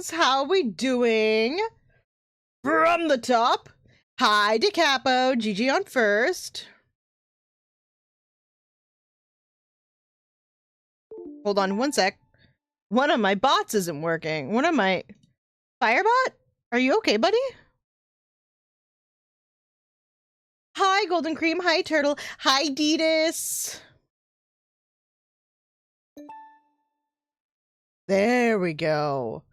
friends. How we doing? From the top. Hi, DeCapo. Gigi on first. Hold on one sec. One of my bots isn't working. One of my... Firebot? Are you okay, buddy? Hi, Golden Cream. Hi, Turtle. Hi, Deedus. There we go.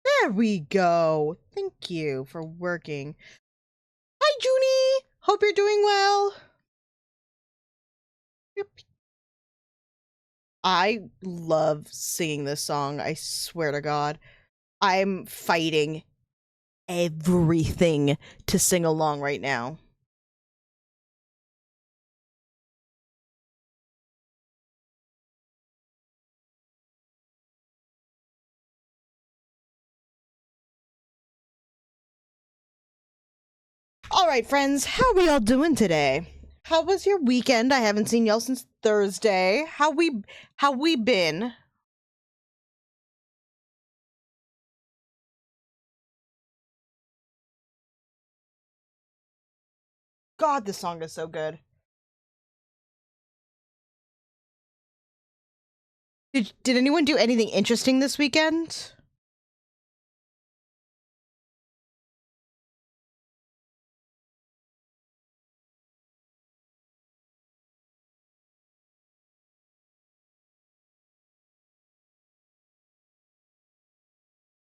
There we go. Thank you for working. Hi, Junie. Hope you're doing well. Yep. I love singing this song. I swear to God. I'm fighting everything to sing along right now. All right, friends, how we all doing today? How was your weekend? I haven't seen y'all since Thursday. How we been? God, this song is so good. Did anyone do anything interesting this weekend?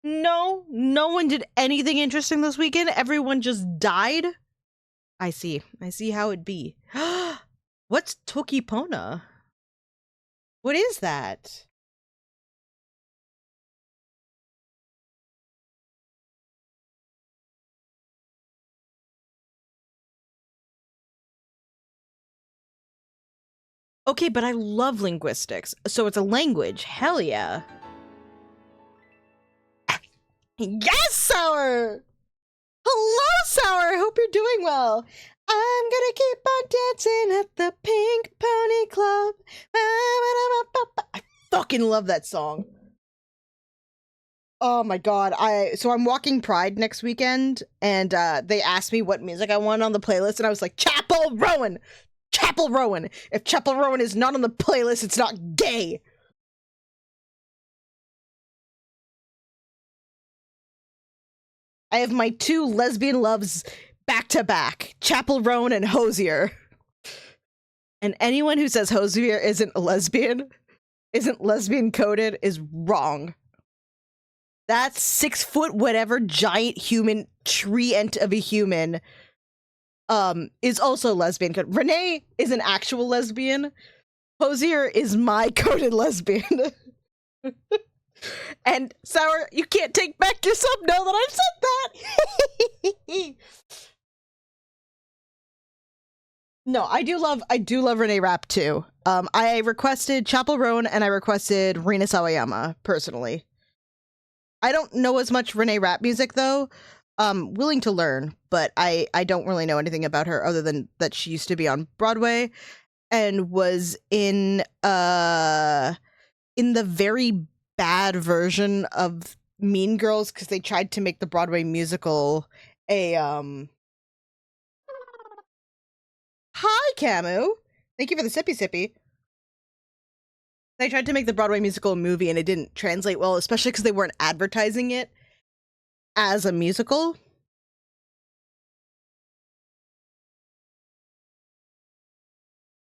No, no one did anything interesting this weekend. Everyone just died. I see how it be. What's Tokipona? What is that? Okay, but I love linguistics, so it's a language. Hell yeah. Yes, Sour! Hello, Sour! Hope you're doing well. I'm gonna keep on dancing at the Pink Pony Club. I fucking love that song. Oh my God. So I'm walking Pride next weekend, and they asked me what music I want on the playlist, and I was like, Chapel Rowan! Chapel Rowan! If Chapel Rowan is not on the playlist, it's not gay! I have my two lesbian loves back to back, Chapel Rowan and Hosier. And anyone who says Hosier isn't lesbian coded, is wrong. That 6 foot whatever giant human tree ent of a human is also lesbian coded. Renee is an actual lesbian. Hosier is my coded lesbian. And Sour, you can't take back your sub now that I've said that. No, I do love Renee Rapp too. I requested Chapel Roan and I requested Rina Sawayama personally. I don't know as much Renee Rapp music though. Willing to learn, but I don't really know anything about her other than that she used to be on Broadway and was in the very bad version of Mean Girls because they tried to make the Broadway musical a Hi Camu! Thank you for the sippy. They tried to make the Broadway musical a movie and it didn't translate well, especially because they weren't advertising it as a musical.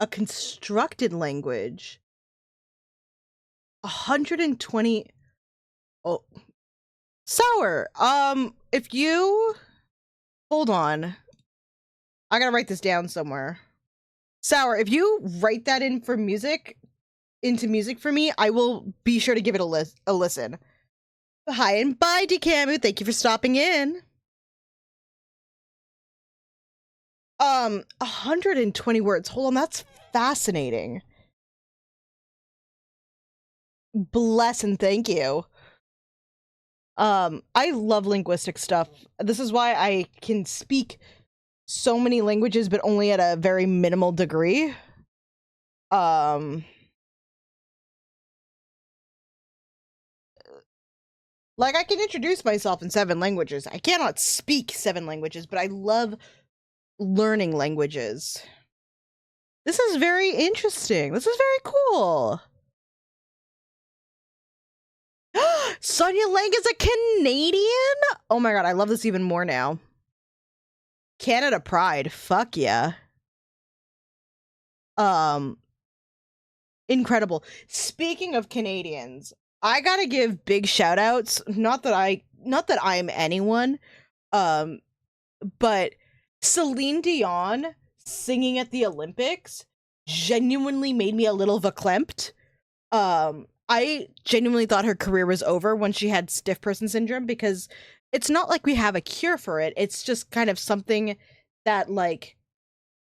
A constructed language. 120. Oh. Sour. If you hold on. I gotta write this down somewhere. Sour, if you write that into music for me, I will be sure to give it a listen. Hi and bye, DeCamu. Thank you for stopping in. 120 words. Hold on, that's fascinating. Bless and thank you. I love linguistic stuff. This is why I can speak so many languages, but only at a very minimal degree. Like, I can introduce myself in 7 languages. I cannot speak 7 languages, but I love learning languages. This is very interesting. This is very cool. Sonia Lang is a Canadian? Oh my god, I love this even more now. Canada Pride. Fuck yeah. Incredible. Speaking of Canadians, I gotta give big shout outs. Not that I'm anyone, um, but Celine Dion singing at the Olympics genuinely made me a little verklempt. I genuinely thought her career was over when she had stiff person syndrome, because it's not like we have a cure for it. It's just kind of something that, like,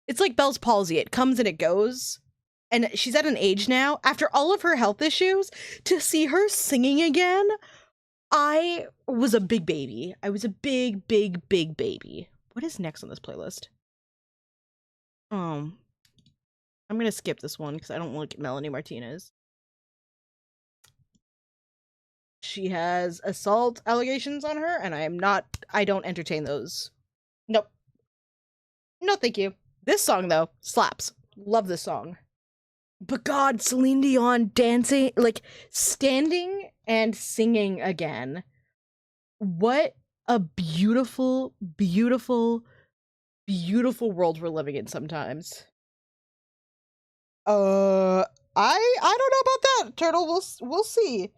it's like Bell's palsy. It comes and it goes. And she's at an age now, after all of her health issues, to see her singing again, I was a big baby. I was a big, big, big baby. What is next on this playlist? I'm gonna skip this one because I don't like Melanie Martinez. She has assault allegations on her, and I don't entertain those. Nope. No, thank you. This song, though, slaps. Love this song. But God, Celine Dion dancing, like, standing and singing again. What a beautiful, beautiful, beautiful world we're living in sometimes. I don't know about that, Turtle. We'll see.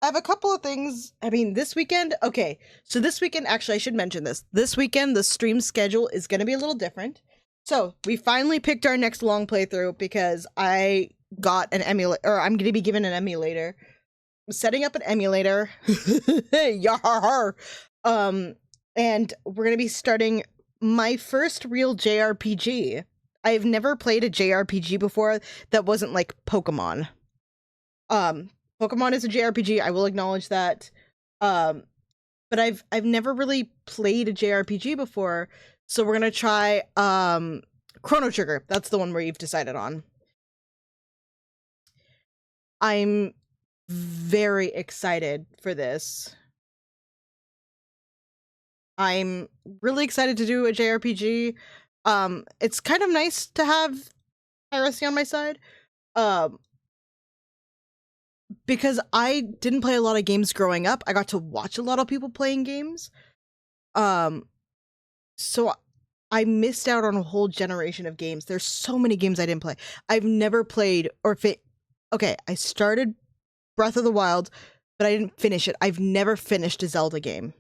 I have a couple of things. I mean, this weekend, okay. So this weekend, actually, I should mention this. This weekend, the stream schedule is going to be a little different. So we finally picked our next long playthrough because I got an emulator, or I'm going to be given an emulator. I'm setting up an emulator. Yar. And we're going to be starting my first real JRPG. I've never played a JRPG before that wasn't like Pokemon. Pokemon is a JRPG, I will acknowledge that. But I've never really played a JRPG before, so we're gonna try Chrono Trigger. That's the one where you've decided on. I'm very excited for this. I'm really excited to do a JRPG. It's kind of nice to have piracy on my side. Because I didn't play a lot of games growing up. I got to watch a lot of people playing games. So I missed out on a whole generation of games. There's so many games I didn't play. I've never played okay, I started Breath of the Wild, but I didn't finish it. I've never finished a Zelda game.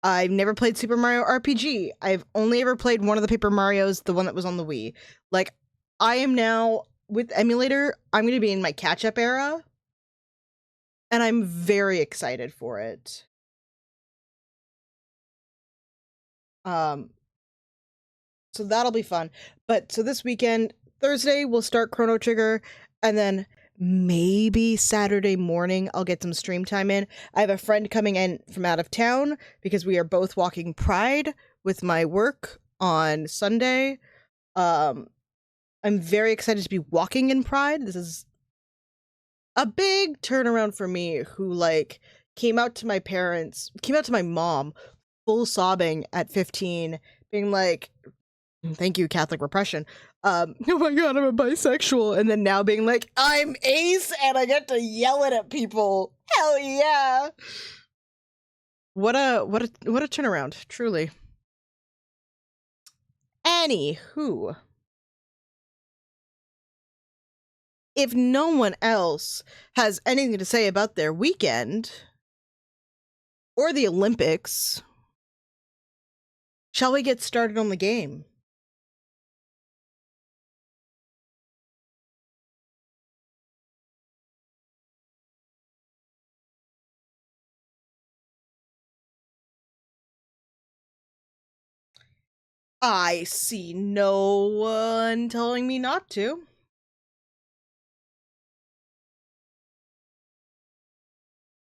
I've never played Super Mario RPG. I've only ever played one of the Paper Marios, the one that was on the Wii. Like, I am now, with emulator, I'm going to be in my catch-up era, and I'm very excited for it. So that'll be fun. But so this weekend, Thursday, we'll start Chrono Trigger, and then maybe Saturday morning I'll get some stream time in. I have a friend coming in from out of town because we are both walking Pride with my work on Sunday. I'm very excited to be walking in Pride. This is a big turnaround for me, who, like, came out to my mom, full sobbing at 15, being like, thank you, Catholic repression. Oh my god, I'm a bisexual. And then now being like, I'm ace and I get to yell it at people. Hell yeah. What a turnaround, truly. Anywho, if no one else has anything to say about their weekend or the Olympics, shall we get started on the game? I see no one telling me not to.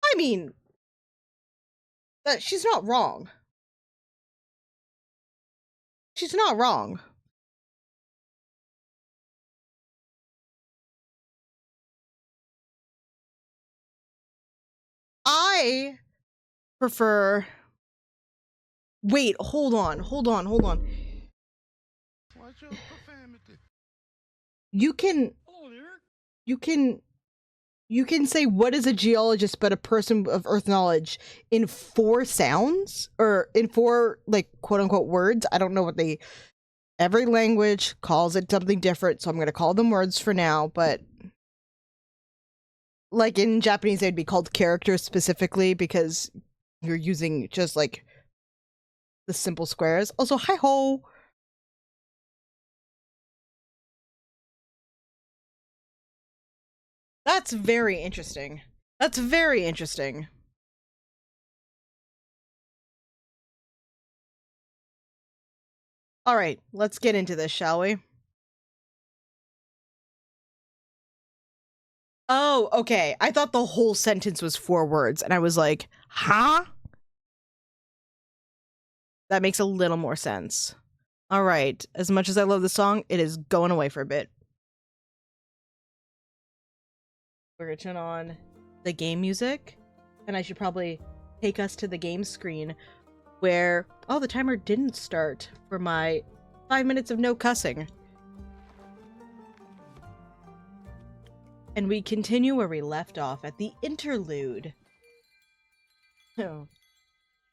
I mean, she's not wrong. She's not wrong. I prefer... Wait, hold on. Watch your profanity. You can say what is a geologist but a person of earth knowledge in 4 sounds or in 4 like quote unquote words. I don't know what every language calls it something different, so I'm going to call them words for now, but like in Japanese they'd be called characters specifically because you're using just like the simple squares. Also, hi ho. That's very interesting. All right, let's get into this, shall we? Oh, okay. I thought the whole sentence was 4 words, and I was like, huh? That makes a little more sense. All right. As much as I love the song, it is going away for a bit. We're going to turn on the game music, and I should probably take us to the game screen where, oh, the timer didn't start for my 5 minutes of no cussing. And we continue where we left off at the interlude. Oh.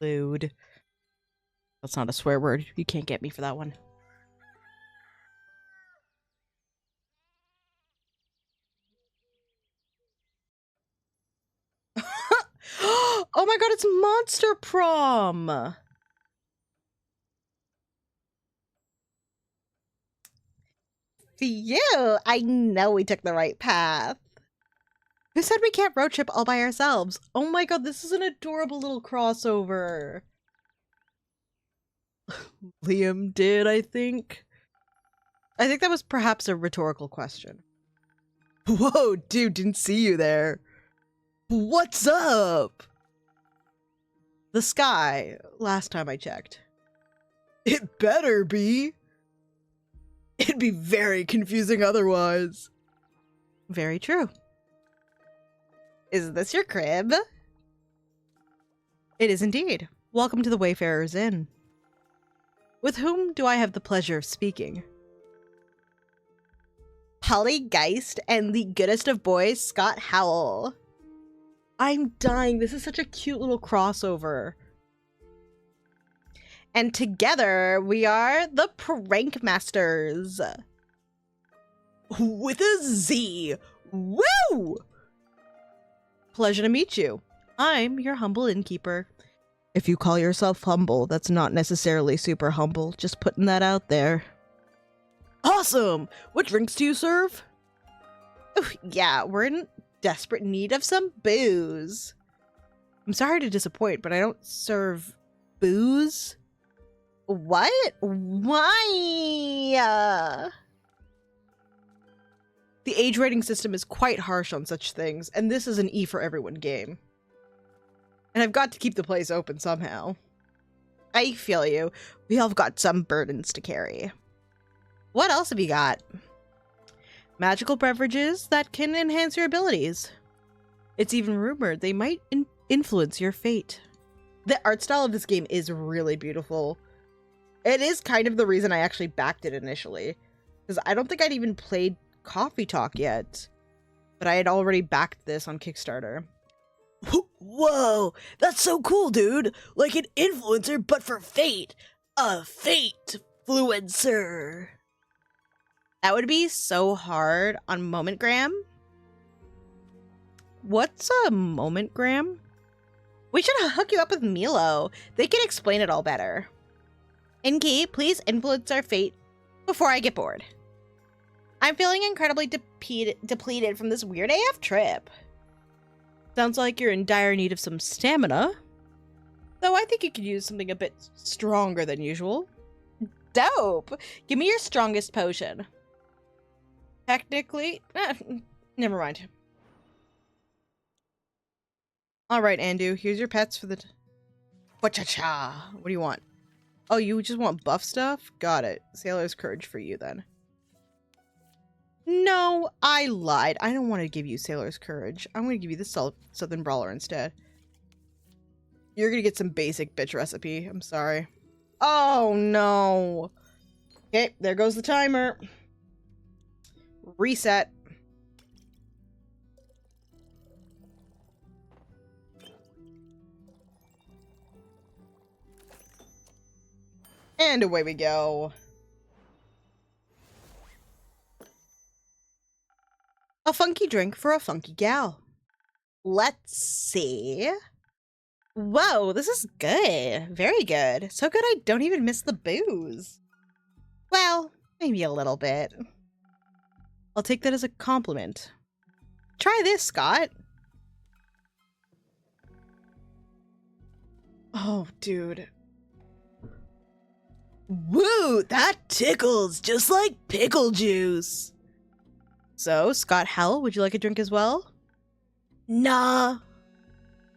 Lude. That's not a swear word. You can't get me for that one. Oh my god, it's Monster Prom! Phew! I know we took the right path. Who said we can't road trip all by ourselves? Oh my god, this is an adorable little crossover. Liam did, I think. I think that was perhaps a rhetorical question. Whoa, dude, didn't see you there. What's up? The sky, last time I checked. It better be. It'd be very confusing otherwise. Very true. Is this your crib? It is indeed. Welcome to the Wayfarer's Inn. With whom do I have the pleasure of speaking? Polly Geist and the goodest of boys, Scott Howell. I'm dying. This is such a cute little crossover. And together we are the Prank Masters. With a Z. Woo! Pleasure to meet you. I'm your humble innkeeper. If you call yourself humble, that's not necessarily super humble. Just putting that out there. Awesome! What drinks do you serve? Oh, yeah, we're in desperate need of some booze. I'm sorry to disappoint, but I don't serve booze. What? Why? The age rating system is quite harsh on such things, and this is an E for everyone game. And I've got to keep the place open somehow. I feel you. We all have got some burdens to carry. What else have you got? Magical beverages that can enhance your abilities. It's even rumored they might influence your fate. The art style of this game is really beautiful. It is kind of the reason I actually backed it initially. Because I don't think I'd even played Coffee Talk yet. But I had already backed this on Kickstarter. Whoa, that's so cool, dude. Like an influencer, but for fate. A fate-fluencer. That would be so hard on Momentgram. What's a Momentgram? We should hook you up with Milo. They can explain it all better. Inky, please influence our fate before I get bored. I'm feeling incredibly depleted from this weird AF trip. Sounds like you're in dire need of some stamina. Though I think you could use something a bit stronger than usual. Dope! Give me your strongest potion. Technically... never mind. Alright, Andu, here's your pets for the... Wa-cha-cha! What do you want? Oh, you just want buff stuff? Got it. Sailor's Courage for you, then. No, I lied. I don't want to give you Sailor's Courage. I'm going to give you the Southern Brawler instead. You're gonna get some basic bitch recipe. I'm sorry. Oh, no. Okay, there goes the timer. Reset. And away we go. A funky drink for a funky gal. Let's see. Whoa, this is good. Very good. So good I don't even miss the booze. Well, maybe a little bit. I'll take that as a compliment. Try this, Scott. Oh, dude. Woo, that tickles, just like pickle juice. So, Scott Hell, would you like a drink as well? Nah.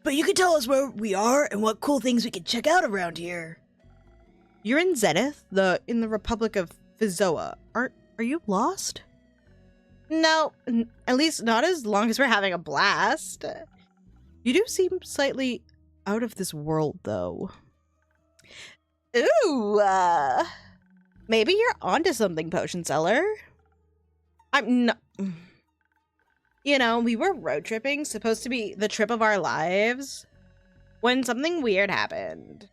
But you can tell us where we are and what cool things we can check out around here. You're in Zenith, in the Republic of Fizoa. Are you lost? No, at least not as long as we're having a blast. You do seem slightly out of this world, though. Ooh, maybe you're onto something, potion seller. I'm not. You know, we were road tripping, supposed to be the trip of our lives, when something weird happened.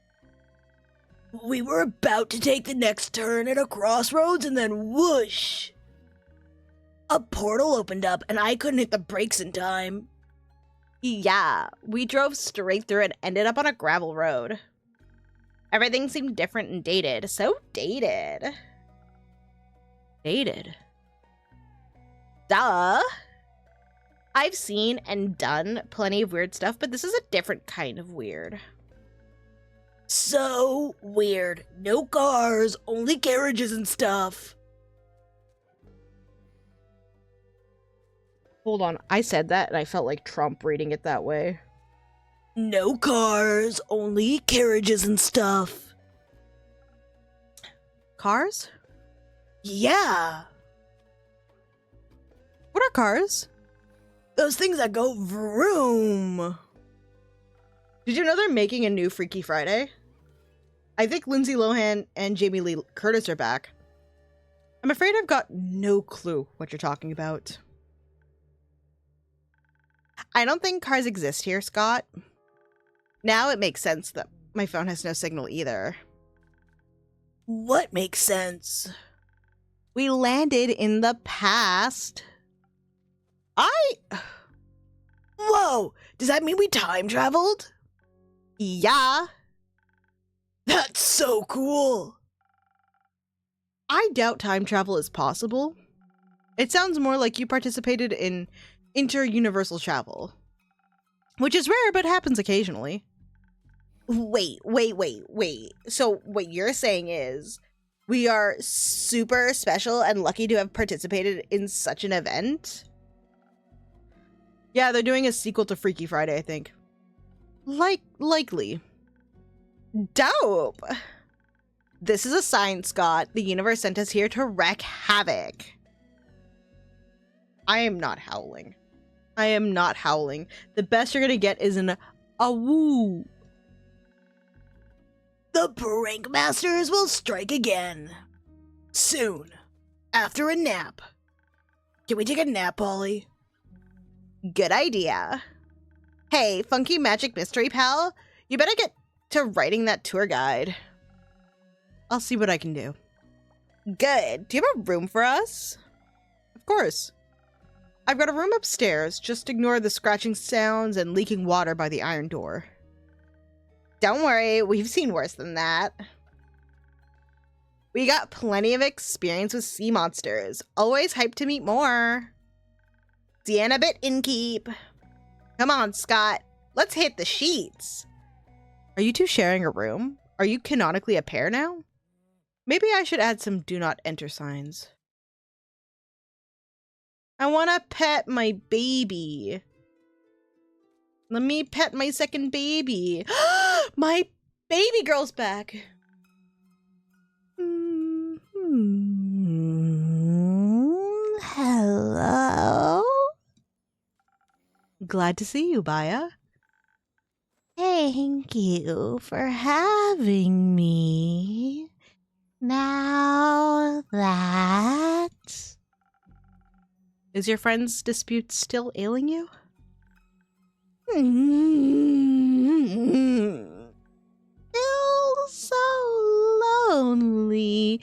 We were about to take the next turn at a crossroads, and then whoosh! A portal opened up, and I couldn't hit the brakes in time. Yeah, we drove straight through and ended up on a gravel road. Everything seemed different and dated. So dated. Dated. Duh. I've seen and done plenty of weird stuff, but this is a different kind of weird. So weird. No cars, only carriages and stuff. Hold on, I said that and I felt like Trump reading it that way. No cars, only carriages and stuff. Cars? Yeah. What are cars? Those things that go vroom. Did you know they're making a new Freaky Friday? I think Lindsay Lohan and Jamie Lee Curtis are back. I'm afraid I've got no clue what you're talking about. I don't think cars exist here, Scott. Now it makes sense that my phone has no signal either. What makes sense? We landed in the past. Whoa! Does that mean we time traveled? Yeah. That's so cool. I doubt time travel is possible. It sounds more like you participated in inter-universal travel. Which is rare, but happens occasionally. Wait. So what you're saying is we are super special and lucky to have participated in such an event? Yeah, they're doing a sequel to Freaky Friday, I think. Likely. Dope! This is a sign, Scott. The universe sent us here to wreak havoc. I am not howling. The best you're gonna get is an awoo. The prank masters will strike again. Soon. After a nap. Can we take a nap, Polly? Good idea. Hey, funky magic mystery pal, you better get to writing that tour guide. I'll see what I can do. Good. Do you have a room for us? Of course. I've got a room upstairs. Just ignore the scratching sounds and leaking water by the iron door. Don't worry, we've seen worse than that. We got plenty of experience with sea monsters. Always hyped to meet more. Sienna-bit Innkeep. Come on, Scott. Let's hit the sheets. Are you two sharing a room? Are you canonically a pair now? Maybe I should add some do not enter signs. I want to pet my baby. Let me pet my second baby. My baby girl's back. Hello? Glad to see you, Baya. Thank you for having me. Now that... Is your friend's dispute still ailing you? Feel so lonely.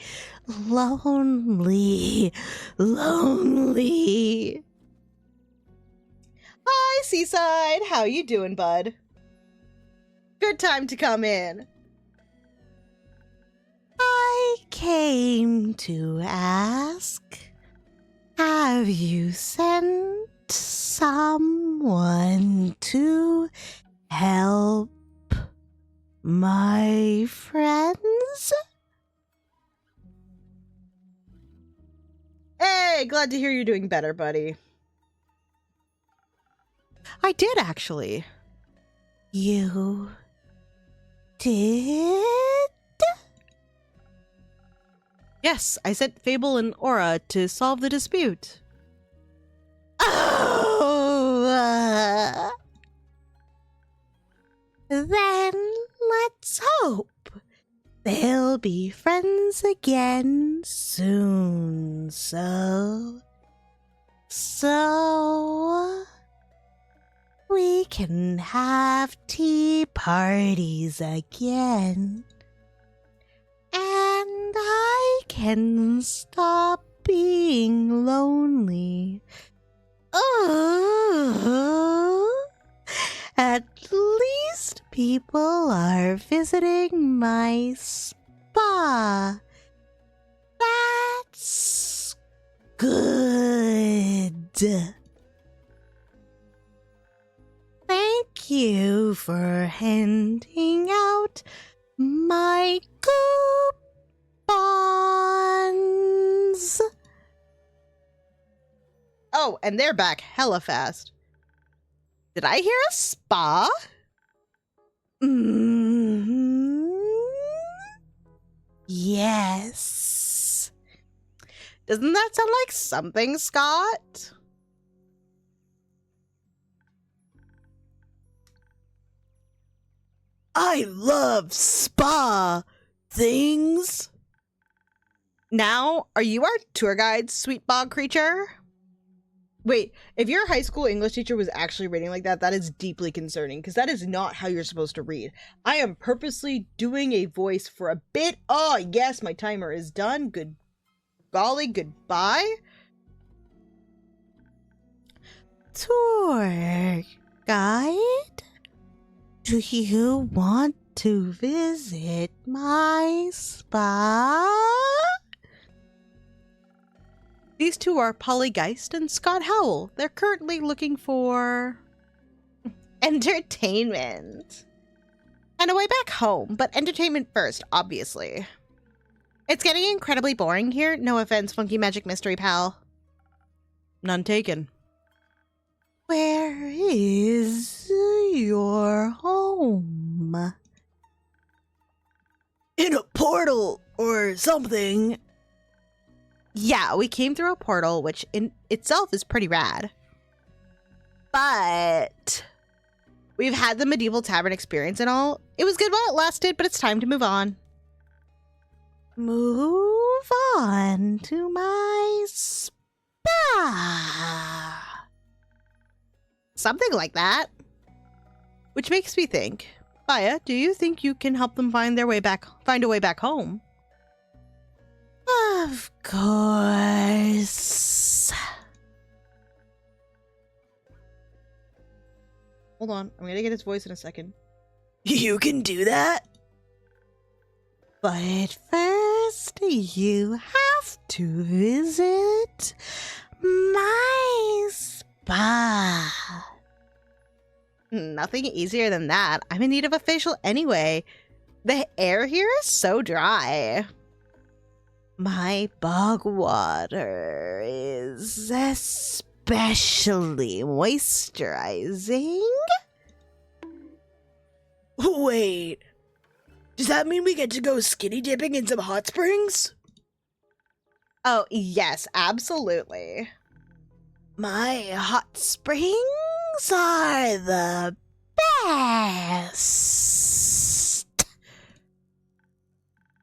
Hi, Seaside. How you doing, bud? Good time to come in. I came to ask, have you sent someone to help my friends? Hey, glad to hear you're doing better, buddy. I did, actually. You did? Yes, I sent Fable and Aura to solve the dispute. Oh, then let's hope they'll be friends again soon. So we can have tea parties again. And I can stop being lonely. Oh, at least people are visiting my spa. That's good. Thank you for handing out my coupons. Oh, and they're back hella fast. Did I hear a spa? Yes. Doesn't that sound like something, Scott? I love spa things. Now, are you our tour guide, sweet bog creature? Wait, if your high school English teacher was actually reading like that, that is deeply concerning, because that is not how you're supposed to read. I am purposely doing a voice for a bit. Oh, yes, my timer is done. Good golly, goodbye. Tour guide? Do you want to visit my spa? These two are Polly Geist and Scott Howell. They're currently looking for entertainment. And a way back home, but entertainment first, obviously. It's getting incredibly boring here. No offense, Funky Magic Mystery Pal. None taken. Where is your home? In a portal or something. Yeah, we came through a portal, which in itself is pretty rad. But we've had the medieval tavern experience and all. It was good while it lasted, but it's time to move on. Move on to my spa. Something like that. Which makes me think, Baya, do you think you can help them find a way back home? Of course. Hold on, I'm gonna get his voice in a second. You can do that? But first, you have to visit my spa. Nothing easier than that. I'm in need of a facial anyway. The air here is so dry. My bog water is especially moisturizing. Wait, does that mean we get to go skinny dipping in some hot springs? Oh, yes, absolutely. My hot springs are the best.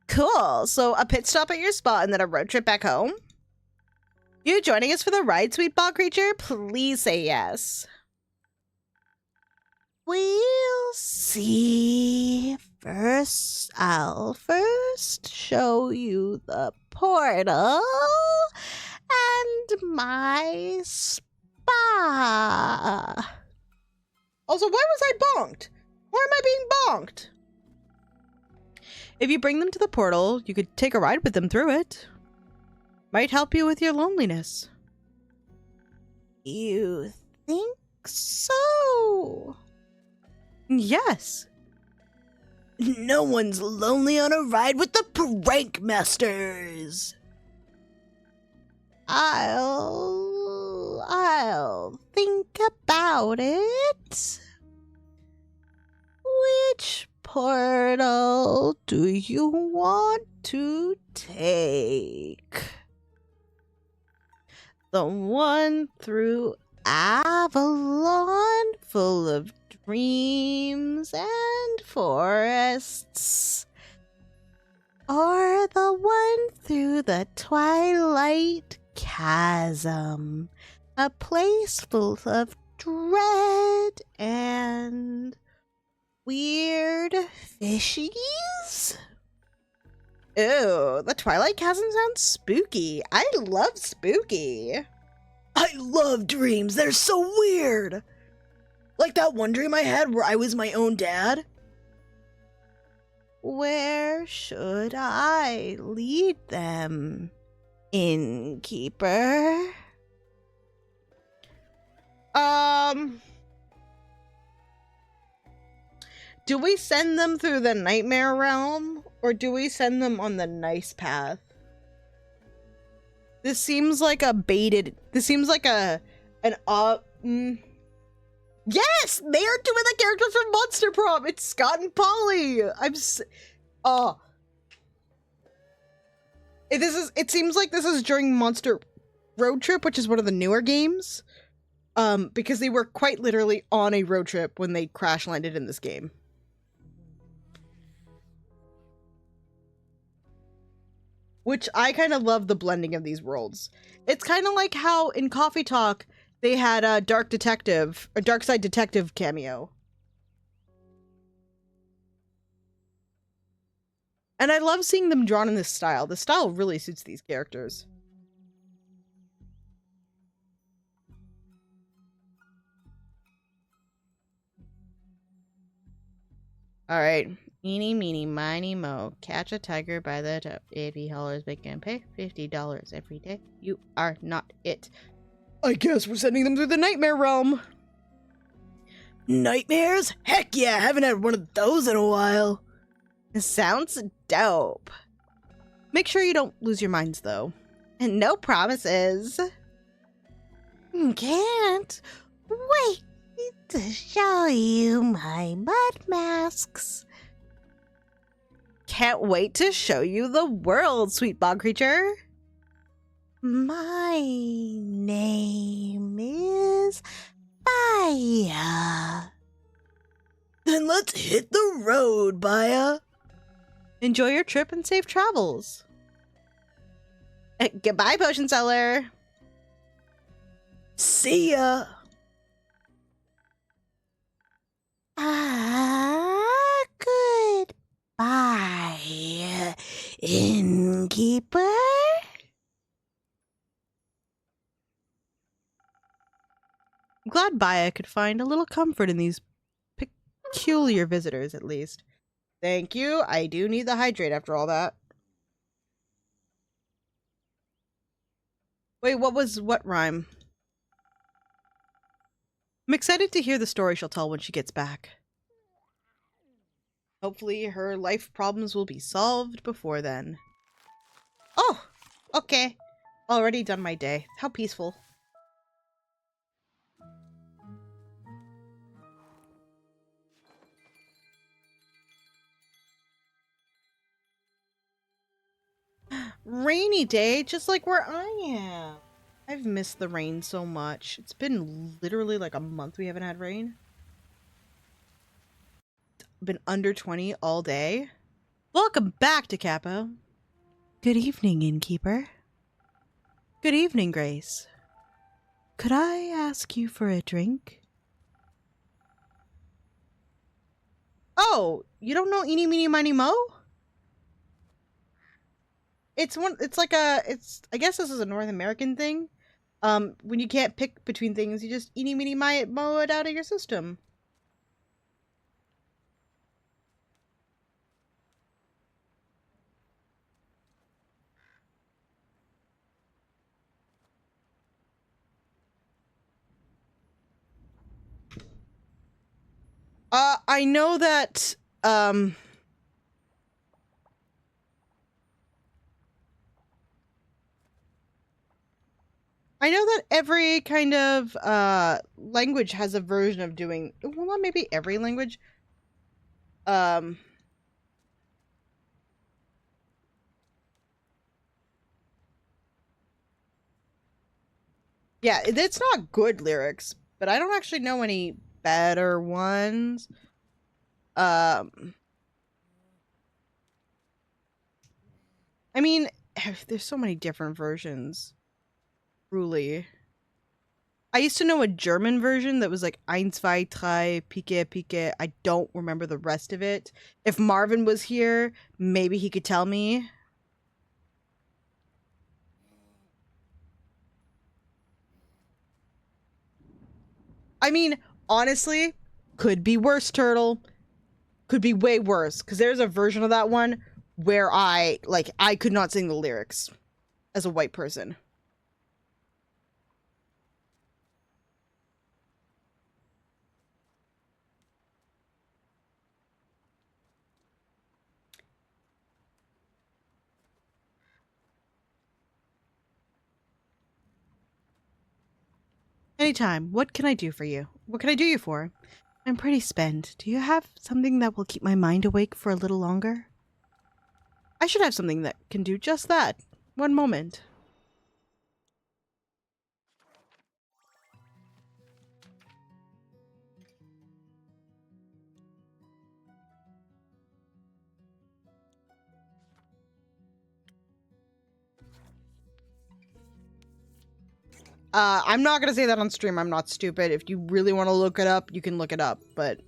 Cool. So a pit stop at your spot and then a road trip back home? You joining us for the ride, sweet ball creature? Please say yes. We'll see. I'll first show you the portal and my spa. Also, why was I bonked? Why am I being bonked? If you bring them to the portal, you could take a ride with them through it. Might help you with your loneliness. You think so? Yes. No one's lonely on a ride with the prank masters. I'll think about it. Which portal do you want to take? The one through Avalon, full of dreams and forests, or the one through the Twilight Chasm, a place full of dread and weird fishies? Ew, the Twilight Chasm sounds spooky. I love spooky. I love dreams. They're so weird. Like that one dream I had where I was my own dad. Where should I lead them, innkeeper? Do we send them through the nightmare realm, or do we send them on the nice path? This seems like a baited. This seems like Yes, they are doing the characters from Monster Prom. It's Scott and Polly. It seems like this is during Monster Road Trip, which is one of the newer games. Because they were quite literally on a road trip when they crash landed in this game. Which I kind of love the blending of these worlds. It's kind of like how in Coffee Talk they had a Dark Side Detective cameo. And I love seeing them drawn in this style. The style really suits these characters. Alright. Eeny, meeny, miny, mo. Catch a tiger by the toe. If he hollers, make him pay $50 every day. You are not it. I guess we're sending them through the nightmare realm. Nightmares? Heck yeah, I haven't had one of those in a while. Sounds dope. Make sure you don't lose your minds, though. And no promises. Can't wait to show you my mud masks. Can't wait to show you the world, sweet bog creature. My name is Baya. Then let's hit the road, Baya. Enjoy your trip and safe travels. Goodbye, potion seller. See ya. Goodbye, innkeeper. I'm glad Baya could find a little comfort in these peculiar visitors, at least. Thank you. I do need the hydrate after all that. Wait, what rhyme? I'm excited to hear the story she'll tell when she gets back. Hopefully her life problems will be solved before then. Oh, okay. Already done my day. How peaceful. Rainy day, just like where I am. I've missed the rain so much. It's been literally like a month we haven't had rain. been under 20 all day. Welcome back to Capo. Good evening, innkeeper. Good evening, Grace. Could I ask you for a drink? Oh, you don't know Eeny, Meeny, Miny, Mo? I guess this is a North American thing. When you can't pick between things, you just Eeny, Meeny, Mo it out of your system. I know that, every kind of, language has a version of doing, well, not maybe every language. Yeah, it's not good lyrics, but I don't actually know any better ones. I mean, there's so many different versions. Truly. I used to know a German version that was like ein, zwei, drei, pike, pike. I don't remember the rest of it. If Marvin was here, maybe he could tell me. I mean, honestly, could be worse, Turtle. Could be way worse. Because there's a version of that one where I could not sing the lyrics as a white person. Anytime. What can I do for you? What can I do you for? I'm pretty spent. Do you have something that will keep my mind awake for a little longer? I should have something that can do just that. One moment. I'm not gonna say that on stream. I'm not stupid. If you really want to look it up, you can look it up. But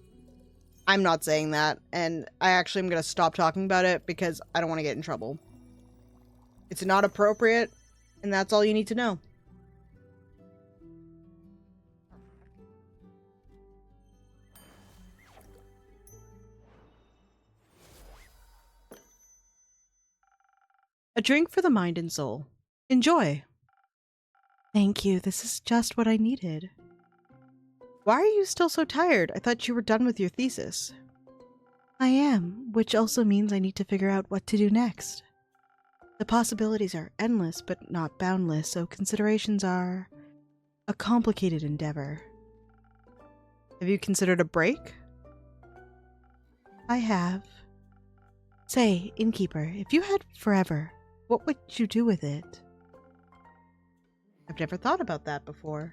I'm not saying that. And I actually am gonna stop talking about it because I don't want to get in trouble. It's not appropriate, and that's all you need to know. A drink for the mind and soul. Enjoy. Thank you. This is just what I needed. Why are you still so tired? I thought you were done with your thesis. I am, which also means I need to figure out what to do next. The possibilities are endless, but not boundless, so considerations are a complicated endeavor. Have you considered a break? I have. Say, innkeeper, if you had forever, what would you do with it? I've never thought about that before.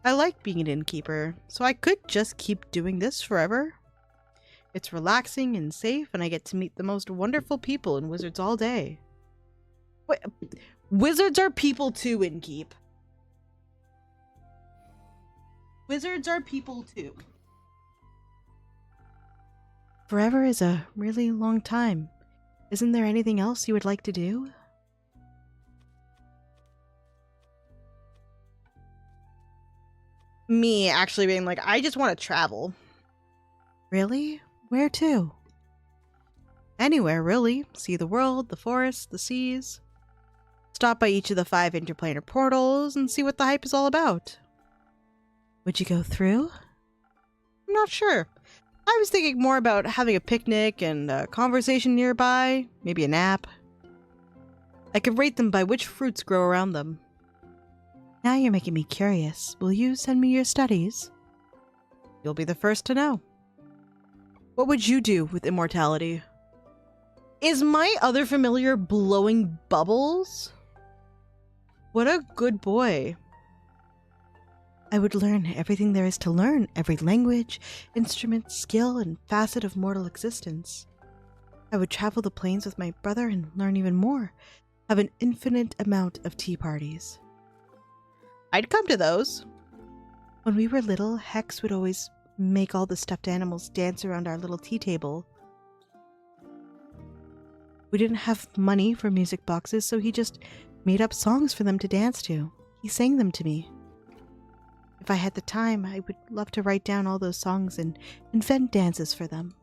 I like being an innkeeper, so I could just keep doing this forever. It's relaxing and safe, and I get to meet the most wonderful people in Wizards all day. Wait, Wizards are people too, Innkeep. Wizards are people too. Forever is a really long time. Isn't there anything else you would like to do? Me actually being like, I just want to travel. Really? Where to? Anywhere, really. See the world, the forests, the seas. Stop by each of the 5 interplanar portals and see what the hype is all about. Would you go through? I'm not sure. I was thinking more about having a picnic and a conversation nearby, maybe a nap. I could rate them by which fruits grow around them. Now you're making me curious. Will you send me your studies? You'll be the first to know. What would you do with immortality? Is my other familiar blowing bubbles? What a good boy. I would learn everything there is to learn, every language, instrument, skill, and facet of mortal existence. I would travel the plains with my brother and learn even more, have an infinite amount of tea parties. I'd come to those. When we were little, Hex would always make all the stuffed animals dance around our little tea table. We didn't have money for music boxes, so he just made up songs for them to dance to. He sang them to me. If I had the time, I would love to write down all those songs and invent dances for them.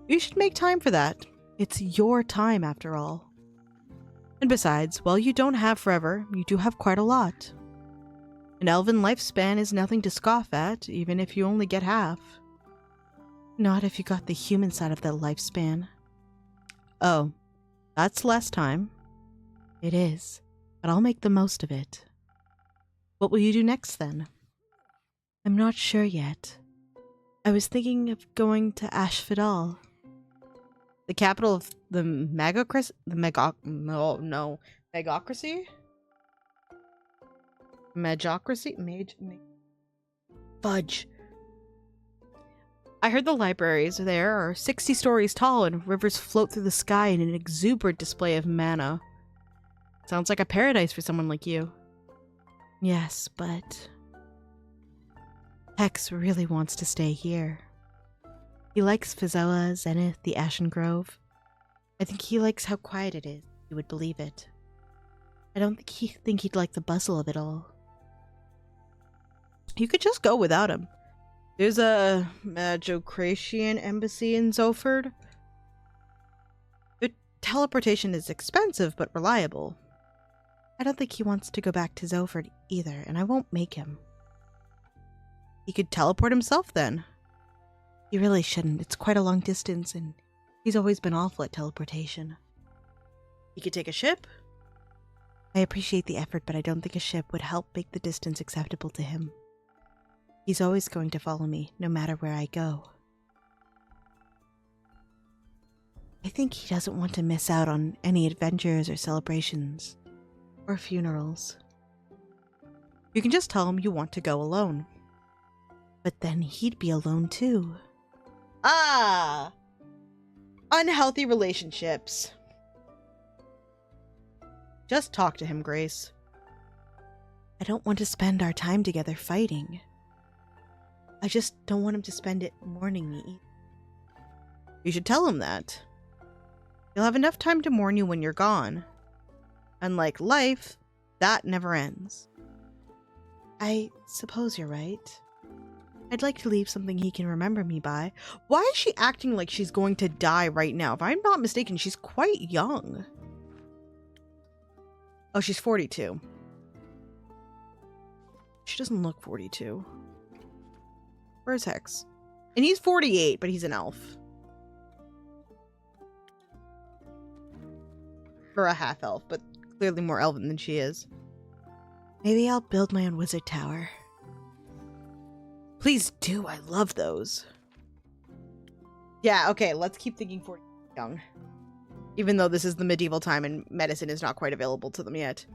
You should make time for that. It's your time, after all. And besides, while you don't have forever, you do have quite a lot. An elven lifespan is nothing to scoff at, even if you only get half. Not if you got the human side of that lifespan. Oh, that's less time. It is, but I'll make the most of it. What will you do next, then? I'm not sure yet. I was thinking of going to Ashfidal, the capital of the Magocracy? Magocracy? Magocracy? Fudge. I heard the libraries there are 60 stories tall and rivers float through the sky in an exuberant display of mana. Sounds like a paradise for someone like you. Yes, but Hex really wants to stay here. He likes Fizoa, Zenith, the Ashen Grove. I think he likes how quiet it is. You would believe it. I don't think he'd like the bustle of it all. You could just go without him. There's a Magocracian embassy in Zoford. The teleportation is expensive but reliable. I don't think he wants to go back to Zoford either, and I won't make him. He could teleport himself then. He really shouldn't. It's quite a long distance, and he's always been awful at teleportation. He could take a ship. I appreciate the effort, but I don't think a ship would help make the distance acceptable to him. He's always going to follow me, no matter where I go. I think he doesn't want to miss out on any adventures or celebrations. Or funerals. You can just tell him you want to go alone. But then he'd be alone too. Ah! Unhealthy relationships. Just talk to him, Grace. I don't want to spend our time together fighting. I just don't want him to spend it mourning me either. You should tell him that. He'll have enough time to mourn you when you're gone. Unlike life, that never ends. I suppose you're right. I'd like to leave something he can remember me by. Why is she acting like she's going to die right now? If I'm not mistaken, she's quite young. Oh, she's 42. She doesn't look 42. Where's Hex? And he's 48, but he's an elf. Or a half-elf, but clearly more elven than she is. Maybe I'll build my own wizard tower. Please do, I love those. Yeah, okay, let's keep thinking 40 young. Even though this is the medieval time and medicine is not quite available to them yet.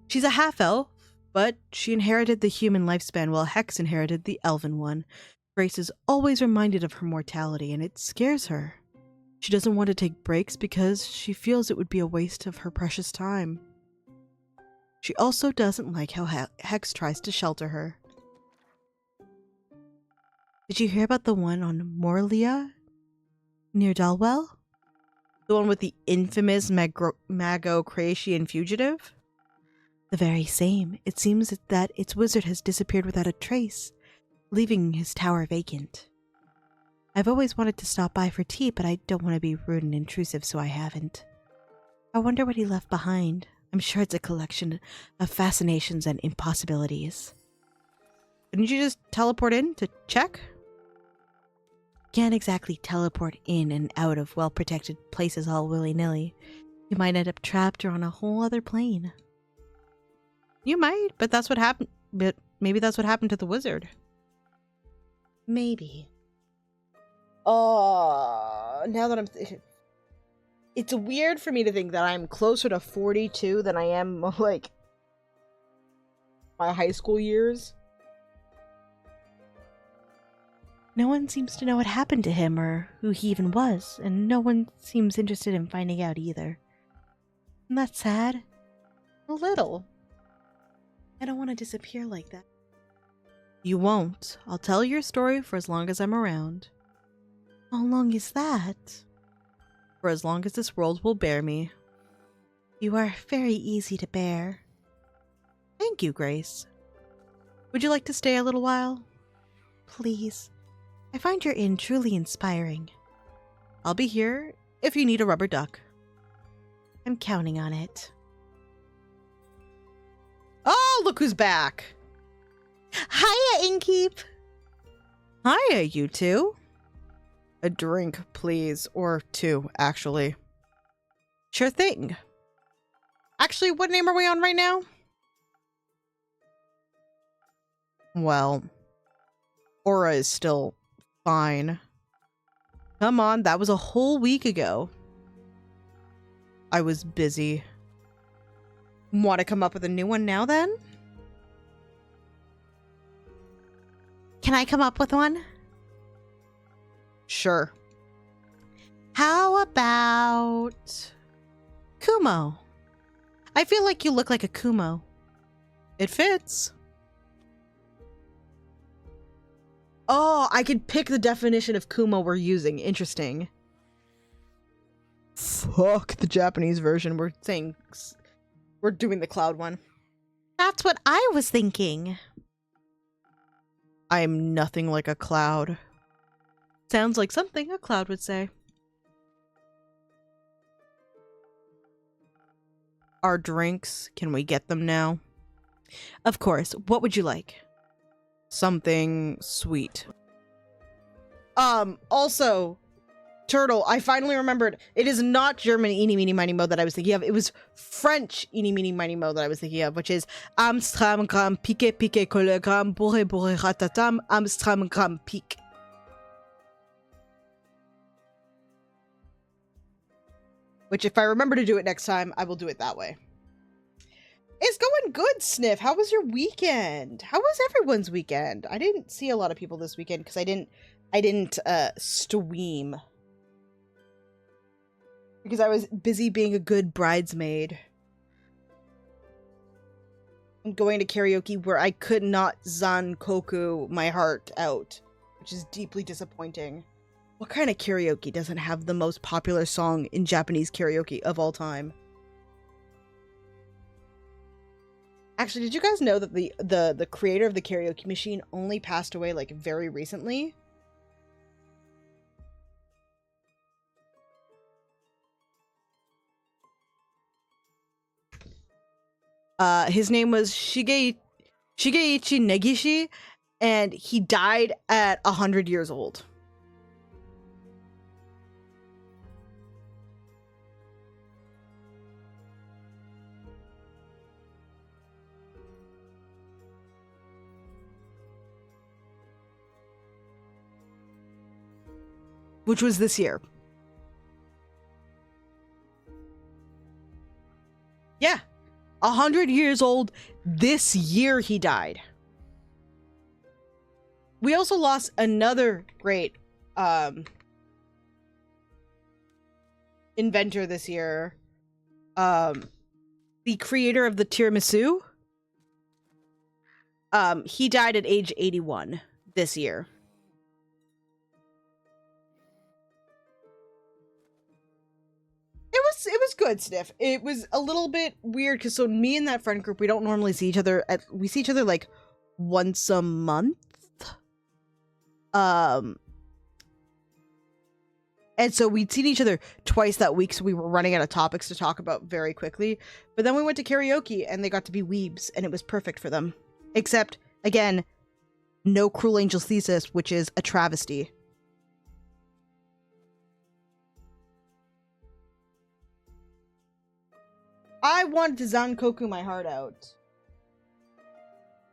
She's a half-elf, but she inherited the human lifespan while Hex inherited the elven one. Grace is always reminded of her mortality, and it scares her. She doesn't want to take breaks because she feels it would be a waste of her precious time. She also doesn't like how Hex tries to shelter her. Did you hear about the one on Morlia? Near Dalwell? The one with the infamous Magocracian fugitive? The very same. It seems that its wizard has disappeared without a trace, leaving his tower vacant. I've always wanted to stop by for tea, but I don't want to be rude and intrusive, so I haven't. I wonder what he left behind. I'm sure it's a collection of fascinations and impossibilities. Didn't you just teleport in to check? Can't exactly teleport in and out of well-protected places all willy-nilly. You might end up trapped or on a whole other plane. You might, but that's what happened. But maybe that's what happened to the wizard. Maybe. Oh, now that I'm... It's weird for me to think that I'm closer to 42 than I am, like... my high school years. No one seems to know what happened to him or who he even was, and no one seems interested in finding out either. Isn't that sad? A little. I don't want to disappear like that. You won't. I'll tell your story for as long as I'm around. How long is that? For as long as this world will bear me. You are very easy to bear. Thank you, Grace. Would you like to stay a little while? Please. I find your inn truly inspiring. I'll be here if you need a rubber duck. I'm counting on it. Oh, look who's back. Hiya, Innkeep! Hiya, you two. A drink, please. Or two, actually. Sure thing. Actually, what name are we on right now? Well, Aura is still fine. Come on, that was a whole week ago. I was busy. Want to come up with a new one now, then? Can I come up with one? Sure. How about Kumo? I feel like you look like a Kumo. It fits. Oh, I could pick the definition of Kumo we're using. Interesting. Fuck the Japanese version. We're doing the cloud one. That's what I was thinking. I am nothing like a cloud. Sounds like something a cloud would say. Our drinks, can we get them now? Of course. What would you like? Something sweet. Also, Turtle, I finally remembered, it is not German eeny meeny miny mo that I was thinking of. It was French eeny meeny miny mo that I was thinking of, which is Amstram gram pique pique colegram bourre bourre ratatam Amstram gram pique. Which, if I remember to do it next time, I will do it that way. It's going good, Sniff. How was your weekend? How was everyone's weekend? I didn't see a lot of people this weekend because I didn't stream. Because I was busy being a good bridesmaid. And going to karaoke where I could not zankoku my heart out. Which is deeply disappointing. What kind of karaoke doesn't have the most popular song in Japanese karaoke of all time? Actually, did you guys know that the creator of the karaoke machine only passed away like very recently? His name was Shigeichi Negishi, and he died at 100 years old. Which was this year. Yeah. 100 years old. This year he died. We also lost another great inventor this year. The creator of the tiramisu. He died at age 81 this year. It was good, Sniff. It was a little bit weird because so me and that friend group, we don't normally see each other. We see each other like once a month. And so we'd seen each other twice that week, so we were running out of topics to talk about very quickly. But then we went to karaoke and they got to be weebs, and it was perfect for them. Except, again, no Cruel Angel's Thesis, which is a travesty. I wanted to zankoku my heart out.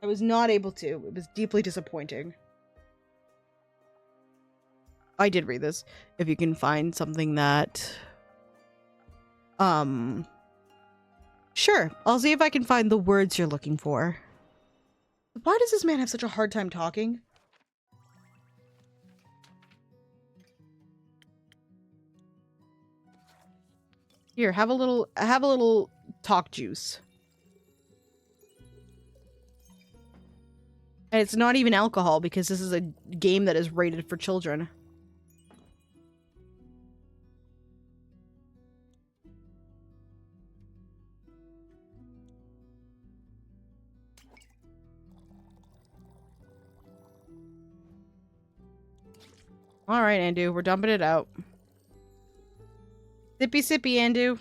I was not able to. It was deeply disappointing. I did read this. If you can find something that... Sure. I'll see if I can find the words you're looking for. Why does this man have such a hard time talking? Here, have a little talk juice. And it's not even alcohol because this is a game that is rated for children. All right, Andu, we're dumping it out. Sippy, sippy, Andu.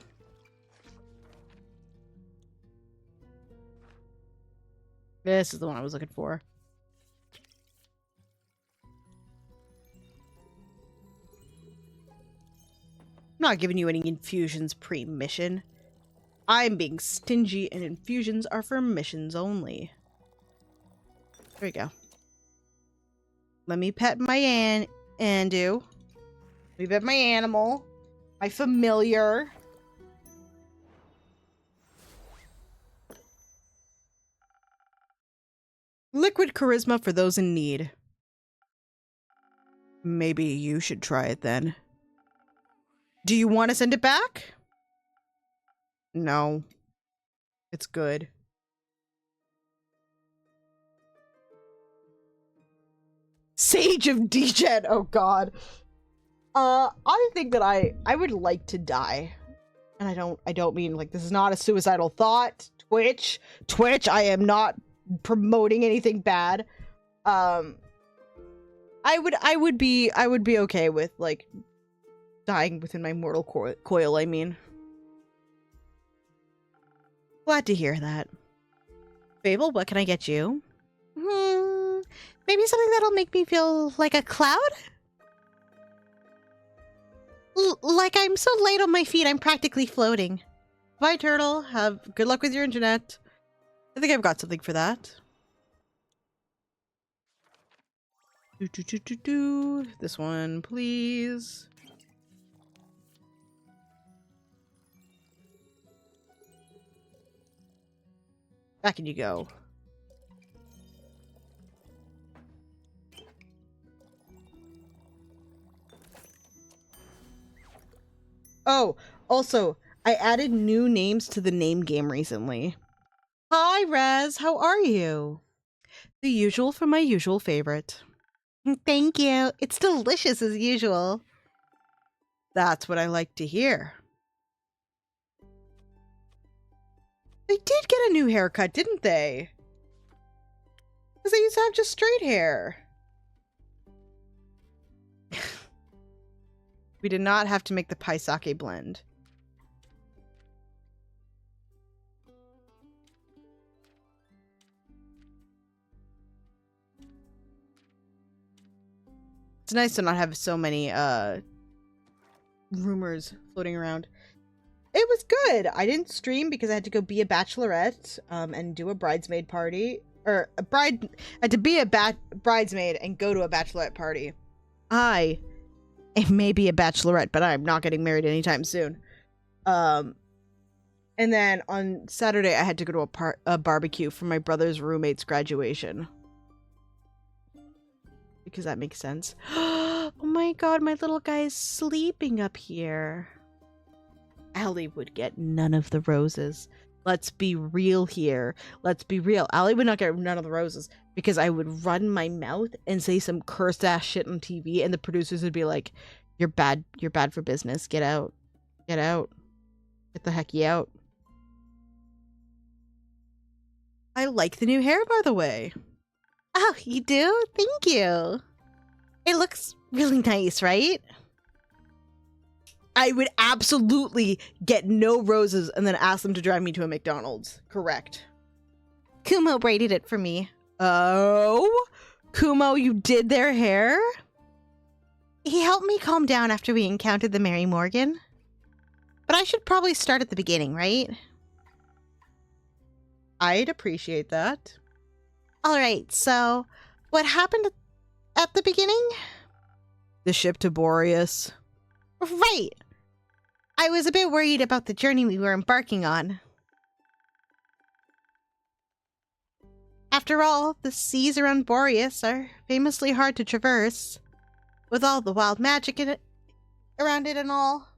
This is the one I was looking for. I'm not giving you any infusions pre-mission. I'm being stingy, and infusions are for missions only. There we go. Let me pet my Andu. Let me pet my animal. My familiar. Liquid charisma for those in need. Maybe you should try it then. Do you want to send it back? No. It's good. Sage of Degen. Oh god. I think that I would like to die. And I don't mean like this is not a suicidal thought. Twitch, I am not promoting anything bad. I would be okay with like dying within my mortal coil, I mean. Glad to hear that. Fable, what can I get you? Maybe something that'll make me feel like a cloud? Like I'm so light on my feet, I'm practically floating. Bye, turtle. Have good luck with your internet. I think I've got something for that. This one, please. Back in you go. Oh, also, I added new names to the name game recently. Hi, Rez. How are you? The usual for my usual favorite. Thank you. It's delicious as usual. That's what I like to hear. They did get a new haircut, didn't they? Because they used to have just straight hair. We did not have to make the paisake blend. It's nice to not have so many rumors floating around. It was good. I didn't stream because I had to go be a bachelorette and do a bridesmaid party. Or I had to be a bridesmaid and go to a bachelorette party. I may be a bachelorette, but I'm not getting married anytime soon. And then on Saturday, I had to go to a barbecue for my brother's roommate's graduation. Because that makes sense. Oh my god, my little guy is sleeping up here. Allie would get none of the roses. Let's be real here. Let's be real. Allie would not get none of the roses because I would run my mouth and say some cursed ass shit on TV and the producers would be like, you're bad for business. Get out. Get out. Get the heck out. I like the new hair, by the way. Oh, you do? Thank you. It looks really nice, right? I would absolutely get no roses and then ask them to drive me to a McDonald's. Correct. Kumo braided it for me. Oh? Kumo, you did their hair? He helped me calm down after we encountered the Mary Morgan. But I should probably start at the beginning, right? I'd appreciate that. Alright, so what happened at the beginning? The ship to Boreas. Right. I was a bit worried about the journey we were embarking on. After all, the seas around Boreas are famously hard to traverse, with all the wild magic in it, around it and all.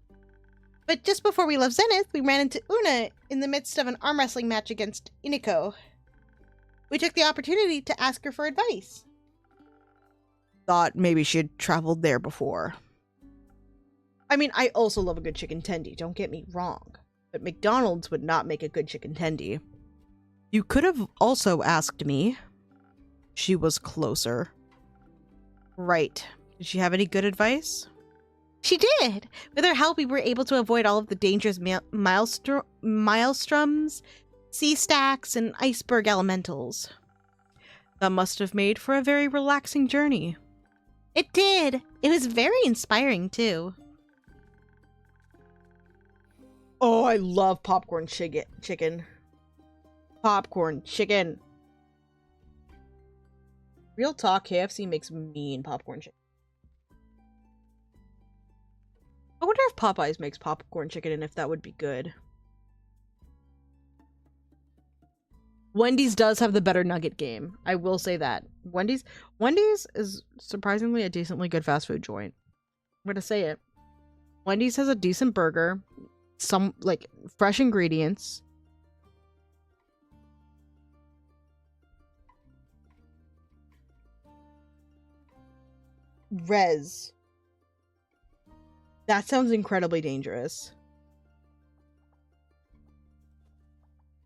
But just before we left Zenith, we ran into Una in the midst of an arm wrestling match against Iniko. We took the opportunity to ask her for advice. Thought maybe she had traveled there before. I mean, I also love a good chicken tendy, don't get me wrong. But McDonald's would not make a good chicken tendy. You could have also asked me. She was closer. Right. Did she have any good advice? She did! With her help, we were able to avoid all of the dangerous maelstroms, sea stacks, and iceberg elementals. That must have made for a very relaxing journey. It did! It was very inspiring, too. Oh, I love popcorn chicken. Popcorn chicken. Real talk, KFC makes mean popcorn chicken. I wonder if Popeyes makes popcorn chicken and if that would be good. Wendy's does have the better nugget game. I will say that. Wendy's is surprisingly a decently good fast food joint. I'm gonna say it. Wendy's has a decent burger, some like fresh ingredients. Res. That sounds incredibly dangerous.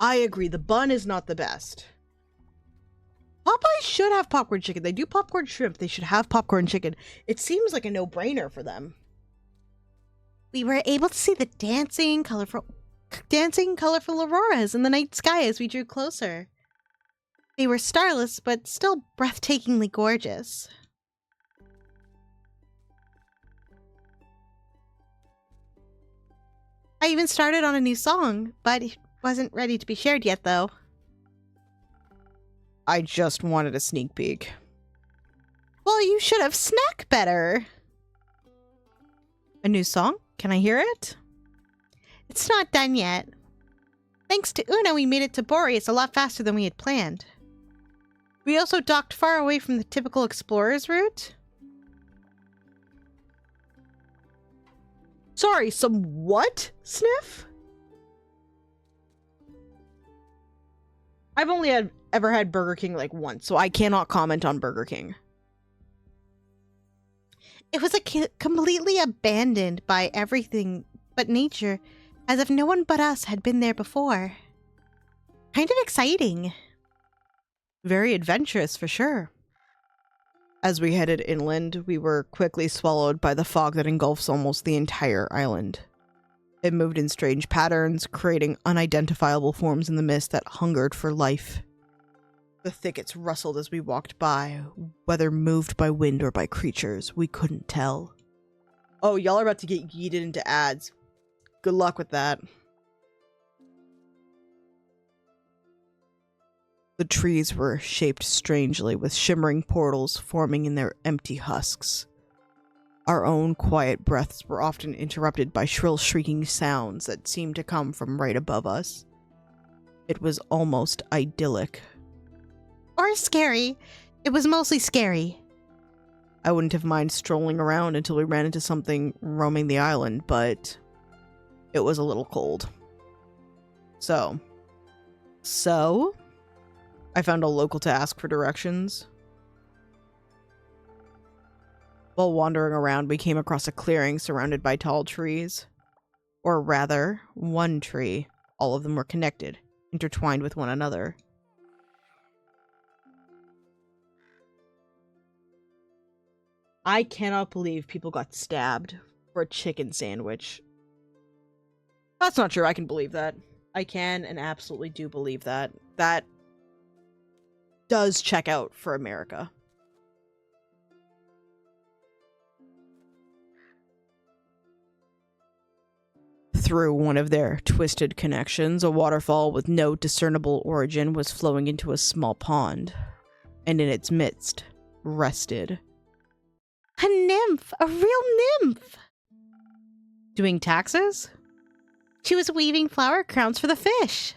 I agree, the bun is not the best. Popeyes should have popcorn chicken. They do popcorn shrimp. They should have popcorn chicken. It seems like a no-brainer for them. We were able to see the dancing, colorful auroras in the night sky as we drew closer. They were starless, but still breathtakingly gorgeous. I even started on a new song, but it wasn't ready to be shared yet, though. I just wanted a sneak peek. Well, you should have snack better. A new song? Can I hear it? It's not done yet. Thanks to Una, we made it to Boreas a lot faster than we had planned. We also docked far away from the typical explorer's route. Sorry, some what? Sniff? I've only ever had Burger King like once, so I cannot comment on Burger King. It was completely abandoned by everything but nature, as if no one but us had been there before. Kind of exciting. Very adventurous, for sure. As we headed inland, we were quickly swallowed by the fog that engulfs almost the entire island. It moved in strange patterns, creating unidentifiable forms in the mist that hungered for life. The thickets rustled as we walked by, whether moved by wind or by creatures, we couldn't tell. Oh, y'all are about to get yeeted into ads. Good luck with that. The trees were shaped strangely, with shimmering portals forming in their empty husks. Our own quiet breaths were often interrupted by shrill shrieking sounds that seemed to come from right above us. It was almost idyllic. Or scary. It was mostly scary. I wouldn't have minded strolling around until we ran into something roaming the island, but it was a little cold. So, I found a local to ask for directions. While wandering around, we came across a clearing surrounded by tall trees. Or rather, one tree. All of them were connected, intertwined with one another. I cannot believe people got stabbed for a chicken sandwich. That's not true. I can believe that. I can and absolutely do believe that. That does check out for America. Through one of their twisted connections, a waterfall with no discernible origin was flowing into a small pond, and in its midst rested A nymph! A real nymph! — doing taxes? She was weaving flower crowns for the fish.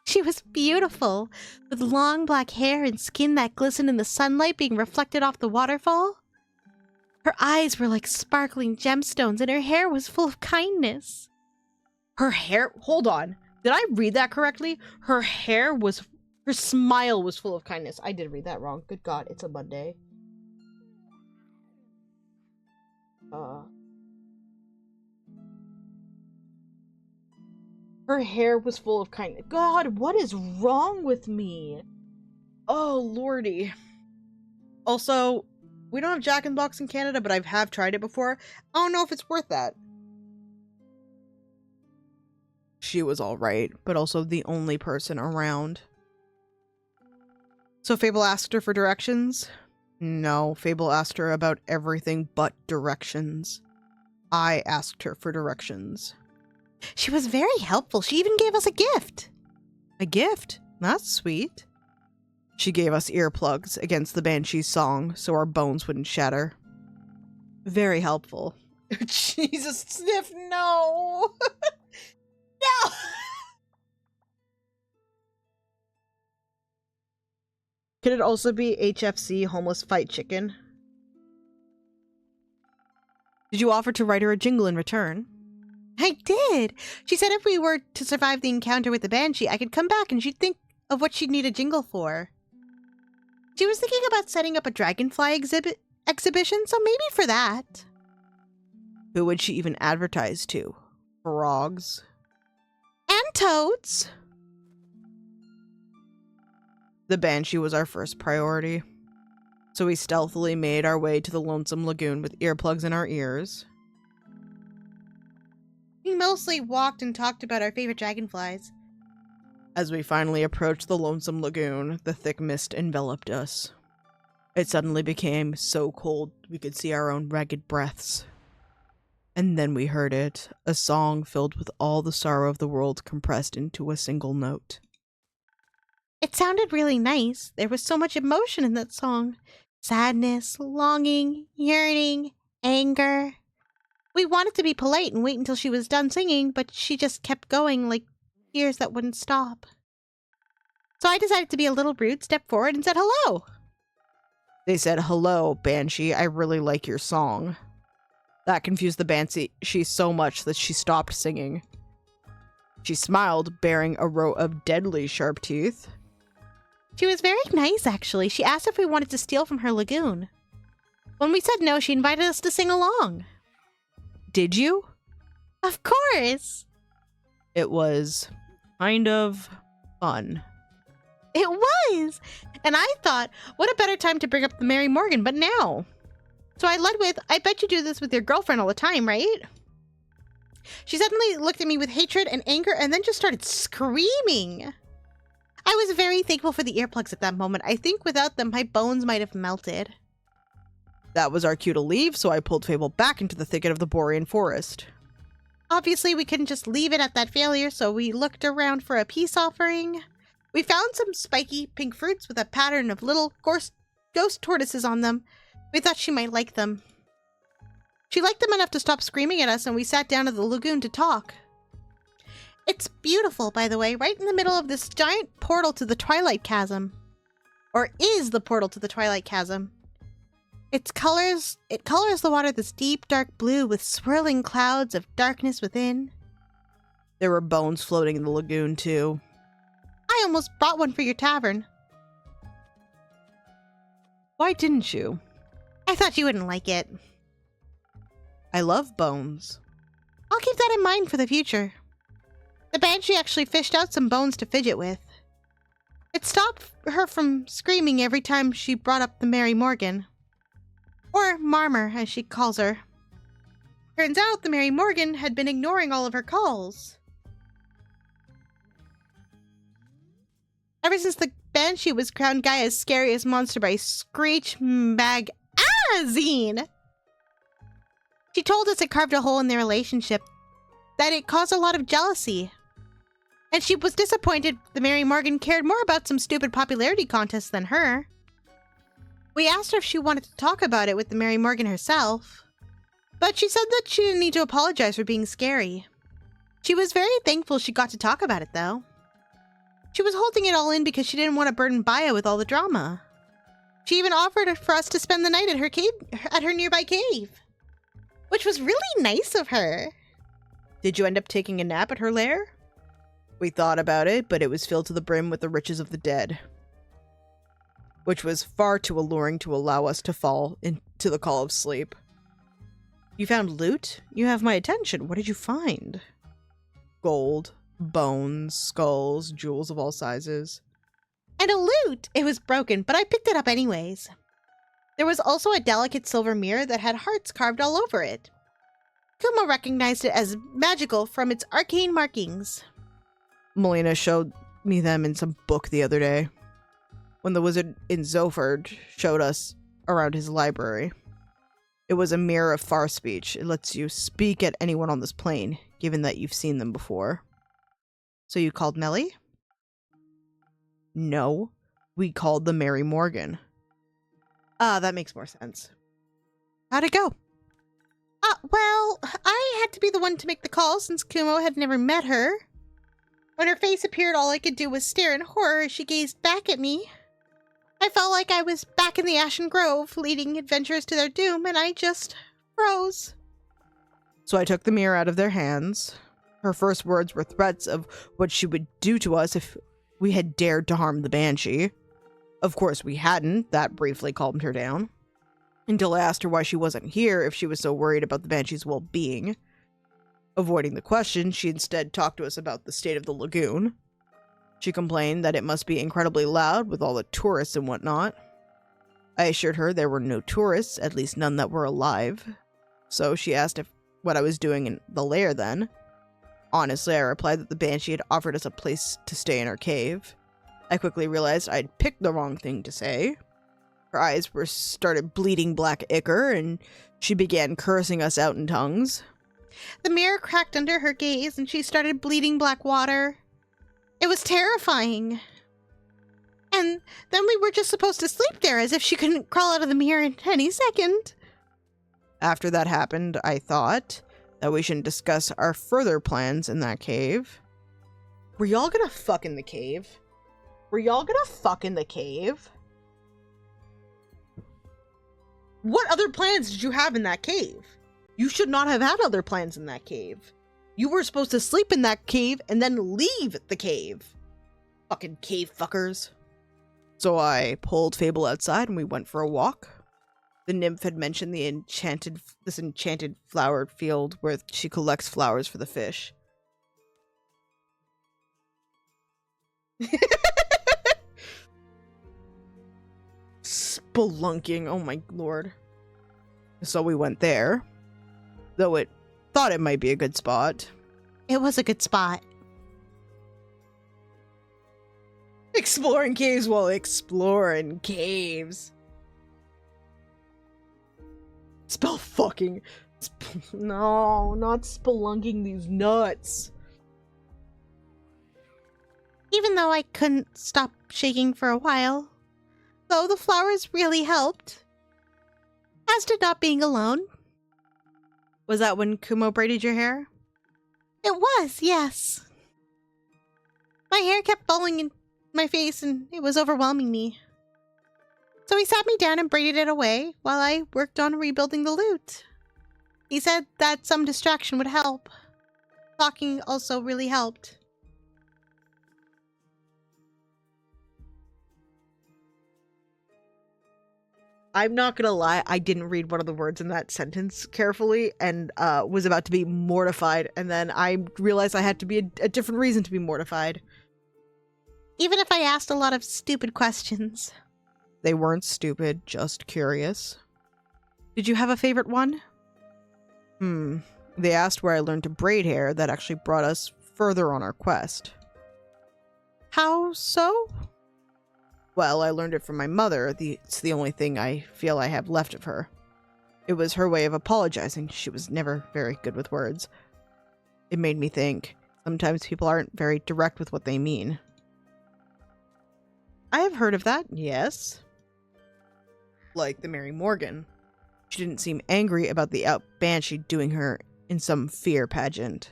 She was beautiful, with long black hair and skin that glistened in the sunlight being reflected off the waterfall. Her eyes were like sparkling gemstones, and her hair was full of kindness. Her hair, hold on. Did I read that correctly? Her smile was full of kindness. I did read that wrong. Good God, it's a Monday. Her hair was full of kindness. God, what is wrong with me? Oh, lordy. Also, we don't have Jack in the Box in Canada, but I have tried it before. I don't know if it's worth that. She was alright, but also the only person around. So Fable asked her for directions? No, Fable asked her about everything but directions. I asked her for directions. She was very helpful. She even gave us a gift. A gift? That's sweet. She gave us earplugs against the Banshee's song so our bones wouldn't shatter. Very helpful. Jesus, Sniff, no! No! Could it also be HFC, Homeless Fight Chicken? Did you offer to write her a jingle in return? I did. She said if we were to survive the encounter with the Banshee, I could come back and she'd think of what she'd need a jingle for. She was thinking about setting up a dragonfly exhibition, so maybe for that. Who would she even advertise to? Frogs? And toads. The Banshee was our first priority. So we stealthily made our way to the Lonesome Lagoon with earplugs in our ears. We mostly walked and talked about our favorite dragonflies. As we finally approached the Lonesome Lagoon, the thick mist enveloped us. It suddenly became so cold we could see our own ragged breaths. And then we heard it, a song filled with all the sorrow of the world compressed into a single note. It sounded really nice. There was so much emotion in that song. Sadness, longing, yearning, anger. We wanted to be polite and wait until she was done singing, but she just kept going like tears that wouldn't stop. So I decided to be a little rude, stepped forward, and said hello. They said, "Hello, Banshee, I really like your song." That confused the Banshee so much that she stopped singing. She smiled, bearing a row of deadly sharp teeth. She was very nice, actually. She asked if we wanted to steal from her lagoon. When we said no, she invited us to sing along. Did you? Of course! It was kind of fun. It was! And I thought, what a better time to bring up the Mary Morgan, but now. So I led with, I bet you do this with your girlfriend all the time, right? She suddenly looked at me with hatred and anger and then just started screaming. I was very thankful for the earplugs at that moment. I think without them, my bones might have melted. That was our cue to leave, so I pulled Fable back into the thicket of the Borean forest. Obviously, we couldn't just leave it at that failure, so we looked around for a peace offering. We found some spiky pink fruits with a pattern of little ghost tortoises on them. We thought she might like them. She liked them enough to stop screaming at us, and we sat down at the lagoon to talk. It's beautiful, by the way, right in the middle of this giant portal to the Twilight Chasm. Or is the portal to the Twilight Chasm. It colors the water this deep, dark blue with swirling clouds of darkness within. There were bones floating in the lagoon, too. I almost brought one for your tavern. Why didn't you? I thought you wouldn't like it. I love bones. I'll keep that in mind for the future. The Banshee actually fished out some bones to fidget with. It stopped her from screaming every time she brought up the Mary Morgan. Or Marmor, as she calls her. Turns out the Mary Morgan had been ignoring all of her calls. Ever since the Banshee was crowned Gaia's scariest monster by Screech Magazine. She told us it carved a hole in their relationship, that it caused a lot of jealousy. And she was disappointed the Mary Morgan cared more about some stupid popularity contest than her. We asked her if she wanted to talk about it with the Mary Morgan herself, but she said that she didn't need to apologize for being scary. She was very thankful she got to talk about it, though. She was holding it all in because she didn't want to burden Baya with all the drama. She even offered for us to spend the night at her nearby cave, which was really nice of her. Did you end up taking a nap at her lair? We thought about it, but it was filled to the brim with the riches of the dead, which was far too alluring to allow us to fall into the call of sleep. You found loot? You have my attention. What did you find? Gold, bones, skulls, jewels of all sizes. And a lute! It was broken, but I picked it up anyways. There was also a delicate silver mirror that had hearts carved all over it. Kumo recognized it as magical from its arcane markings. Melina showed me them in some book the other day, when the wizard in Zoford showed us around his library. It was a mirror of far speech. It lets you speak at anyone on this plane, given that you've seen them before. So you called Melly? No, we called the Mary Morgan. Ah, that makes more sense. How'd it go? Well, I had to be the one to make the call since Kumo had never met her. When her face appeared, all I could do was stare in horror as she gazed back at me. I felt like I was back in the Ashen Grove, leading adventurers to their doom, and I just froze. So I took the mirror out of their hands. Her first words were threats of what she would do to us if we had dared to harm the Banshee. Of course we hadn't. That briefly calmed her down. Until I asked her why she wasn't here if she was so worried about the Banshee's well-being. Avoiding the question, she instead talked to us about the state of the lagoon. She complained that it must be incredibly loud with all the tourists and whatnot. I assured her there were no tourists, at least none that were alive. So she asked what I was doing in the lair then. Honestly, I replied that the Banshee had offered us a place to stay in our cave. I quickly realized I'd picked the wrong thing to say. Her eyes started bleeding black ichor, and she began cursing us out in tongues. The mirror cracked under her gaze, and she started bleeding black water. It was terrifying. And then we were just supposed to sleep there, as if she couldn't crawl out of the mirror in any second. After that happened, I thought that we shouldn't discuss our further plans in that cave. Were y'all gonna fuck in the cave? Were y'all gonna fuck in the cave? What other plans did you have in that cave? You should not have had other plans in that cave. You were supposed to sleep in that cave and then leave the cave. Fucking cave fuckers. So I pulled Fable outside and we went for a walk. The nymph had mentioned this enchanted flower field where she collects flowers for the fish. Spelunking, oh my lord. So we went there, though it thought it might be a good spot. It was a good spot. Exploring caves while exploring caves. Spell fucking. No, not spelunking these nuts. Even though I couldn't stop shaking for a while. Though the flowers really helped. As did not being alone. Was that when Kumo braided your hair? It was, yes. My hair kept falling in my face and it was overwhelming me. So he sat me down and braided it away while I worked on rebuilding the lute. He said that some distraction would help. Talking also really helped. I'm not gonna lie, I didn't read one of the words in that sentence carefully and was about to be mortified, and then I realized I had to be a different reason to be mortified. Even if I asked a lot of stupid questions. They weren't stupid, just curious. Did you have a favorite one? They asked where I learned to braid hair. That actually brought us further on our quest. How so? Well, I learned it from my mother. It's the only thing I feel I have left of her. It was her way of apologizing. She was never very good with words. It made me think. Sometimes people aren't very direct with what they mean. I have heard of that, yes. Like the Mary Morgan. She didn't seem angry about the Banshee doing her in some fear pageant.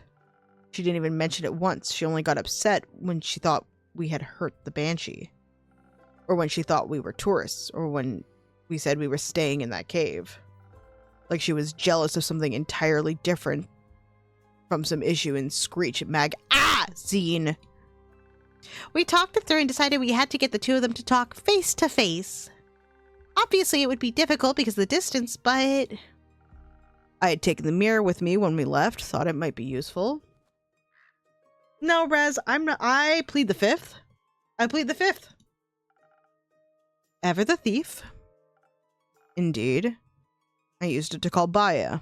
She didn't even mention it once. She only got upset when she thought we had hurt the Banshee. Or when she thought we were tourists, or when we said we were staying in that cave. Like she was jealous of something entirely different from some issue in Screech Magazine. We talked it through and decided we had to get the two of them to talk face to face. Obviously, it would be difficult because of the distance, but I had taken the mirror with me when we left, thought it might be useful. No, Rez, I plead the fifth. I plead the fifth. Ever the thief? Indeed. I used it to call Baya.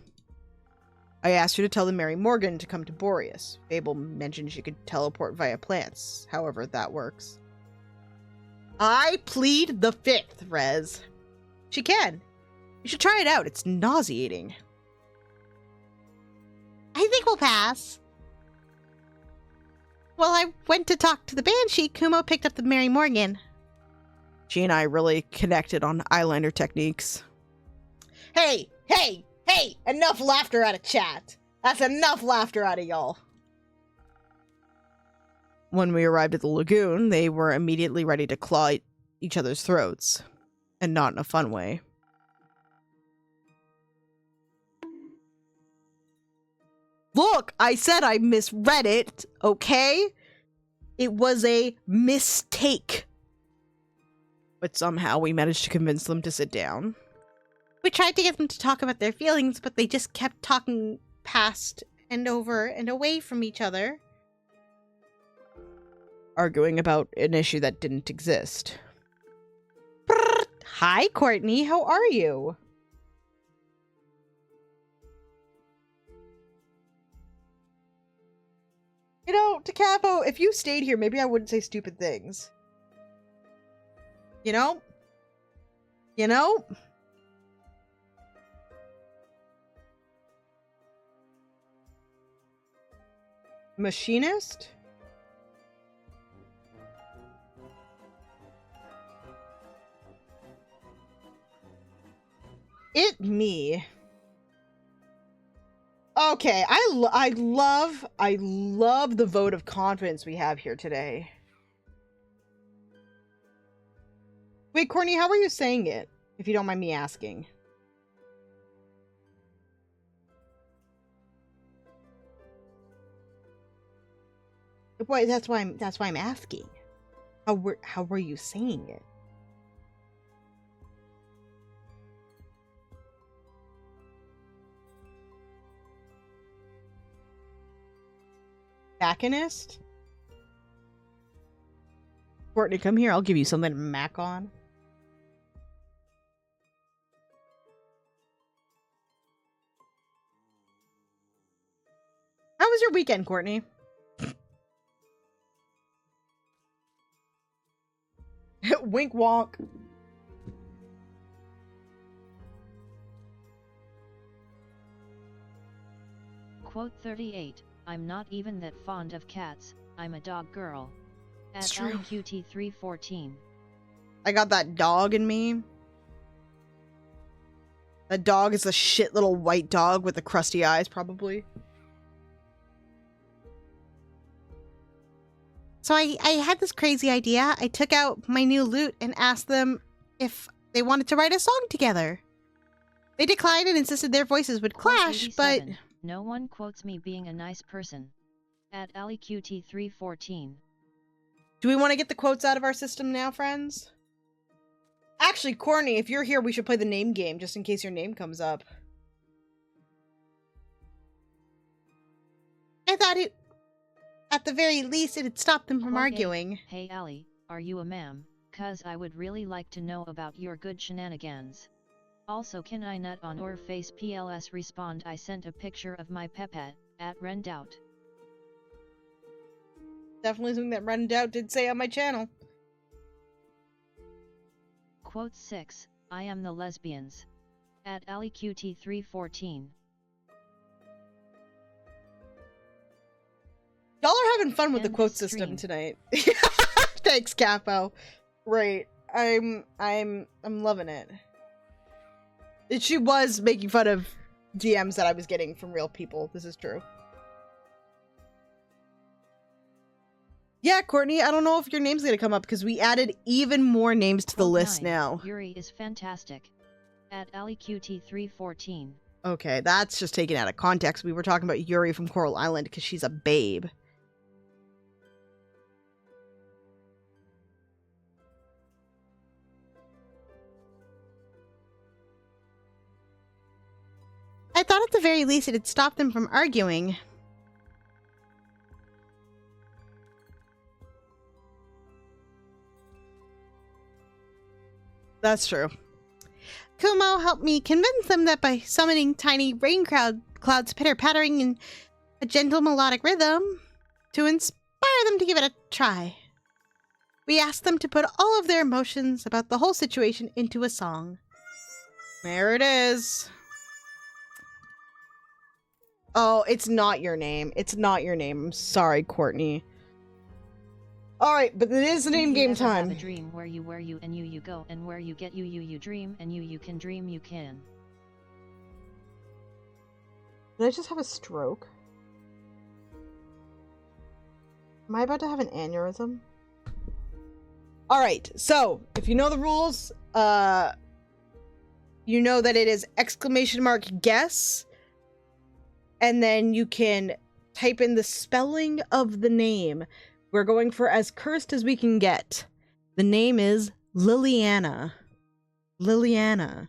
I asked her to tell the Mary Morgan to come to Boreas. Fable mentioned she could teleport via plants, however that works. I plead the fifth, Rez. She can. You should try it out. It's nauseating. I think we'll pass. While I went to talk to the Banshee, Kumo picked up the Mary Morgan. She and I really connected on eyeliner techniques. Hey! Enough laughter out of chat. That's enough laughter out of y'all. When we arrived at the lagoon, they were immediately ready to claw each other's throats. And not in a fun way. Look, I said I misread it, okay? It was a mistake. But somehow we managed to convince them to sit down. We tried to get them to talk about their feelings, but they just kept talking past and over and away from each other. Arguing about an issue that didn't exist. Hi, Courtney. How are you? You know, Takavo, if you stayed here, maybe I wouldn't say stupid things. You know? You know? Machinist? It me. Okay, I love the vote of confidence we have here today. Wait, Courtney, how are you saying it? If you don't mind me asking. Wait, that's why I'm asking. How were you saying it? Machinist? Courtney, come here. I'll give you something to mac on. How was your weekend, Courtney? Wink wonk. Quote 38. I'm not even that fond of cats, I'm a dog girl. At LQT314. I got that dog in me. That dog is a shit little white dog with the crusty eyes, probably. So I had this crazy idea. I took out my new lute and asked them if they wanted to write a song together. They declined and insisted their voices would clash, but... No one quotes me being a nice person. At LQT314. Do we want to get the quotes out of our system now, friends? Actually, Courtney, if you're here, we should play the name game, just in case your name comes up. I thought it... At the very least, it'd stop them from arguing. Hey Allie, are you a ma'am? 'Cause I would really like to know about your good shenanigans. Also, can I nut on your face? PLS respond. I sent a picture of my pepet at Rendout. Definitely something that Rendout did say on my channel. Quote 6. I am the lesbians. At AliQT314. Y'all are having fun with End the quote stream. system tonight. Thanks, Capo. Right. I'm loving it. She was making fun of DMs that I was getting from real people. This is true. Yeah, Courtney, I don't know if your name's gonna come up because we added even more names to the Code list 9, now. Yuri is fantastic. At AliQT314. Okay, that's just taken out of context. We were talking about Yuri from Coral Island because she's a babe. I thought at the very least it had stopped them from arguing. That's true. Kumo helped me convince them that by summoning tiny rain clouds pitter-pattering in a gentle melodic rhythm, to inspire them to give it a try. We asked them to put all of their emotions about the whole situation into a song. There it is. Oh, it's not your name. It's not your name. I'm sorry, Courtney. All right, but it is name game Have time. a dream where you and you go, and where you get you dream, and you can dream you can. Did I just have a stroke? Am I about to have an aneurysm? All right, so if you know the rules, you know that it is exclamation mark guess, and then you can type in the spelling of the name. We're going for as cursed as we can get. The name is Liliana. Liliana.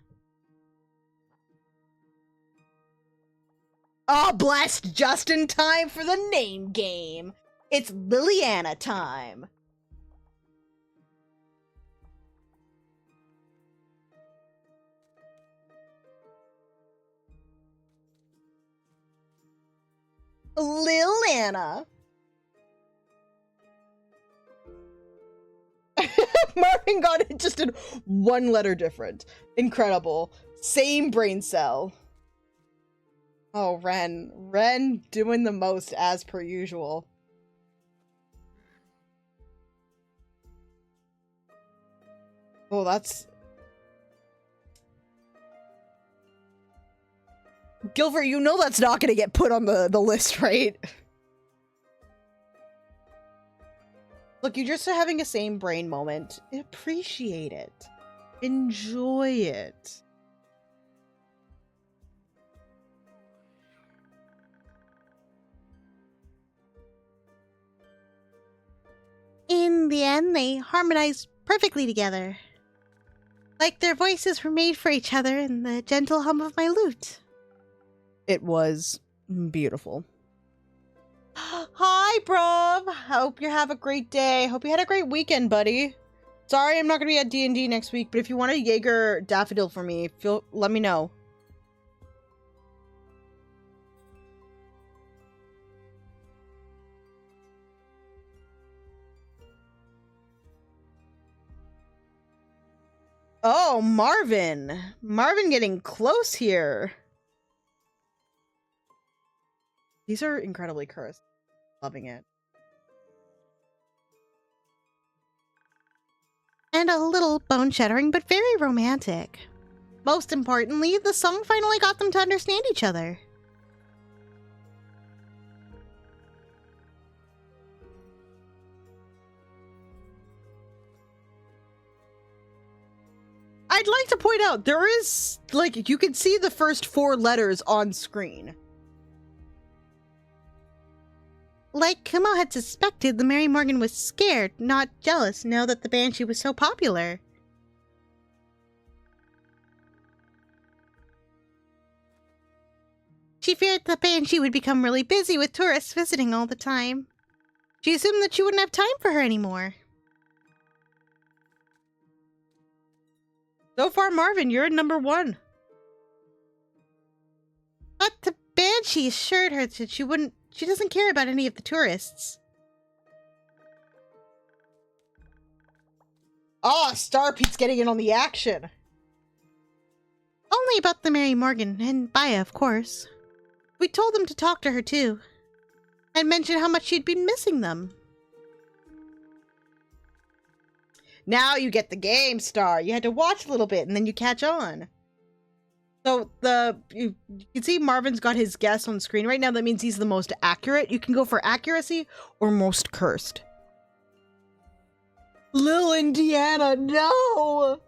Oh, blessed just in time for the name game. It's Liliana time. Liliana. Marvin got it just in one letter different. Incredible. Same brain cell. Oh, Ren. Ren doing the most as per usual. Oh, that's... Gilbert, you know that's not going to get put on the list, right? Look, you're just having a same brain moment. Appreciate it. Enjoy it. In the end, they harmonized perfectly together. Like their voices were made for each other in the gentle hum of my lute. It was beautiful. Hi, bruv. Hope you have a great day. Hope you had a great weekend, buddy. Sorry I'm not going to be at D&D next week, but if you want a Jaeger Daffodil for me, let me know. Oh, Marvin. Marvin getting close here. These are incredibly cursed. Loving it. And a little bone-shattering, but very romantic. Most importantly, the song finally got them to understand each other. I'd like to point out, there is, like, you can see the first 4 letters on screen. Like Kumo had suspected, the Mary Morgan was scared, not jealous, now that the Banshee was so popular. She feared the Banshee would become really busy with tourists visiting all the time. She assumed that she wouldn't have time for her anymore. So far, Marvin, you're at number 1. But the Banshee assured her that she doesn't care about any of the tourists. Ah, Star Pete's getting in on the action. Only about the Mary Morgan, and Baya, of course. We told them to talk to her, too. And mention how much she'd been missing them. Now you get the game, Star. You had to watch a little bit, and then you catch on. So you can see Marvin's got his guess on screen right now. That means he's the most accurate. You can go for accuracy or most cursed. Lil Indiana, no!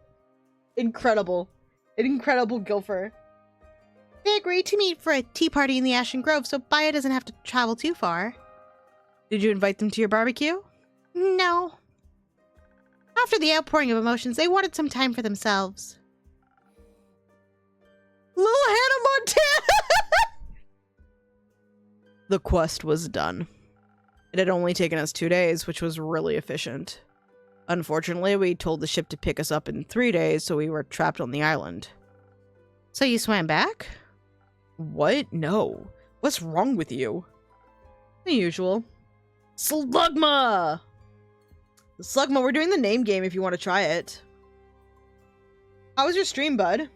Incredible. An incredible Gilfer. They agreed to meet for a tea party in the Ashen Grove so Baya doesn't have to travel too far. Did you invite them to your barbecue? No. After the outpouring of emotions, they wanted some time for themselves. Lil Hannah Montana! The quest was done. It had only taken us 2 days, which was really efficient. Unfortunately, we told the ship to pick us up in 3 days, so we were trapped on the island. So you swam back? What? No. What's wrong with you? The usual. Slugma! Slugma, we're doing the name game if you want to try it. How was your stream, bud?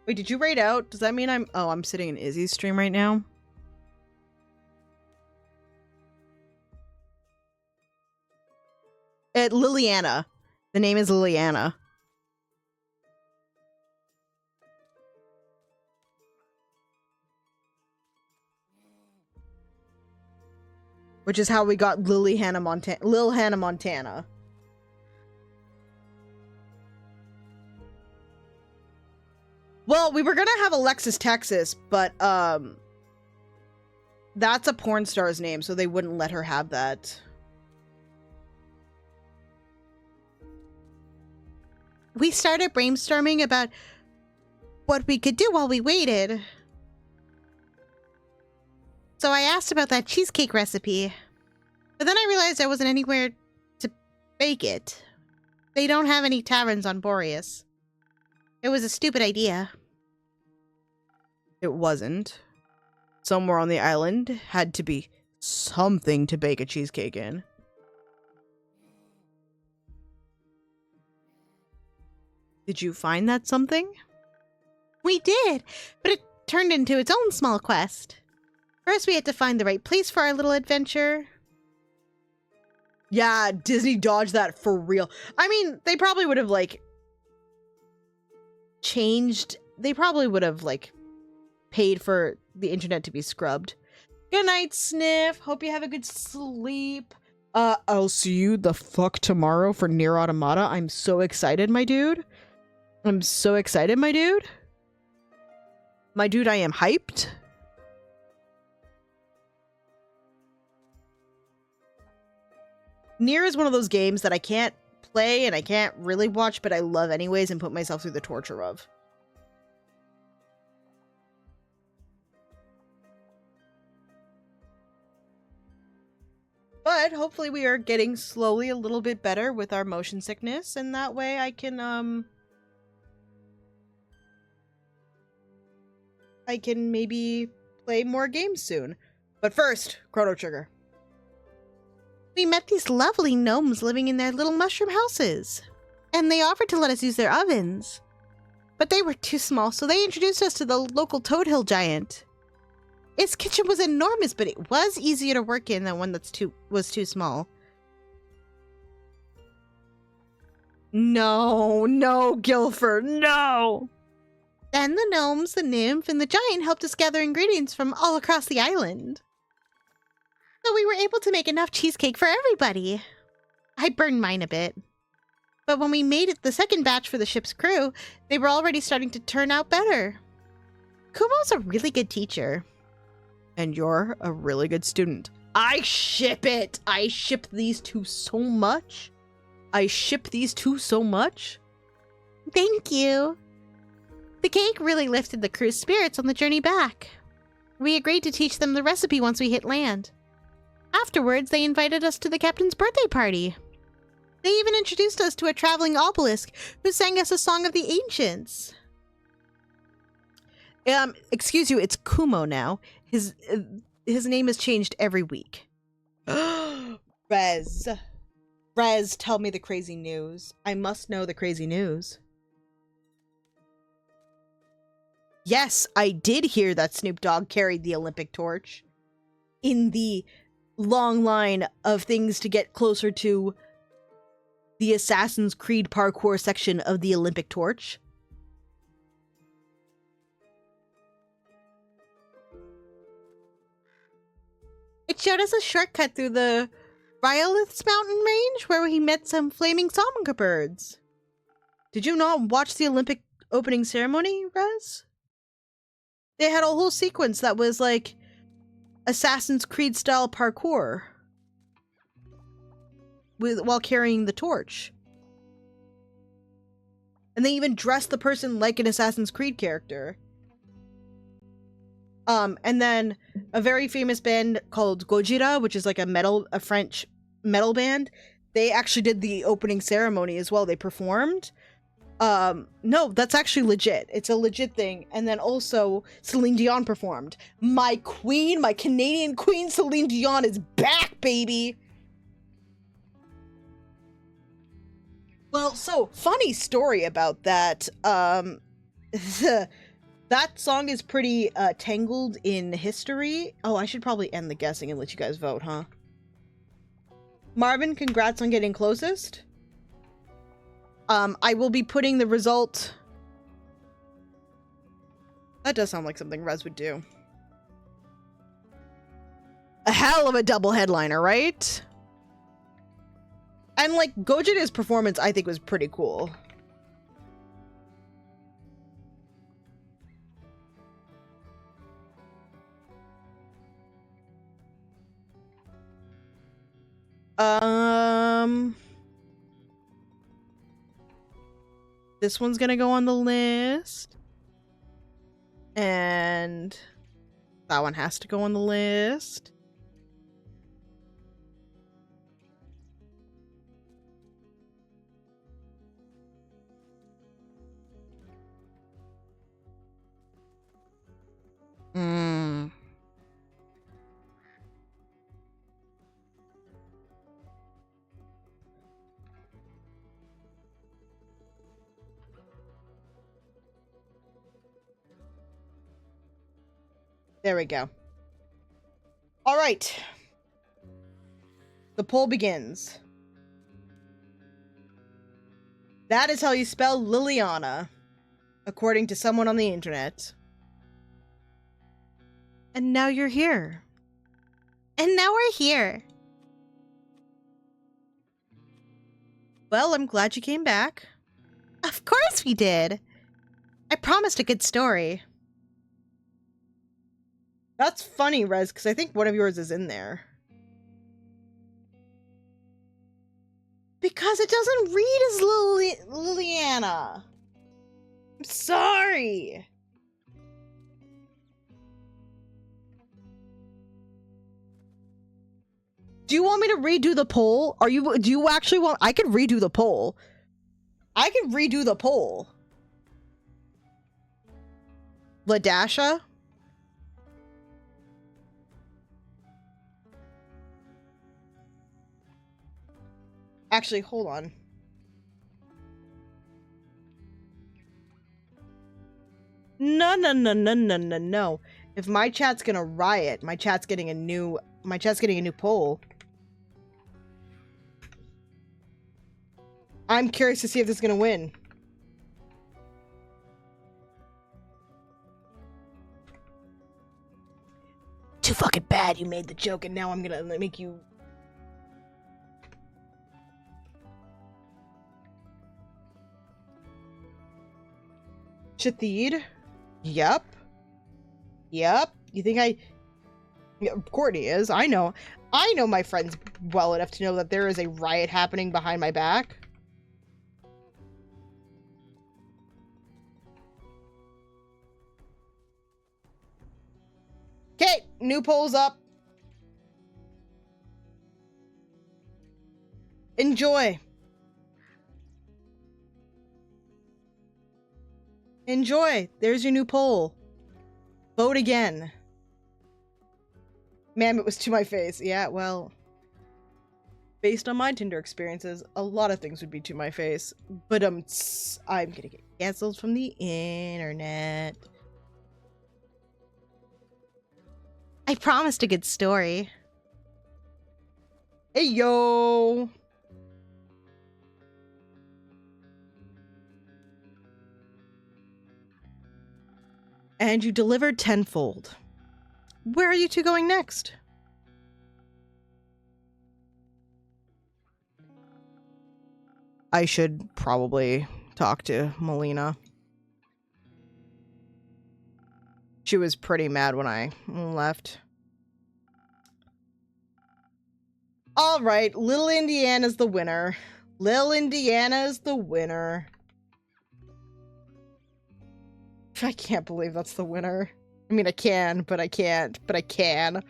Wait, did you raid out? Does that mean I'm sitting in Izzy's stream right now? Liliana. The name is Liliana. Which is how we got Lil Hannah Montana. Well, we were gonna have Alexis Texas, but that's a porn star's name, so they wouldn't let her have that. We started brainstorming about what we could do while we waited. So I asked about that cheesecake recipe. But then I realized there wasn't anywhere to bake it. They don't have any taverns on Boreas. It was a stupid idea. It wasn't. Somewhere on the island had to be something to bake a cheesecake in. Did you find that something? We did, but it turned into its own small quest. First, we had to find the right place for our little adventure. Yeah, Disney dodged that for real. I mean, they probably would have, like, changed. They probably would have, like, paid for the internet to be scrubbed. Good night, Sniff. Hope you have a good sleep. I'll see you the fuck tomorrow for Nier Automata. I'm so excited, my dude. I'm so excited, my dude. My dude, I am hyped. Nier is one of those games that I can't play and I can't really watch, but I love anyways and put myself through the torture of. But hopefully we are getting slowly a little bit better with our motion sickness, and that way I can maybe play more games soon. But first, Chrono Trigger. We met these lovely gnomes living in their little mushroom houses. And they offered to let us use their ovens. But they were too small, so they introduced us to the local Toad Hill giant. Its kitchen was enormous, but it was easier to work in than one was too small. No, Guilford, no! Then the gnomes, the nymph, and the giant helped us gather ingredients from all across the island. So we were able to make enough cheesecake for everybody. I burned mine a bit. But when we made it the second batch for the ship's crew, they were already starting to turn out better. Kumo's a really good teacher. And you're a really good student. I ship it! I ship these two so much. Thank you. The cake really lifted the crew's spirits on the journey back. We agreed to teach them the recipe once we hit land. Afterwards, they invited us to the captain's birthday party. They even introduced us to a traveling obelisk who sang us a song of the ancients. Excuse you, it's Kumo now. His name has changed every week. Rez, tell me the crazy news. I must know the crazy news. Yes, I did hear that Snoop Dogg carried the Olympic torch in the long line of things to get closer to the Assassin's Creed parkour section of the Olympic torch. It showed us a shortcut through the Rhyolith's mountain range, where he met some flaming songbirds. Did you not watch the Olympic opening ceremony, Rez? They had a whole sequence that was like Assassin's Creed style parkour while carrying the torch. And they even dressed the person like an Assassin's Creed character. And then a very famous band called Gojira, which is like a French metal band, they actually did the opening ceremony as well. They performed. No, that's actually legit. It's a legit thing. And then also Celine Dion performed. My queen, my Canadian queen, Celine Dion is back, baby. Well, so funny story about that. That song is pretty tangled in history. Oh, I should probably end the guessing and let you guys vote, huh? Marvin, congrats on getting closest. I will be putting the result. That does sound like something Rez would do. A hell of a double headliner, right? And like Gojira's performance, I think was pretty cool. This one's gonna go on the list. And that one has to go on the list. There we go. All right. The poll begins. That is how you spell Liliana, according to someone on the internet. And now you're here. And now we're here. Well, I'm glad you came back. Of course we did. I promised a good story. That's funny, Rez, because I think one of yours is in there. Because it doesn't read as Liliana. I'm sorry. Do you want me to redo the poll? Do you actually want... I could redo the poll. I can redo the poll. Ladasha? Actually, hold on. No. If my chat's gonna riot, my chat's getting a new poll. I'm curious to see if this is gonna win. Too fucking bad you made the joke, and now I'm gonna make you... Shathid? Yep. You think I... Yeah, Courtney is. I know my friends well enough to know that there is a riot happening behind my back. Okay, new poll's up. Enjoy. There's your new poll. Vote again. Ma'am, it was to my face. Yeah, well, based on my Tinder experiences, a lot of things would be to my face. But I'm gonna get canceled from the internet. I promised a good story. Hey, yo. And you delivered tenfold. Where are you two going next? I should probably talk to Melina. She was pretty mad when I left. All right, Little Indiana's the winner. Little Indiana's the winner. I can't believe that's the winner. I mean, I can, but I can't, but I can.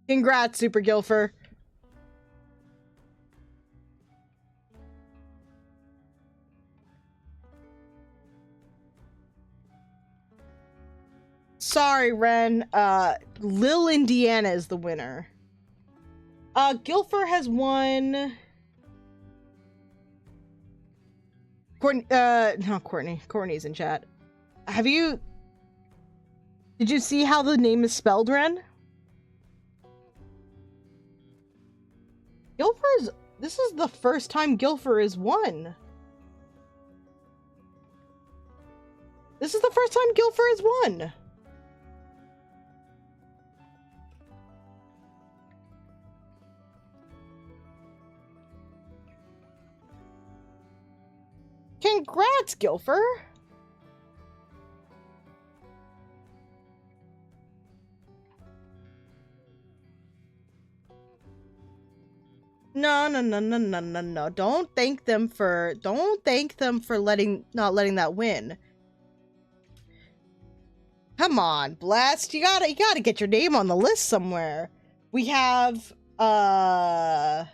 Congrats, Super Gilfer. Sorry, Ren. Lil Indiana is the winner. Gilfer has won. Courtney, not Courtney. Courtney's in chat. Did you see how the name is spelled, Ren? This is the first time Gilfer has won. This is the first time Gilfer has won. Congrats, Gilfer! No. Don't thank them for not letting that win. Come on, Blast. You gotta get your name on the list somewhere. We have we're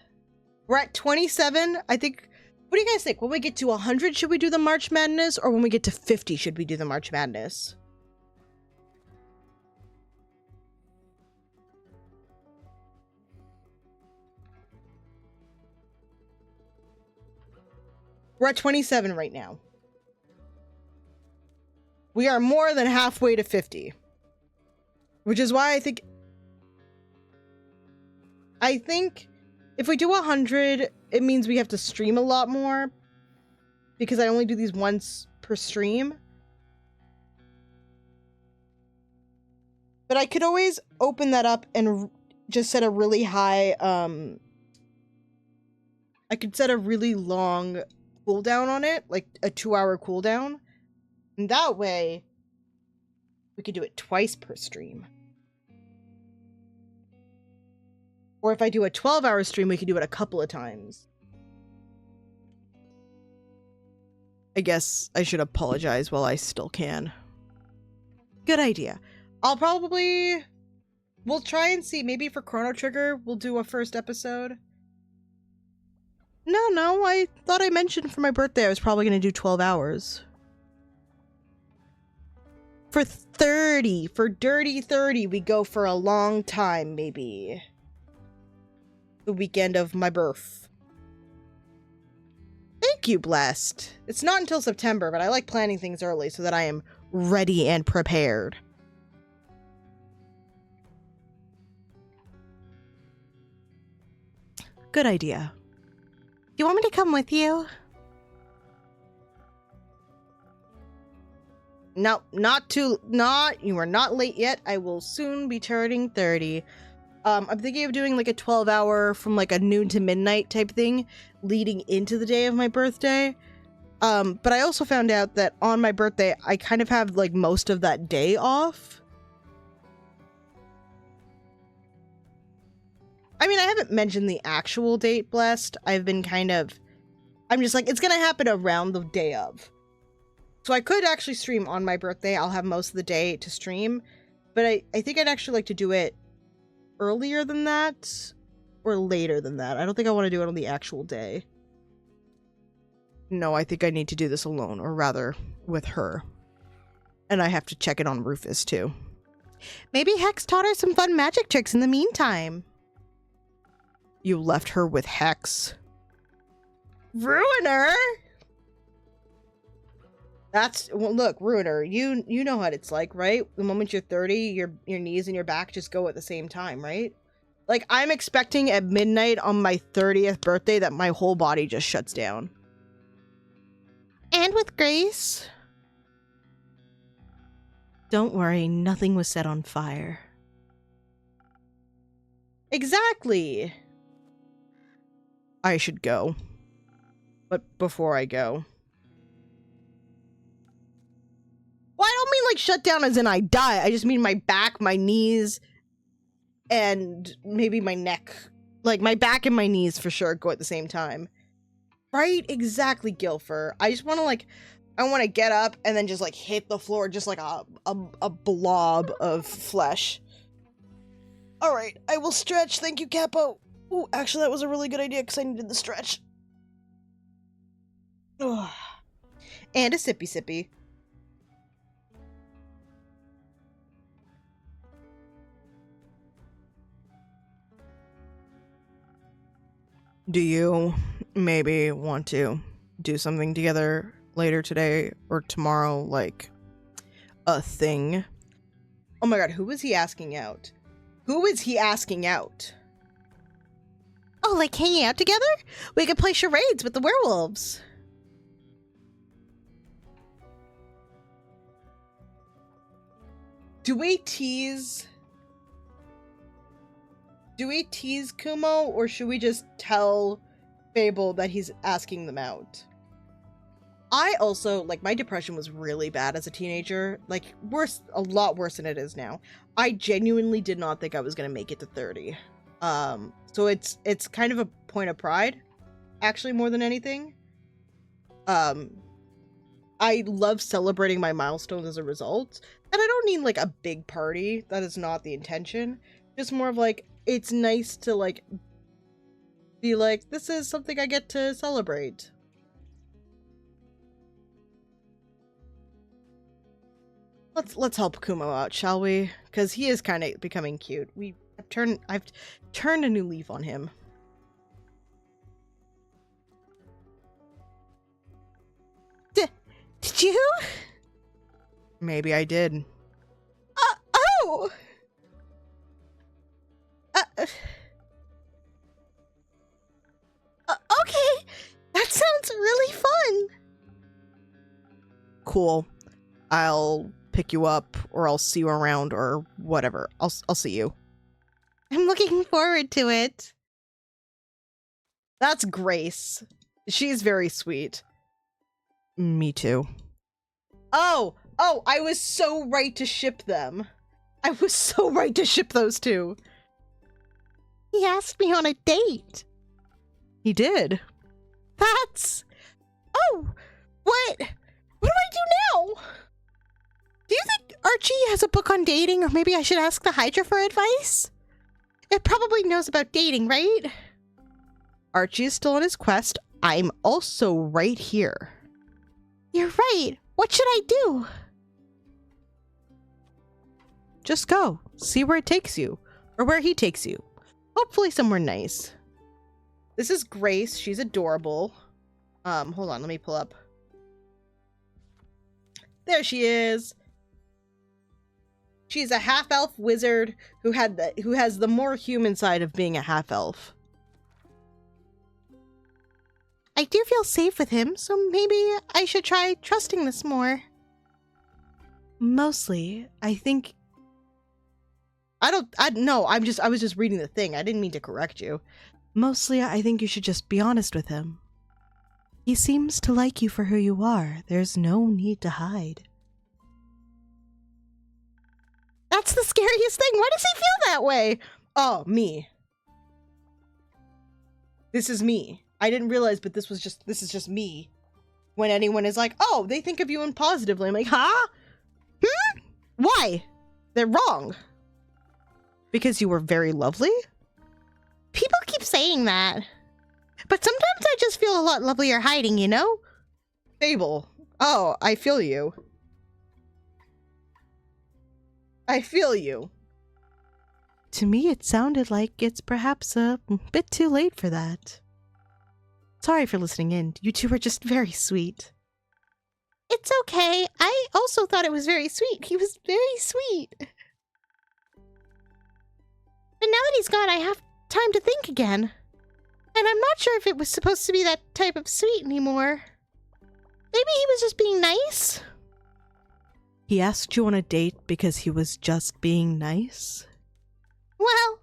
at 27. I think. What do you guys think? When we get to 100, should we do the March Madness? Or when we get to 50, should we do the March Madness? We're at 27 right now. We are more than halfway to 50. Which is why I think if we do 100, it means we have to stream a lot more. Because I only do these once per stream. But I could always open that up and just set a really high, I could set a really long cooldown on it, like a 2-hour cooldown. And that way, we could do it twice per stream. Or if I do a 12-hour stream, we could do it a couple of times. I guess I should apologize while I still can. Good idea. We'll try and see. Maybe for Chrono Trigger, we'll do a first episode. No, I thought I mentioned for my birthday I was probably going to do 12 hours. For Dirty 30, we go for a long time, maybe. The weekend of my birth. Thank you, Blessed. It's not until September, but I like planning things early so that I am ready and prepared. Good idea. You want me to come with you? No, you are not late yet. I will soon be turning 30. I'm thinking of doing like a 12-hour from like a noon to midnight type thing leading into the day of my birthday. But I also found out that on my birthday, I kind of have like most of that day off. I mean, I haven't mentioned the actual date, Blessed. I'm just like, it's gonna happen around the day of. So I could actually stream on my birthday. I'll have most of the day to stream. But I think I'd actually like to do it earlier than that. Or later than that. I don't think I want to do it on the actual day. No, I think I need to do this alone. Or rather, with her. And I have to check it on Rufus, too. Maybe Hex taught her some fun magic tricks in the meantime. You left her with Hex. Ruiner? Look, Ruiner, you know what it's like, right? The moment you're 30, your knees and your back just go at the same time, right? Like, I'm expecting at midnight on my 30th birthday that my whole body just shuts down. And with Grace. Don't worry, nothing was set on fire. Exactly. I should go. But before I go. Well, I don't mean like shut down as in I die. I just mean my back, my knees, and maybe my neck. Like my back and my knees for sure go at the same time. Right? Exactly, Gilfer. I just want to like, I want to get up and then just like hit the floor just like a blob of flesh. All right, I will stretch. Thank you, Capo. Ooh, actually, that was a really good idea because I needed the stretch. Ugh. And a sippy sippy. Do you maybe want to do something together later today or tomorrow, like a thing? Oh my god, who is he asking out? Who is he asking out? Oh, like hanging out together? We could play charades with the werewolves. Do we tease Kumo, or should we just tell Fable that he's asking them out? I also, like, my depression was really bad as a teenager. Like, worse, a lot worse than it is now. I genuinely did not think I was gonna make it to 30. So it's kind of a point of pride, actually, more than anything. I love celebrating my milestones as a result. And I don't mean, like, a big party. That is not the intention. Just more of, like, it's nice to, like, be like, this is something I get to celebrate. Let's help Kumo out, shall we? Because he is kind of becoming cute. I've turned a new leaf on him. Did you? Maybe I did. Oh! Okay, that sounds really fun. Cool. I'll pick you up, or I'll see you around, or whatever. I'll see you. I'm looking forward to it. That's Grace. She's very sweet. Me too. Oh, I was so right to ship them. I was so right to ship those two. He asked me on a date. He did. That's... Oh! What do I do now? Do you think Archie has a book on dating, or maybe I should ask the Hydra for advice? It probably knows about dating, right? Archie is still on his quest. I'm also right here. You're right. What should I do? Just go. See where it takes you. Or where he takes you. Hopefully somewhere nice. This is Grace. She's adorable. Hold on. Let me pull up. There she is. She's a half-elf wizard who has the more human side of being a half-elf. I do feel safe with him, so maybe I should try trusting this more. Mostly, I think... I was just reading the thing. I didn't mean to correct you. Mostly, I think you should just be honest with him. He seems to like you for who you are. There's no need to hide. That's the scariest thing. Why does he feel that way? Oh, me. This is me. I didn't realize, but this is just me. When anyone is like, oh, they think of you in positively. I'm like, huh? Why? They're wrong. Because you were very lovely? People keep saying that. But sometimes I just feel a lot lovelier hiding, you know? Fable. Oh, I feel you. I feel you. To me, it sounded like it's perhaps a bit too late for that. Sorry for listening in. You two were just very sweet. It's okay. I also thought it was very sweet. He was very sweet. But now that he's gone, I have time to think again. And I'm not sure if it was supposed to be that type of sweet anymore. Maybe he was just being nice? He asked you on a date because he was just being nice? Well,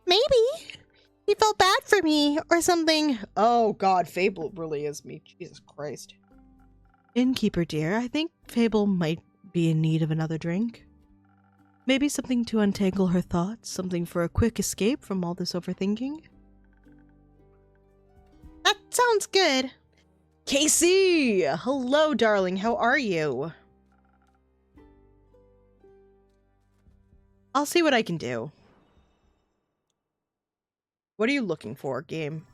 maybe. He felt bad for me or something. Oh god, Fable really is me. Jesus Christ. Innkeeper dear, I think Fable might be in need of another drink. Maybe something to untangle her thoughts, something for a quick escape from all this overthinking. That sounds good. Casey! Hello, darling. How are you? I'll see what I can do. What are you looking for, game?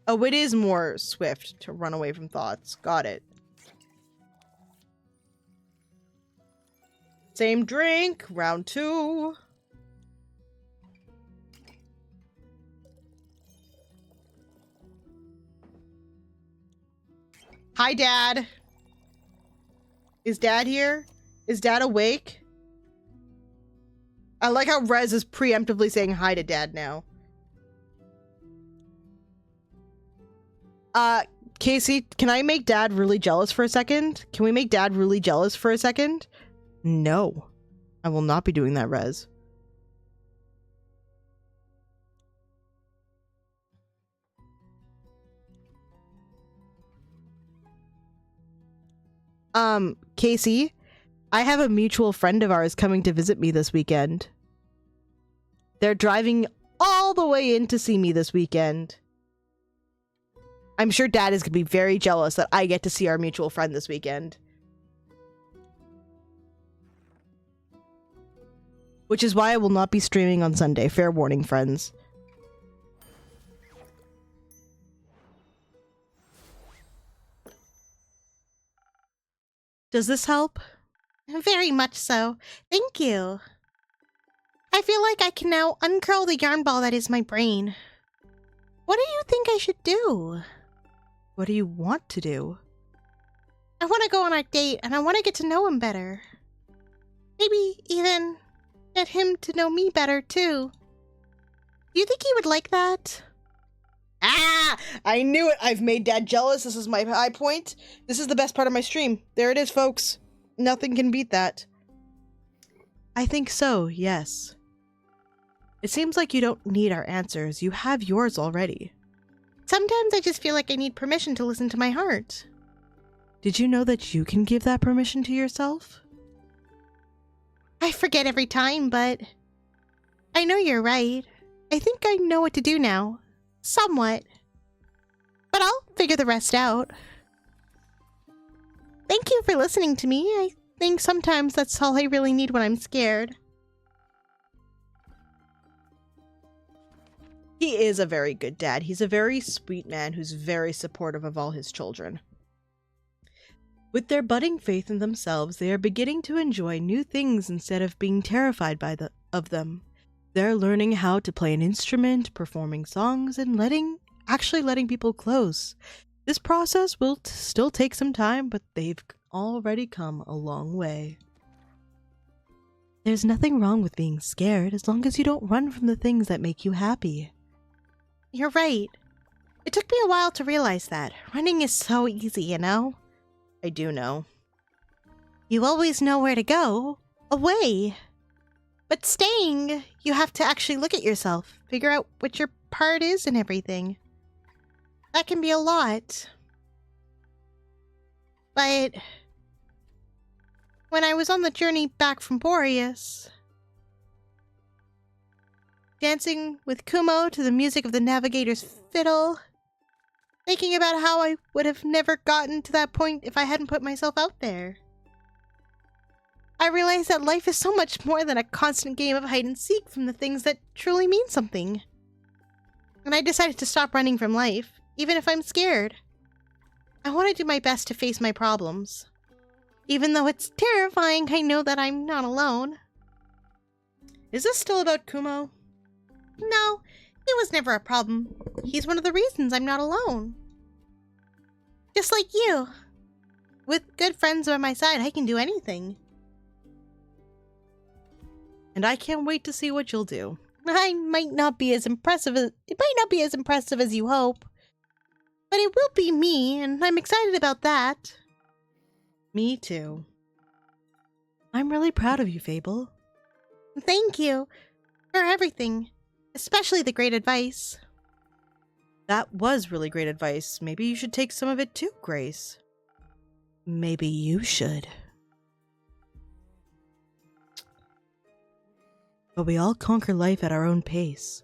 Oh, it is more swift to run away from thoughts. Got it. Same drink, round 2. Hi, Dad. Is Dad here? Is Dad awake? I like how Rez is preemptively saying hi to Dad now. Casey, can I make Dad really jealous for a second? Can we make Dad really jealous for a second? No. I will not be doing that, Rez. Casey, I have a mutual friend of ours coming to visit me this weekend. They're driving all the way in to see me this weekend. I'm sure Dad is going to be very jealous that I get to see our mutual friend this weekend. Which is why I will not be streaming on Sunday. Fair warning, friends. Does this help? Very much so. Thank you. I feel like I can now uncurl the yarn ball that is my brain. What do you think I should do? What do you want to do? I want to go on our date and I want to get to know him better. Maybe even get him to know me better too. Do you think he would like that? Ah! I knew it! I've made Dad jealous. This is my high point. This is the best part of my stream. There it is, folks. Nothing can beat that. I think so, yes. It seems like you don't need our answers. You have yours already. Sometimes I just feel like I need permission to listen to my heart. Did you know that you can give that permission to yourself? I forget every time, but I know you're right. I think I know what to do now. Somewhat. But I'll figure the rest out. Thank you for listening to me. I think sometimes that's all I really need when I'm scared. He is a very good dad. He's a very sweet man who's very supportive of all his children. With their budding faith in themselves, they are beginning to enjoy new things instead of being terrified of them. They're learning how to play an instrument, performing songs, and actually letting people close. This process will still take some time, but they've already come a long way. There's nothing wrong with being scared as long as you don't run from the things that make you happy. You're right. It took me a while to realize that. Running is so easy, you know? I do know. You always know where to go. Away. But staying, you have to actually look at yourself. Figure out what your part is and everything. That can be a lot. But when I was on the journey back from Boreas, dancing with Kumo to the music of the navigator's fiddle, thinking about how I would have never gotten to that point if I hadn't put myself out there, I realized that life is so much more than a constant game of hide and seek from the things that truly mean something. And I decided to stop running from life, even if I'm scared. I want to do my best to face my problems. Even though it's terrifying, I know that I'm not alone. Is this still about Kumo? No, he was never a problem. He's one of the reasons I'm not alone. Just like you. With good friends by my side, I can do anything. And I can't wait to see what you'll do. It might not be as impressive as you hope. But it will be me, and I'm excited about that. Me too. I'm really proud of you, Fable. Thank you for everything, especially the great advice. That was really great advice. Maybe you should take some of it too, Grace. Maybe you should. But we all conquer life at our own pace.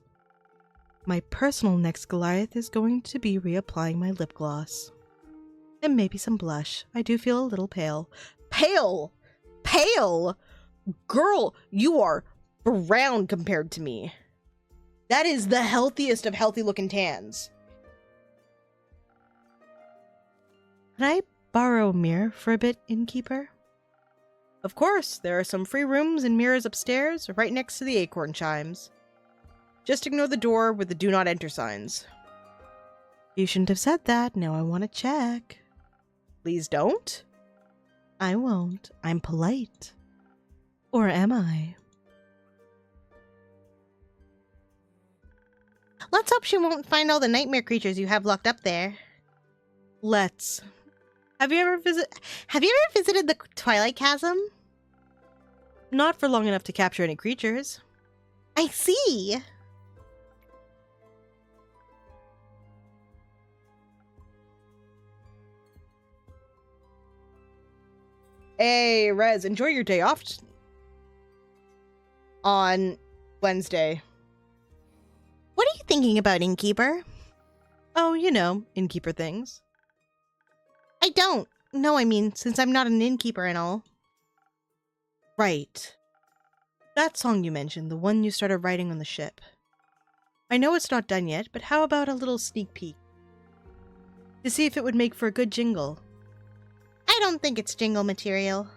My personal next Goliath is going to be reapplying my lip gloss. And maybe some blush. I do feel a little pale. Pale! Pale! Girl, you are brown compared to me. That is the healthiest of healthy looking tans. Can I borrow a mirror for a bit, innkeeper? Of course, there are some free rooms and mirrors upstairs, right next to the acorn chimes. Just ignore the door with the do not enter signs. You shouldn't have said that, now I want to check. Please don't. I won't. I'm polite. Or am I? Let's hope she won't find all the nightmare creatures you have locked up there. Let's. Have you ever visited the Twilight Chasm? Not for long enough to capture any creatures. I see. Hey, Rez, enjoy your day off on Wednesday. What are you thinking about, Innkeeper? Oh, you know, innkeeper things. I don't. No, I mean, since I'm not an innkeeper and all. Right. That song you mentioned, the one you started writing on the ship. I know it's not done yet, but how about a little sneak peek? To see if it would make for a good jingle. I don't think it's jingle material,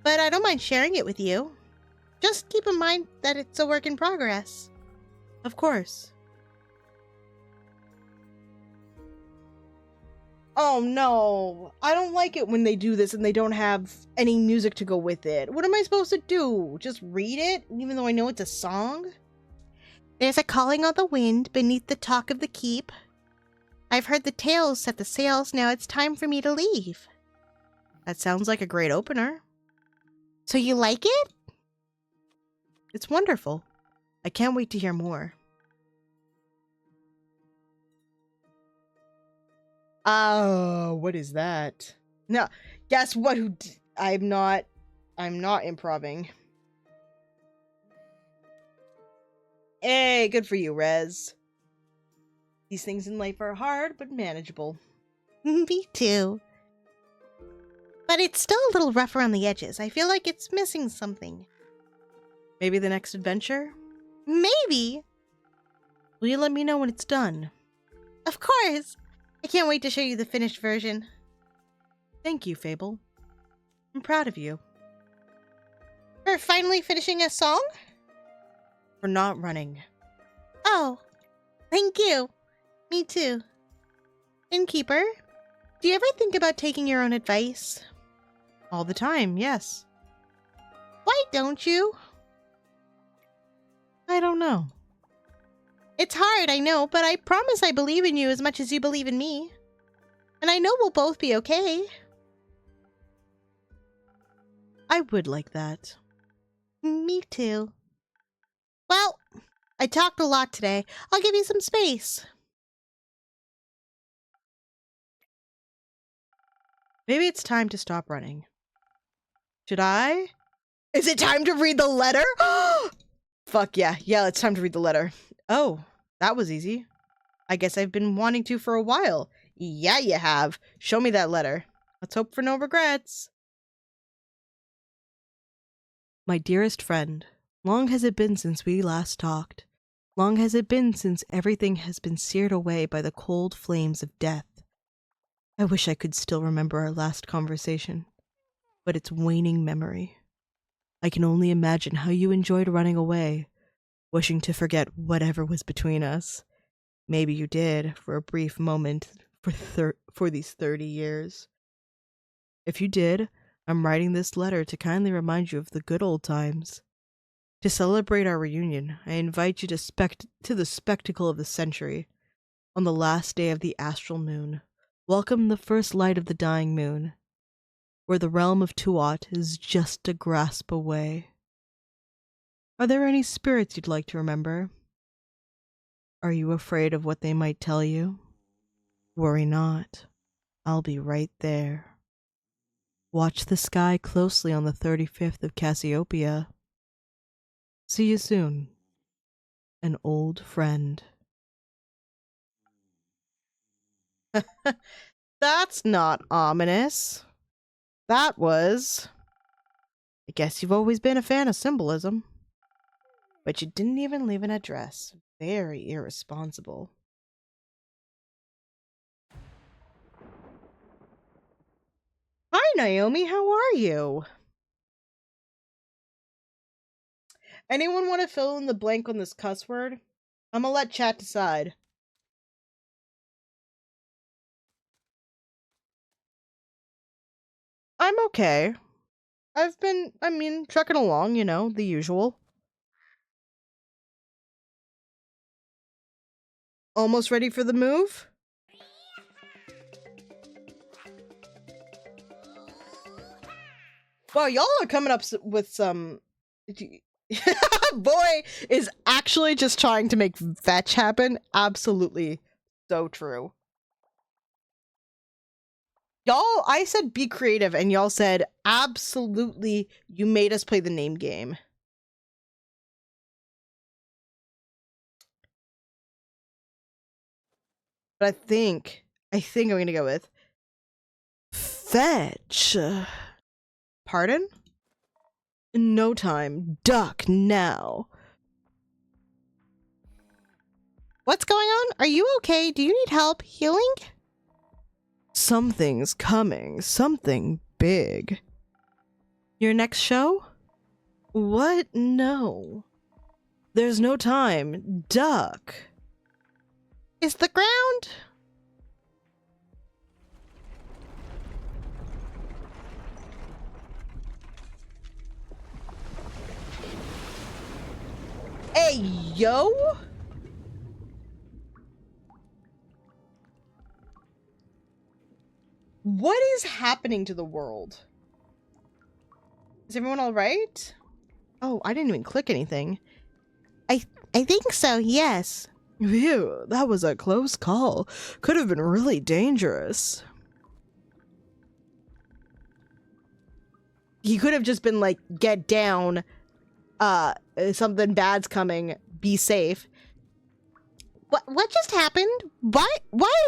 but I don't mind sharing it with you. Just keep in mind that it's a work in progress. Of course. Oh no, I don't like it when they do this and they don't have any music to go with it. What am I supposed to do? Just read it, even though I know it's a song? There's a calling on the wind beneath the talk of the keep. I've heard the tales set the sails, now it's time for me to leave. That sounds like a great opener. So you like it? It's wonderful. I can't wait to hear more. Oh, what is that? No, guess what? I'm not improving. Hey, good for you, Rez. These things in life are hard, but manageable. Me too. But it's still a little rough around the edges. I feel like it's missing something. Maybe the next adventure? Maybe. Will you let me know when it's done? Of course. I can't wait to show you the finished version. Thank you, Fable. I'm proud of you. For finally finishing a song? For not running. Oh, thank you. Me too. Innkeeper, do you ever think about taking your own advice? All the time, yes. Why don't you? I don't know. It's hard, I know, but I promise I believe in you as much as you believe in me. And I know we'll both be okay. I would like that. Me too. Well, I talked a lot today. I'll give you some space. Maybe it's time to stop running. Should I? Is it time to read the letter? Fuck yeah. Yeah, it's time to read the letter. Oh, that was easy. I guess I've been wanting to for a while. Yeah, you have. Show me that letter. Let's hope for no regrets. My dearest friend, long has it been since we last talked. Long has it been since everything has been seared away by the cold flames of death. I wish I could still remember our last conversation, but it's waning memory. I can only imagine how you enjoyed running away, wishing to forget whatever was between us. Maybe you did, for a brief moment, for these 30 years. If you did, I'm writing this letter to kindly remind you of the good old times. To celebrate our reunion, I invite you to the spectacle of the century. On the last day of the astral moon, welcome the first light of the dying moon. where the realm of Tuat is just a grasp away. Are there any spirits you'd like to remember? Are you afraid of what they might tell you? Worry not. I'll be right there. Watch the sky closely on the 35th of Cassiopeia. See you soon, an old friend. That's not ominous. That was... I guess you've always been a fan of symbolism. But you didn't even leave an address. Very irresponsible. Hi, Naomi. How are you? Anyone want to fill in the blank on this cuss word? I'm gonna let chat decide. I'm okay. I've been, trucking along, you know, the usual. Almost ready for the move? Wow, y'all are coming up with some... Boy is actually just trying to make fetch happen. Absolutely so true. Y'all, I said be creative, and y'all said absolutely you made us play the name game. But I think I'm gonna go with fetch. Pardon? No time. Duck now. What's going on? Are you okay? Do you need help healing? Something's coming. Something big. Your next show? What? No. There's no time. Duck. Is the ground... Hey, yo! What is happening to the world? Is everyone alright? Oh, I didn't even click anything. I think so, yes. Phew, that was a close call. Could have been really dangerous. He could have just been like, get down. Something bad's coming. Be safe. What just happened? Why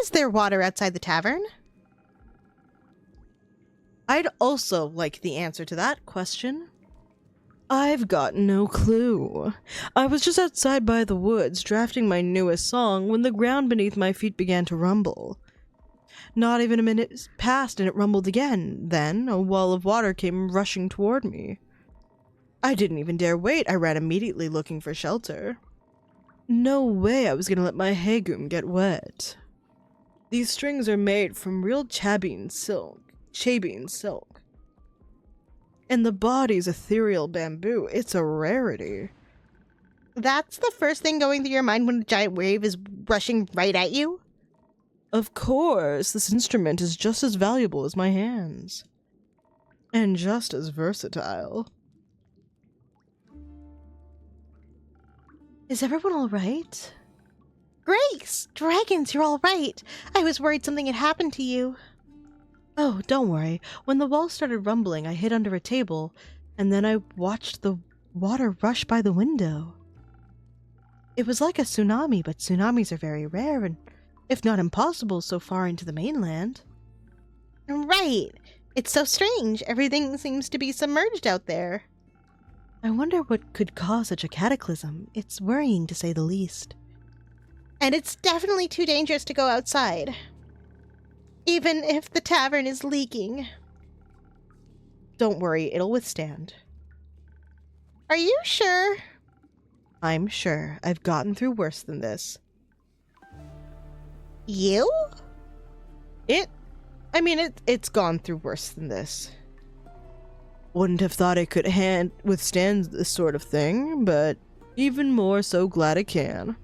is there water outside the tavern? I'd also like the answer to that question. I've got no clue. I was just outside by the woods drafting my newest song when the ground beneath my feet began to rumble. Not even a minute passed and it rumbled again. Then a wall of water came rushing toward me. I didn't even dare wait. I ran immediately looking for shelter. No way I was gonna let my hagum get wet. These strings are made from real chabine silk. And the body's ethereal bamboo. It's a rarity. That's the first thing going through your mind when a giant wave is rushing right at you? Of course, this instrument is just as valuable as my hands. And just as versatile. Is everyone all right? Grace! Dragons, you're all right. I was worried something had happened to you. Oh, don't worry. When the wall started rumbling, I hid under a table, and then I watched the water rush by the window. It was like a tsunami, but tsunamis are very rare and, if not impossible, so far into the mainland. Right. It's so strange. Everything seems to be submerged out there. I wonder what could cause such a cataclysm. It's worrying, to say the least. And it's definitely too dangerous to go outside. Even if the tavern is leaking. Don't worry, it'll withstand. Are you sure? I'm sure. I've gotten through worse than this. You? It's gone through worse than this. Wouldn't have thought it could withstand this sort of thing, but even more so glad it can.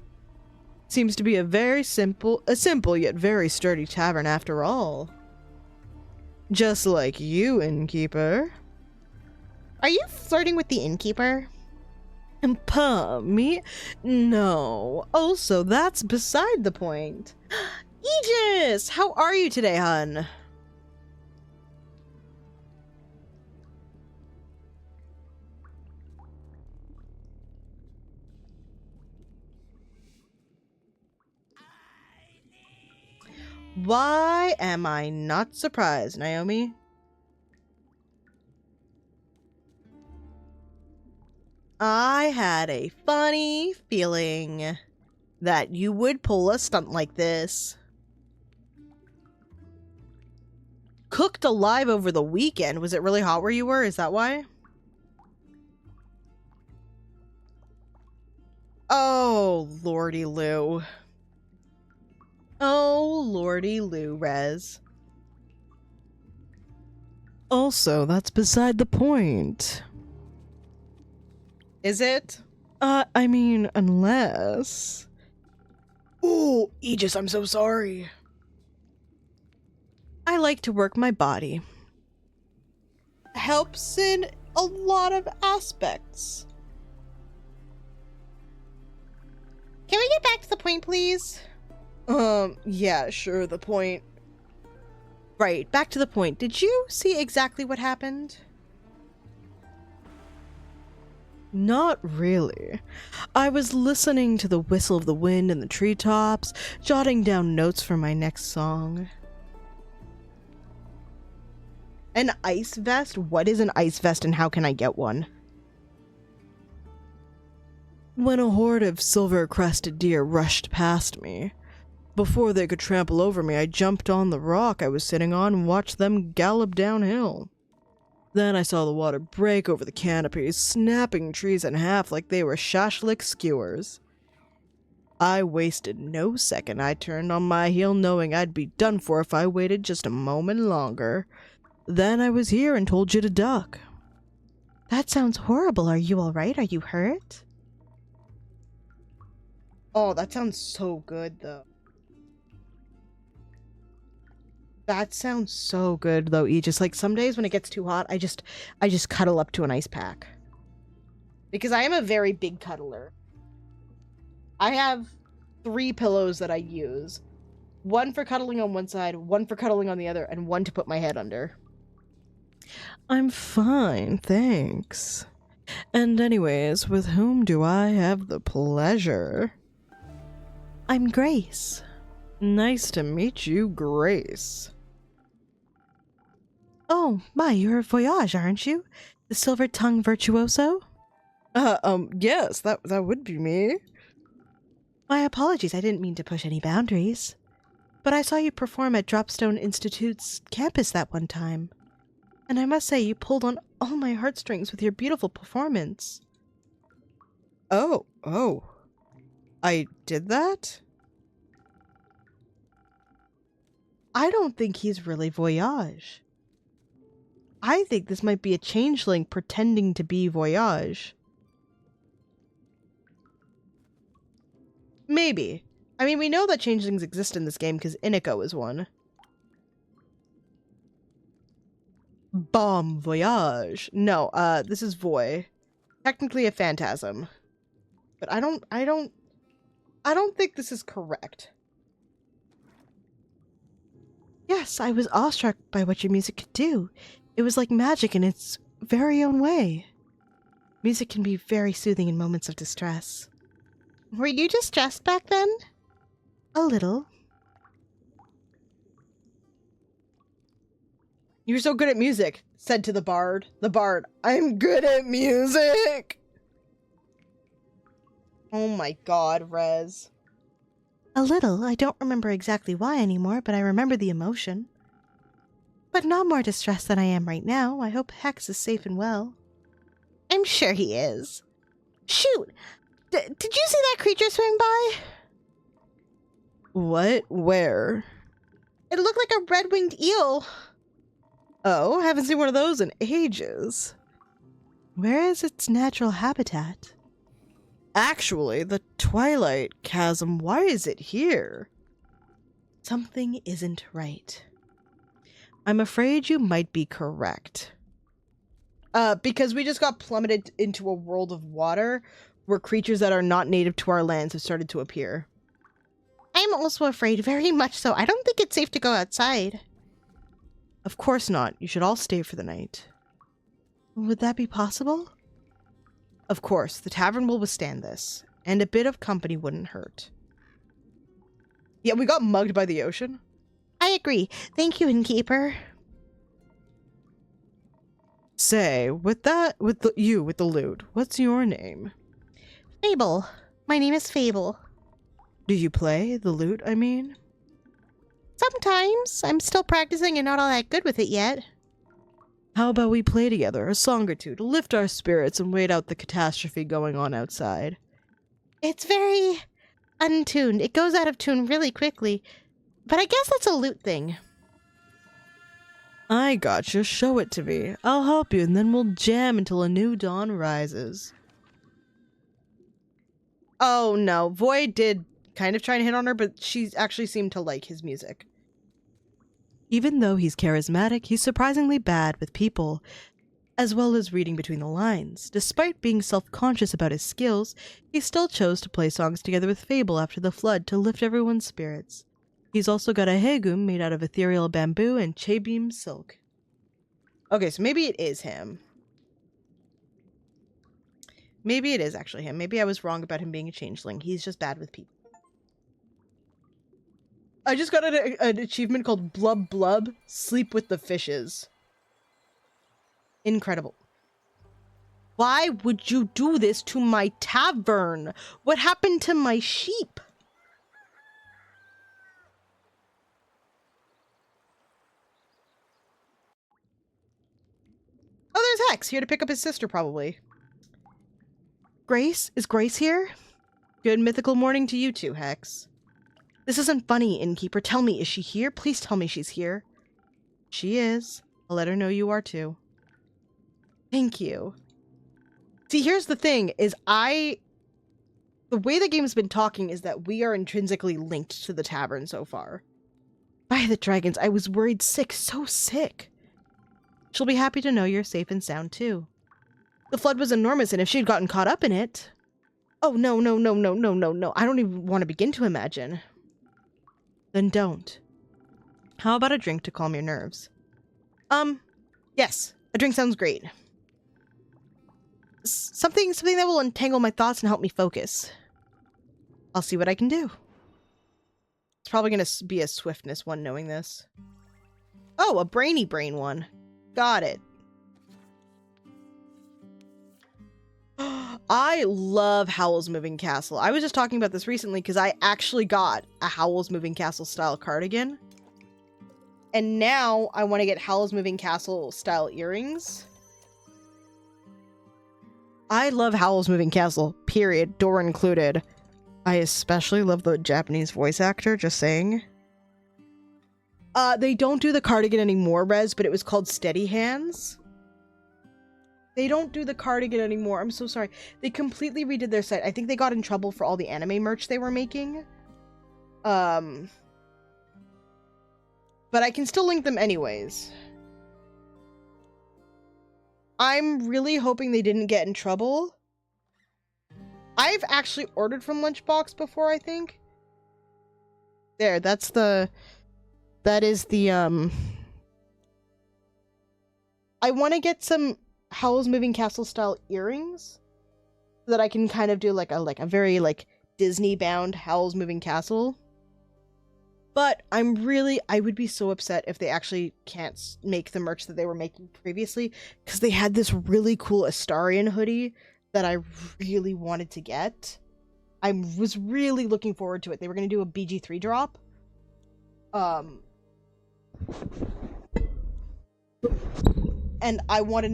Seems to be a simple yet very sturdy tavern after all. Just like you, innkeeper. Are you flirting with the innkeeper? And me? No. Also, that's beside the point. Aegis! How are you today, hun? Why am I not surprised, Naomi? I had a funny feeling that you would pull a stunt like this. Cooked alive over the weekend. Was it really hot where you were? Is that why? Oh, Lordy Lou. Oh, Lordy Lou, Rez. Also, that's beside the point. Is it? I mean, unless... Ooh, Aegis, I'm so sorry. I like to work my body. Helps in a lot of aspects. Can we get back to the point, please? Yeah, sure, the point. Right, back to the point. Did you see exactly what happened? Not really. I was listening to the whistle of the wind in the treetops, jotting down notes for my next song. An ice vest? What is an ice vest and how can I get one? When a horde of silver-crested deer rushed past me. Before they could trample over me, I jumped on the rock I was sitting on and watched them gallop downhill. Then I saw the water break over the canopies, snapping trees in half like they were shashlik skewers. I wasted no second. I turned on my heel knowing I'd be done for if I waited just a moment longer. Then I was here and told you to duck. That sounds horrible. Are you alright? Are you hurt? Oh, that sounds so good, though. That sounds so good, though, Aegis. Like, some days when it gets too hot, I just cuddle up to an ice pack. Because I am a very big cuddler. I have 3 pillows that I use. One for cuddling on one side, one for cuddling on the other, and one to put my head under. I'm fine, thanks. And anyways, with whom do I have the pleasure? I'm Grace. Nice to meet you, Grace. Oh, my, you're Voyage, aren't you? The silver-tongued virtuoso? Yes, that would be me. My apologies, I didn't mean to push any boundaries. But I saw you perform at Dropstone Institute's campus that one time. And I must say, you pulled on all my heartstrings with your beautiful performance. Oh. I did that? I don't think he's really Voyage. I think this might be a changeling pretending to be Voyage. Maybe. I mean, we know that changelings exist in this game because Iniko is one. Bon Voyage. No, this is Voy. Technically a phantasm. But I don't think this is correct. Yes, I was awestruck by what your music could do. It was like magic in its very own way. Music can be very soothing in moments of distress. Were you distressed back then? A little. You're so good at music, said to the bard. The bard, I'm good at music! Oh my god, Rez. A little. I don't remember exactly why anymore, but I remember the emotion. But not more distressed than I am right now. I hope Hex is safe and well. I'm sure he is. Shoot! Did you see that creature swing by? What? Where? It looked like a red-winged eel. Oh, haven't seen one of those in ages. Where is its natural habitat? Actually, the Twilight Chasm, why is it here? Something isn't right. I'm afraid you might be correct. Because we just got plummeted into a world of water where creatures that are not native to our lands have started to appear. I'm also afraid, very much so. I don't think it's safe to go outside. Of course not. You should all stay for the night. Would that be possible? Of course, the tavern will withstand this, and a bit of company wouldn't hurt. Yeah, we got mugged by the ocean. I agree. Thank you, innkeeper. Say, with the loot, what's your name? Fable. My name is Fable. Do you play the lute, I mean? Sometimes. I'm still practicing and not all that good with it yet. How about we play together, a song or two, to lift our spirits and wait out the catastrophe going on outside? It's very untuned. It goes out of tune really quickly. But I guess that's a lute thing. I gotcha. Show it to me. I'll help you, and then we'll jam until a new dawn rises. Oh no, Void did kind of try and hit on her, but she actually seemed to like his music. Even though he's charismatic, he's surprisingly bad with people, as well as reading between the lines. Despite being self-conscious about his skills, he still chose to play songs together with Fable after the flood to lift everyone's spirits. He's also got a hegum made out of ethereal bamboo and chebeam silk. Okay, so maybe it is him. Maybe it is actually him. Maybe I was wrong about him being a changeling. He's just bad with people. I just got an achievement called Blub Blub, Sleep with the Fishes. Incredible. Why would you do this to my tavern? What happened to my sheep? Oh, there's Hex, here to pick up his sister, probably. Grace? Is Grace here? Good mythical morning to you too, Hex. This isn't funny, innkeeper. Tell me, is she here? Please tell me she's here. She is. I'll let her know you are too. Thank you. See, here's the thing, is the way the game's been talking is that we are intrinsically linked to the tavern so far. By the dragons, I was worried sick, so sick. She'll be happy to know you're safe and sound too. The flood was enormous, and if she'd gotten caught up in it... Oh, no. I don't even want to begin to imagine. Then don't. How about a drink to calm your nerves? Yes. A drink sounds great. Something that will untangle my thoughts and help me focus. I'll see what I can do. It's probably going to be a swiftness one knowing this. Oh, a brainy brain one. Got it. I love Howl's Moving Castle. I was just talking about this recently because I actually got a Howl's Moving Castle style cardigan. And now I want to get Howl's Moving Castle style earrings. I love Howl's Moving Castle, period, door included. I especially love the Japanese voice actor, just saying. They don't do the cardigan anymore, Rez, but it was called Steady Hands. They don't do the cardigan anymore. I'm so sorry. They completely redid their site. I think they got in trouble for all the anime merch they were making. But I can still link them anyways. I'm really hoping they didn't get in trouble. I've actually ordered from Lunchbox before, I think. There, that is the, I want to get some Howl's Moving Castle style earrings so that I can kind of do like a very like Disney bound Howl's Moving Castle. But I would be so upset if they actually can't make the merch that they were making previously, because they had this really cool Astarion hoodie that I really wanted to get. I was really looking forward to it. They were going to do a BG3 drop. And I wanted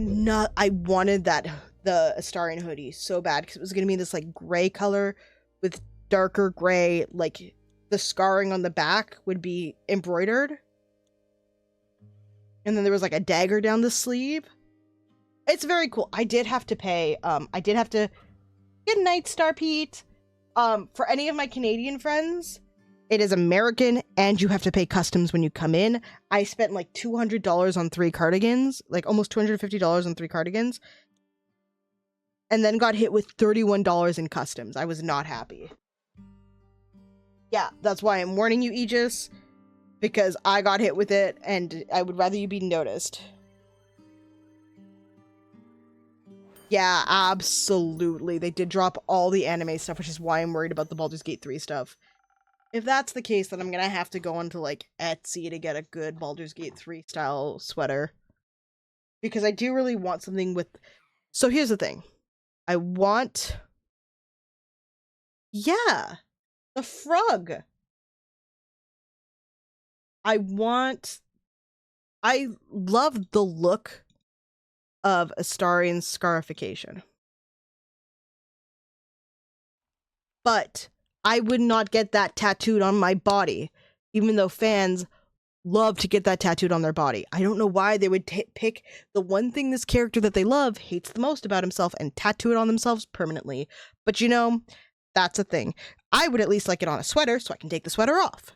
the Astarion hoodie so bad, because it was going to be this like gray color with darker gray, like the scarring on the back would be embroidered. And then there was like a dagger down the sleeve. It's very cool. I did have to pay, good night, Star Pete. For any of my Canadian friends, It is American, and you have to pay customs when you come in. I spent like $200 on 3 cardigans, like almost $250 on 3 cardigans, and then got hit with $31 in customs. I was not happy. Yeah, that's why I'm warning you, Aegis, because I got hit with it, and I would rather you be noticed. Yeah, absolutely. They did drop all the anime stuff, which is why I'm worried about the Baldur's Gate 3 stuff. If that's the case, then I'm gonna have to go onto, like, Etsy to get a good Baldur's Gate 3 style sweater. Because I do really want something with... So here's the thing. I want... Yeah! The frog! I love the look of Astarian scarification. But I would not get that tattooed on my body, even though fans love to get that tattooed on their body. I don't know why they would pick the one thing this character that they love hates the most about himself and tattoo it on themselves permanently. But you know, that's a thing. I would at least like it on a sweater so I can take the sweater off.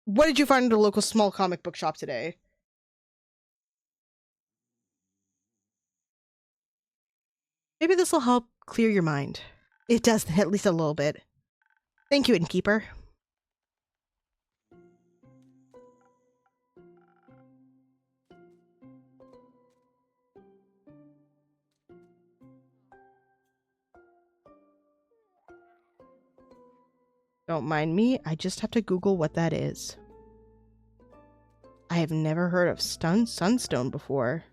What did you find at a local small comic book shop today? Maybe this will help clear your mind. It does, at least a little bit. Thank you, Innkeeper. Don't mind me, I just have to Google what that is. I have never heard of sunstone before.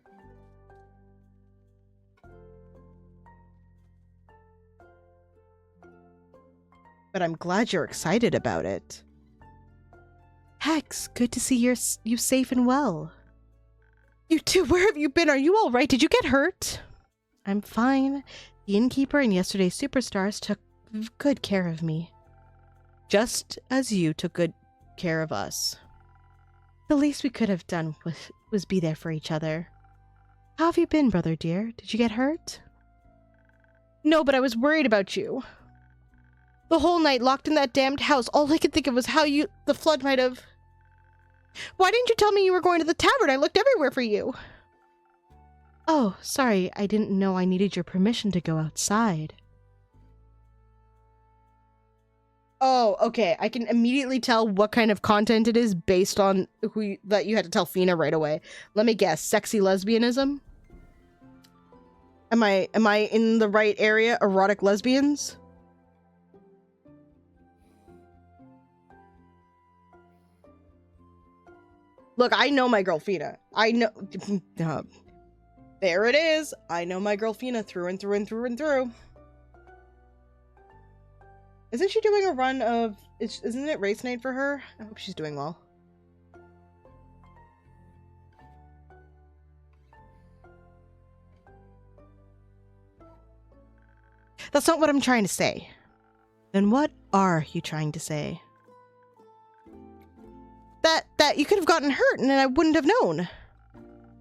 But I'm glad you're excited about it. Hex, good to see you safe and well. You too, where have you been? Are you alright? Did you get hurt? I'm fine. The innkeeper and yesterday's superstars took good care of me. Just as you took good care of us. The least we could have done was be there for each other. How have you been, brother dear? Did you get hurt? No, but I was worried about you. The whole night locked in that damned house, all I could think of was how the flood might have... Why didn't you tell me you were going to the tavern? I looked everywhere for you. Oh, sorry, I didn't know I needed your permission to go outside. Oh, okay. I can immediately tell what kind of content it is based on that you had to tell Fina right away. Let me guess. Sexy lesbianism? Am I in the right area? Erotic lesbians? Look, I know my girl Fina. I know... there it is. I know my girl Fina through and through and through and through. Isn't she doing a run of... Isn't it Race Night for her? I hope she's doing well. That's not what I'm trying to say. Then what are you trying to say? That you could have gotten hurt and I wouldn't have known.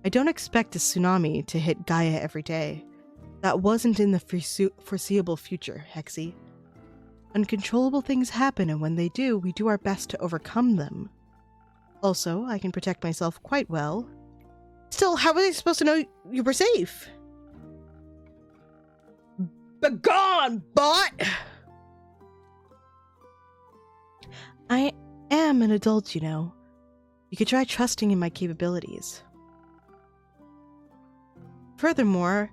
I don't expect a tsunami to hit Gaia every day. That wasn't in the foreseeable future, Hexy. Uncontrollable things happen, and when they do, we do our best to overcome them. Also, I can protect myself quite well. Still, how were they supposed to know you were safe? Begone, bot! I am an adult, you know. You could try trusting in my capabilities. Furthermore,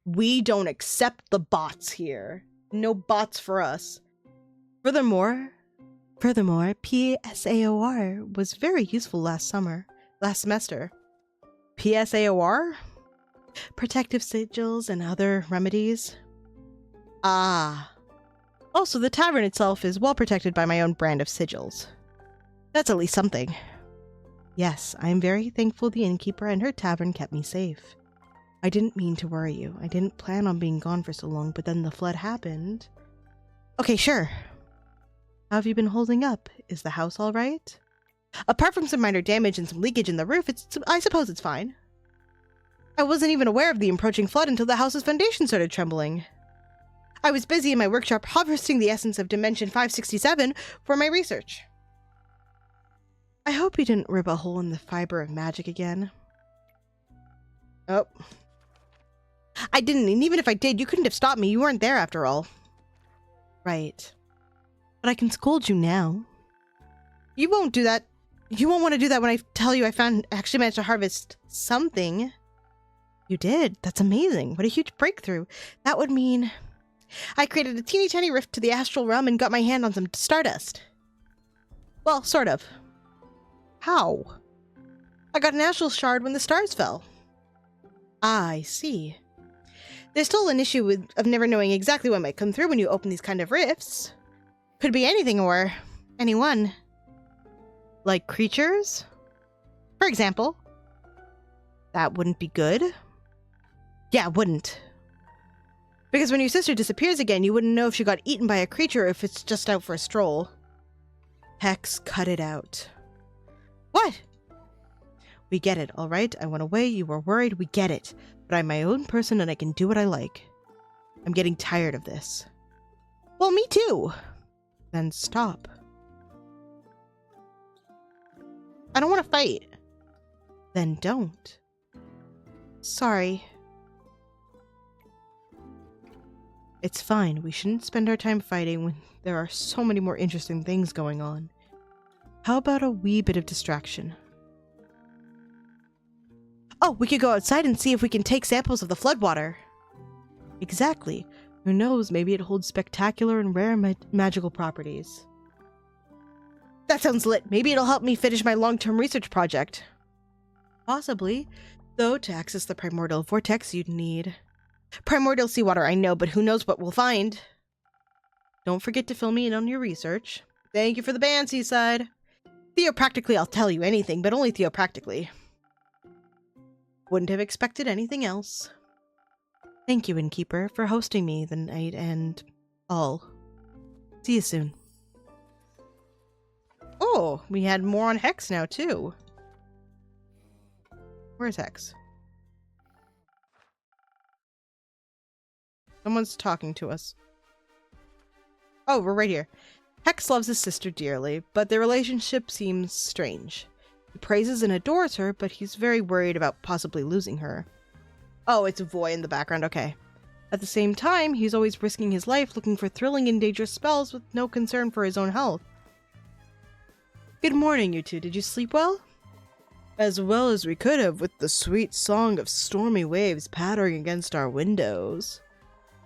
we don't accept the bots here. No bots for us. Furthermore, PSAOR was very useful last semester. PSAOR? Protective sigils and other remedies. Ah. Also, the tavern itself is well protected by my own brand of sigils. That's at least something. Yes, I am very thankful the innkeeper and her tavern kept me safe. I didn't mean to worry you. I didn't plan on being gone for so long, but then the flood happened. Okay, sure. How have you been holding up? Is the house all right? Apart from some minor damage and some leakage in the roof, I suppose it's fine. I wasn't even aware of the approaching flood until the house's foundation started trembling. I was busy in my workshop harvesting the essence of Dimension 567 for my research. I hope you didn't rip a hole in the fiber of magic again. Oh. I didn't, and even if I did, you couldn't have stopped me. You weren't there after all. Right. But I can scold you now. You won't do that. You won't want to do that when I tell you I actually managed to harvest something. You did. That's amazing. What a huge breakthrough. That would mean I created a teeny tiny rift to the astral realm and got my hand on some stardust. Well, sort of. How? I got an astral shard when the stars fell. Ah, I see. There's still an issue of never knowing exactly what might come through when you open these kind of rifts. Could be anything or anyone. Like creatures? For example. That wouldn't be good. Yeah, it wouldn't. Because when your sister disappears again, you wouldn't know if she got eaten by a creature or if it's just out for a stroll. Hex, cut it out. What? We get it, alright? I went away, you were worried, we get it. But I'm my own person and I can do what I like. I'm getting tired of this. Well, me too. Then stop. I don't want to fight. Then don't. Sorry. It's fine. We shouldn't spend our time fighting when there are so many more interesting things going on. How about a wee bit of distraction? Oh, we could go outside and see if we can take samples of the floodwater. Exactly. Who knows, maybe it holds spectacular and rare magical properties. That sounds lit. Maybe it'll help me finish my long-term research project. Possibly. Though, to access the primordial vortex, you'd need... Primordial seawater, I know, but who knows what we'll find. Don't forget to fill me in on your research. Thank you for the band, Seaside. Theopractically, I'll tell you anything, but only theopractically. Wouldn't have expected anything else. Thank you, Innkeeper, for hosting me the night and all. See you soon. Oh, we had more on Hex now, too. Where's Hex? Someone's talking to us. Oh, we're right here. Hex loves his sister dearly, but their relationship seems strange. He praises and adores her, but he's very worried about possibly losing her. Oh, it's Voy in the background, okay. At the same time, he's always risking his life looking for thrilling and dangerous spells with no concern for his own health. Good morning, you two. Did you sleep well? As well as we could have with the sweet song of stormy waves pattering against our windows.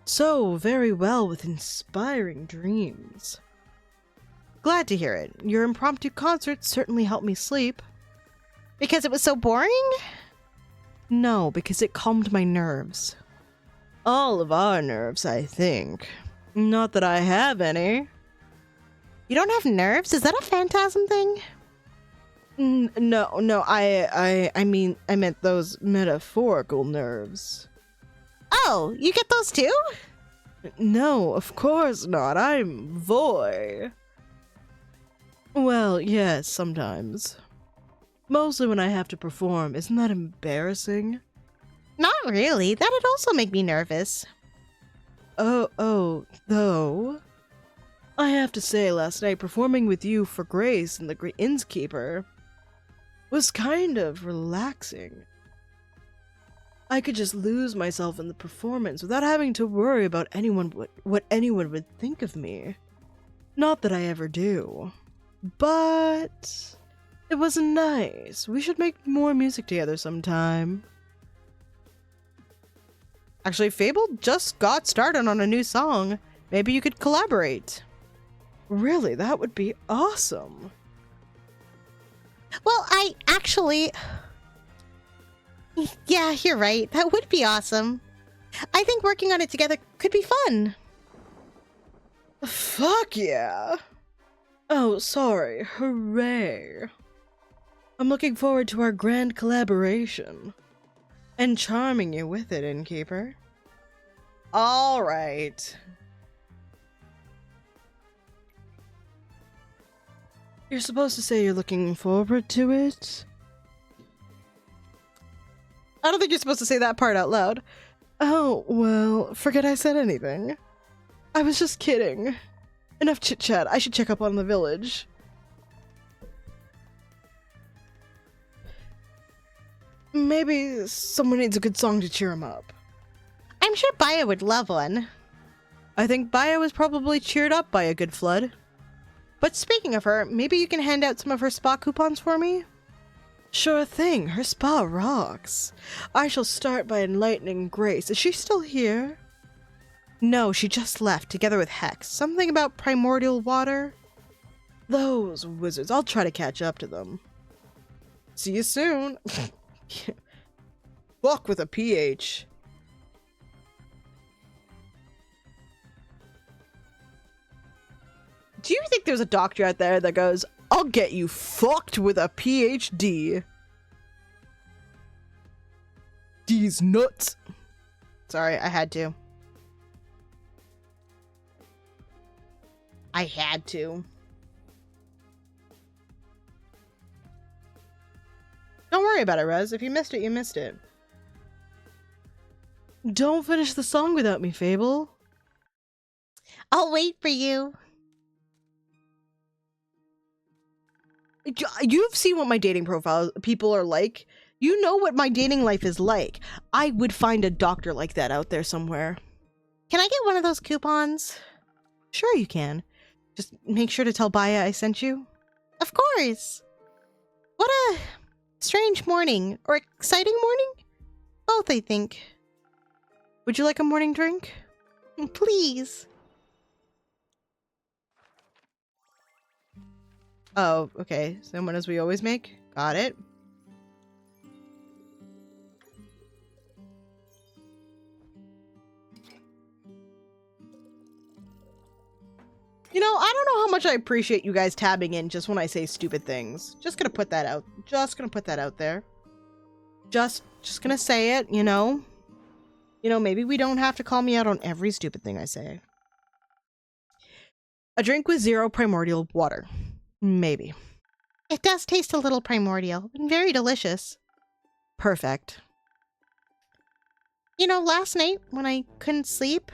So very well with inspiring dreams. Glad to hear it. Your impromptu concert certainly helped me sleep. Because it was so boring? No, because it calmed my nerves. All of our nerves, I think. Not that I have any. You don't have nerves? Is that a phantasm thing? No, I meant those metaphorical nerves. Oh, you get those too? No, of course not. I'm Voy. Well, yes, sometimes. Mostly when I have to perform. Isn't that embarrassing? Not really. That'd also make me nervous. Oh, though. I have to say, last night performing with you for Grace and the Great Innkeeper was kind of relaxing. I could just lose myself in the performance without having to worry about what anyone would think of me. Not that I ever do. But it was nice. We should make more music together sometime. Actually, Fable just got started on a new song. Maybe you could collaborate. Really, that would be awesome. Well, yeah, you're right. That would be awesome. I think working on it together could be fun. Fuck yeah. Oh, sorry. Hooray. I'm looking forward to our grand collaboration. And charming you with it, Innkeeper. All right. You're supposed to say you're looking forward to it? I don't think you're supposed to say that part out loud. Oh, well, forget I said anything. I was just kidding. Enough chit-chat. I should check up on the village. Maybe someone needs a good song to cheer him up. I'm sure Baya would love one. I think Baya was probably cheered up by a good flood. But speaking of her, maybe you can hand out some of her spa coupons for me? Sure thing, her spa rocks. I shall start by enlightening Grace. Is she still here? No, she just left, together with Hex. Something about primordial water? Those wizards, I'll try to catch up to them. See you soon. Fuck with a PH. Do you think there's a doctor out there that goes, I'll get you fucked with a PhD? These nuts. Sorry, I had to. I had to. Don't worry about it, Rez. If you missed it, you missed it. Don't finish the song without me, Fable. I'll wait for you. You've seen what my dating profile people are like. You know what my dating life is like. I would find a doctor like that out there somewhere. Can I get one of those coupons? Sure you can. Just make sure to tell Baya I sent you. Of course. What a strange morning. Or exciting morning? Both, I think. Would you like a morning drink? Please. Oh, okay. Same one as we always make. Got it. You know, I don't know how much I appreciate you guys tabbing in just when I say stupid things. Just gonna put that out. Just gonna put that out there. Just gonna say it, you know? You know, maybe we don't have to call me out on every stupid thing I say. A drink with 0 primordial water. Maybe. It does taste a little primordial and very delicious. Perfect. You know, last night when I couldn't sleep,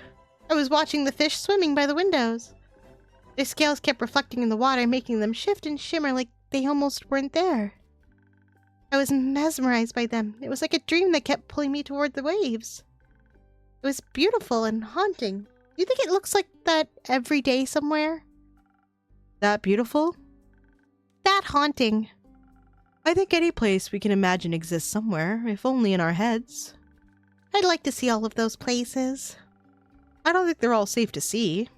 I was watching the fish swimming by the windows. Their scales kept reflecting in the water, making them shift and shimmer like they almost weren't there. I was mesmerized by them. It was like a dream that kept pulling me toward the waves. It was beautiful and haunting. Do you think it looks like that every day somewhere? That beautiful? That haunting. I think any place we can imagine exists somewhere, if only in our heads. I'd like to see all of those places. I don't think they're all safe to see.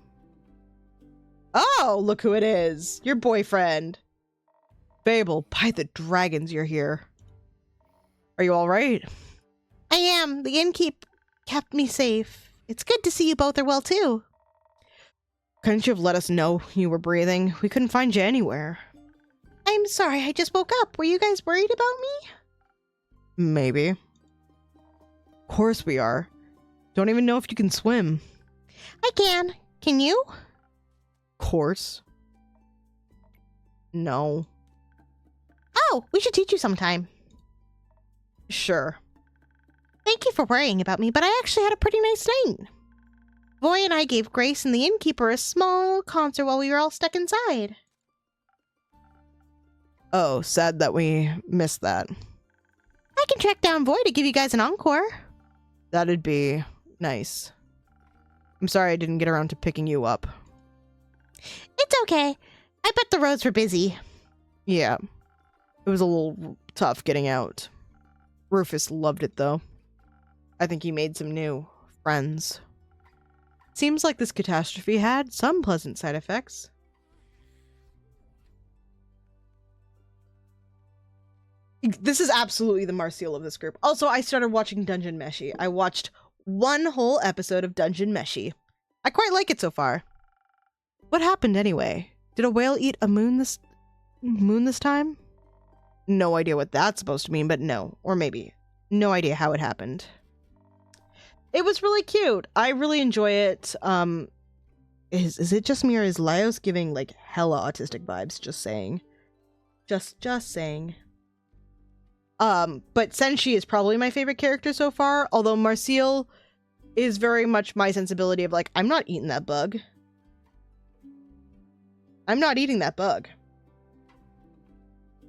Oh, look who it is. Your boyfriend. Fable, by the dragons, you're here. Are you alright? I am. The innkeep kept me safe. It's good to see you both are well, too. Couldn't you have let us know you were breathing? We couldn't find you anywhere. I'm sorry, I just woke up. Were you guys worried about me? Maybe. Of course we are. Don't even know if you can swim. I can. Can you? Course. No. Oh, we should teach you sometime. Sure. Thank you for worrying about me, but I actually had a pretty nice night. Voy and I gave Grace and the innkeeper a small concert while we were all stuck inside. Oh, sad that we missed that. I can track down Voy to give you guys an encore. That'd be nice. I'm sorry I didn't get around to picking you up. It's okay. I bet the roads were busy. Yeah. It was a little tough getting out. Rufus loved it, though. I think he made some new friends. Seems like this catastrophe had some pleasant side effects. This is absolutely the Marcial of this group. Also, I started watching Dungeon Meshi. I watched one whole episode of Dungeon Meshi. I quite like it so far. What happened anyway? Did a whale eat a moon this time? No idea what that's supposed to mean, but no. Or maybe. No idea how it happened. It was really cute. I really enjoy it. Is it just me or is Laios giving like hella autistic vibes? Just saying. Just saying. But Senshi is probably my favorite character so far, although Marcial is very much my sensibility of like, I'm not eating that bug. I'm not eating that bug.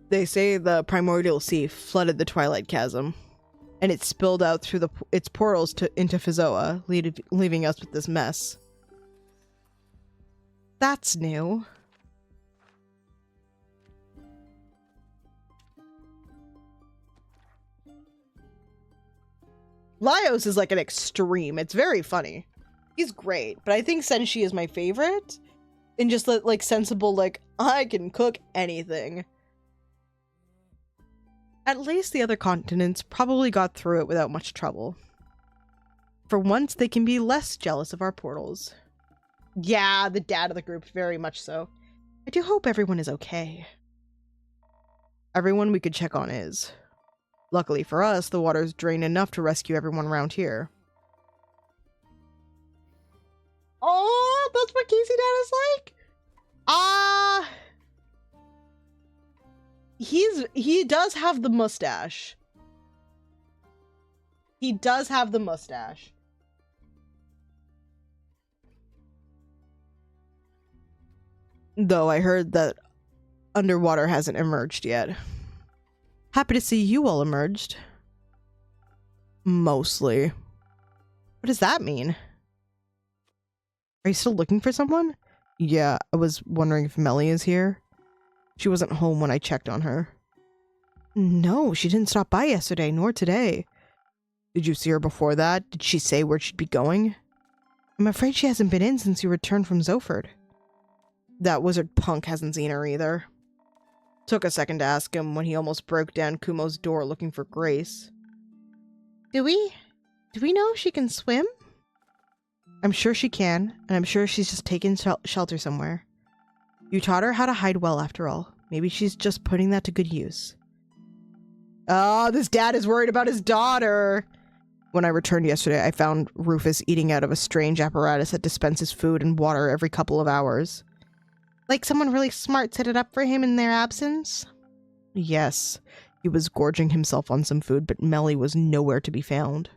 They say the primordial sea flooded the Twilight Chasm, and it spilled out through its portals into Fizoa, leaving us with this mess. That's new. Laios is like an extreme. It's very funny. He's great, but I think Senshi is my favorite. And just like sensible, like, I can cook anything. At least the other continents probably got through it without much trouble. For once, they can be less jealous of our portals. Yeah, the dad of the group, very much so. I do hope everyone is okay. Everyone we could check on is. Luckily for us, the water's drained enough to rescue everyone around here. Oh, that's what Casey Dad is like? He does have the mustache. He does have the mustache. Though I heard that underwater hasn't emerged yet. Happy to see you all emerged. Mostly. What does that mean? Are you still looking for someone? Yeah, I was wondering if Melly is here. She wasn't home when I checked on her. No, she didn't stop by yesterday, nor today. Did you see her before that? Did she say where she'd be going? I'm afraid she hasn't been in since you returned from Zoford. That wizard punk hasn't seen her either. Took a second to ask him when he almost broke down Kumo's door looking for Grace. Do we know if she can swim? I'm sure she can, and I'm sure she's just taken shelter somewhere. You taught her how to hide well, after all. Maybe she's just putting that to good use. Oh, this dad is worried about his daughter. When I returned yesterday, I found Rufus eating out of a strange apparatus that dispenses food and water every couple of hours. Like someone really smart set it up for him in their absence? Yes. He was gorging himself on some food, but Melly was nowhere to be found.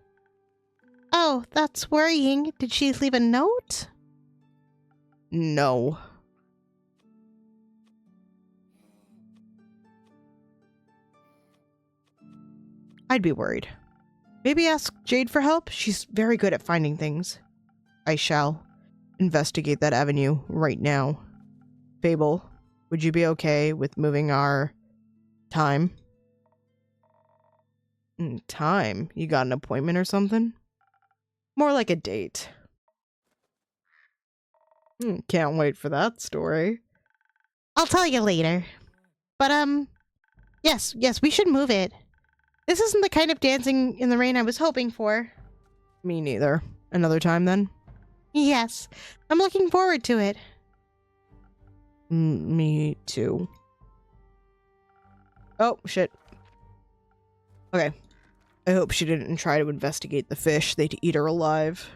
Oh, that's worrying. Did she leave a note? No. I'd be worried. Maybe ask Jade for help? She's very good at finding things. I shall investigate that avenue right now. Fable, would you be okay with moving our time? Time? You got an appointment or something? More like a date. Can't wait for that story. I'll tell you later. But, yes, we should move it. This isn't the kind of dancing in the rain I was hoping for. Me neither. Another time, then? Yes. I'm looking forward to it. Me too. Oh, shit. Okay. I hope she didn't try to investigate the fish. They'd eat her alive.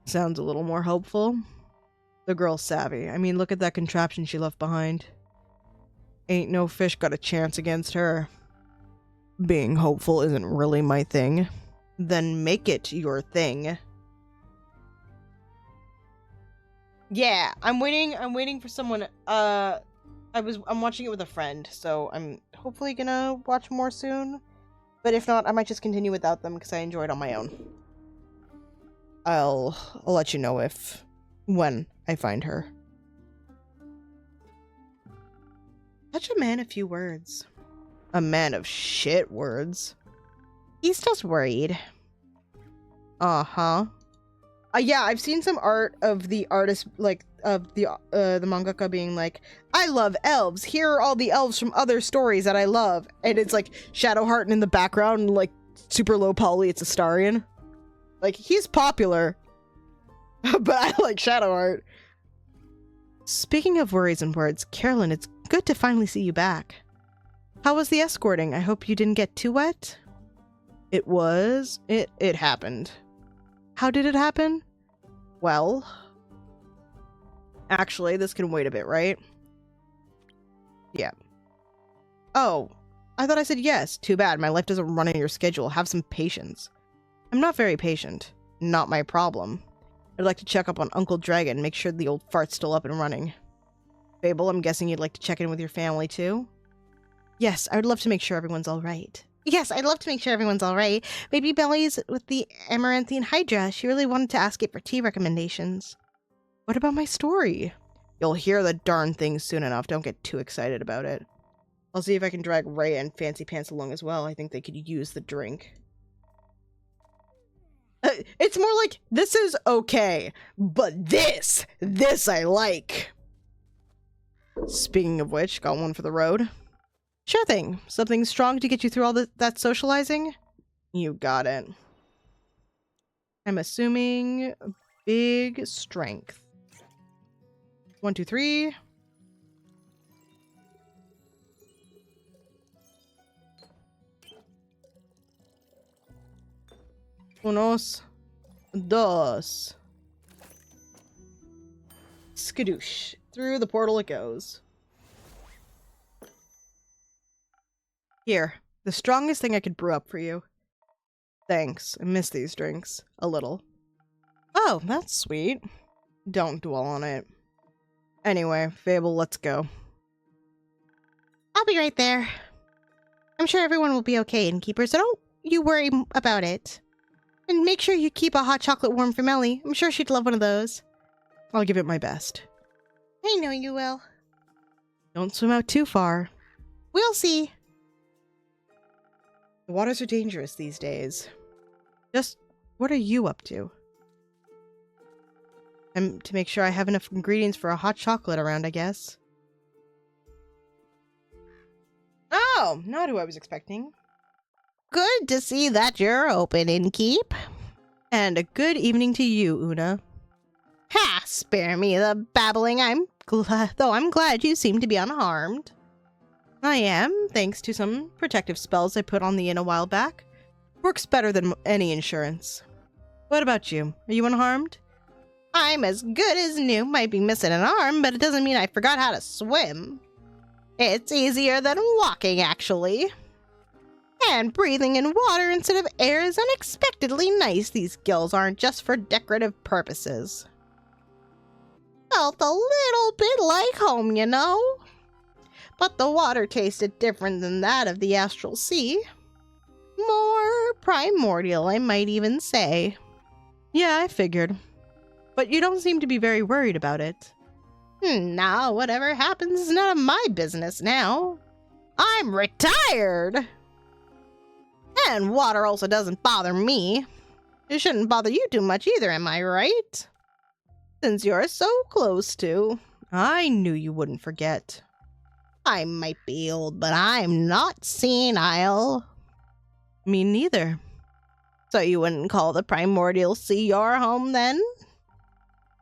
Sounds a little more hopeful. The girl's savvy. I mean, look at that contraption she left behind. Ain't no fish got a chance against her. Being hopeful isn't really my thing. Then make it your thing. Yeah, I'm waiting for someone. I'm watching it with a friend, so I'm hopefully gonna watch more soon. But if not, I might just continue without them because I enjoy it on my own. I'll let you know when I find her. Such a man of few words. A man of shit words. He's just worried. Uh-huh. Yeah, I've seen some art of the artist, like, of the mangaka being like, I love elves. Here are all the elves from other stories that I love. And it's like Shadowheart in the background, and like super low poly, it's Astarion. Like, he's popular. But I like Shadowheart. Speaking of worries and words, Carolyn, it's good to finally see you back. How was the escorting? I hope you didn't get too wet? It happened. How did it happen? Well, actually, this can wait a bit, right? Yeah. Oh, I thought I said yes. Too bad. My life doesn't run on your schedule. Have some patience. I'm not very patient. Not my problem. I'd like to check up on Uncle Dragon, make sure the old fart's still up and running. Fable, I'm guessing you'd like to check in with your family too? Yes, I would love to make sure everyone's alright. Yes, I'd love to make sure everyone's all right. Baby Belly's with the Amaranthian Hydra. She really wanted to ask it for tea recommendations. What about my story? You'll hear the darn thing soon enough. Don't get too excited about it. I'll see if I can drag Rhea and Fancy Pants along as well. I think they could use the drink. It's more like, this is okay, but this I like. Speaking of which, got one for the road. Sure thing. Something strong to get you through all that socializing? You got it. I'm assuming big strength. 1, 2, 3. Unos, dos. Skadoosh. Through the portal it goes. Here, the strongest thing I could brew up for you. Thanks. I miss these drinks. A little. Oh, that's sweet. Don't dwell on it. Anyway, Fable, let's go. I'll be right there. I'm sure everyone will be okay, Innkeeper, so don't you worry about it. And make sure you keep a hot chocolate warm for Melly. I'm sure she'd love one of those. I'll give it my best. I know you will. Don't swim out too far. We'll see. The waters are dangerous these days. Just, what are you up to? And to make sure I have enough ingredients for a hot chocolate around, I guess. Oh, not who I was expecting. Good to see that you're open, Innkeep. And a good evening to you, Una. Ha! Spare me the babbling. I'm glad you seem to be unharmed. I am, thanks to some protective spells I put on the inn a while back. Works better than any insurance. What about you? Are you unharmed? I'm as good as new. Might be missing an arm, but it doesn't mean I forgot how to swim. It's easier than walking, actually. And breathing in water instead of air is unexpectedly nice. These gills aren't just for decorative purposes. Felt a little bit like home, you know? But the water tasted different than that of the astral sea. More primordial, I might even say. Yeah, I figured. But you don't seem to be very worried about it. Nah, whatever happens is none of my business now. I'm retired! And water also doesn't bother me. It shouldn't bother you too much either, am I right? Since you're so close to. I knew you wouldn't forget. I might be old, but I'm not senile. Me neither. So you wouldn't call the primordial sea your home, then?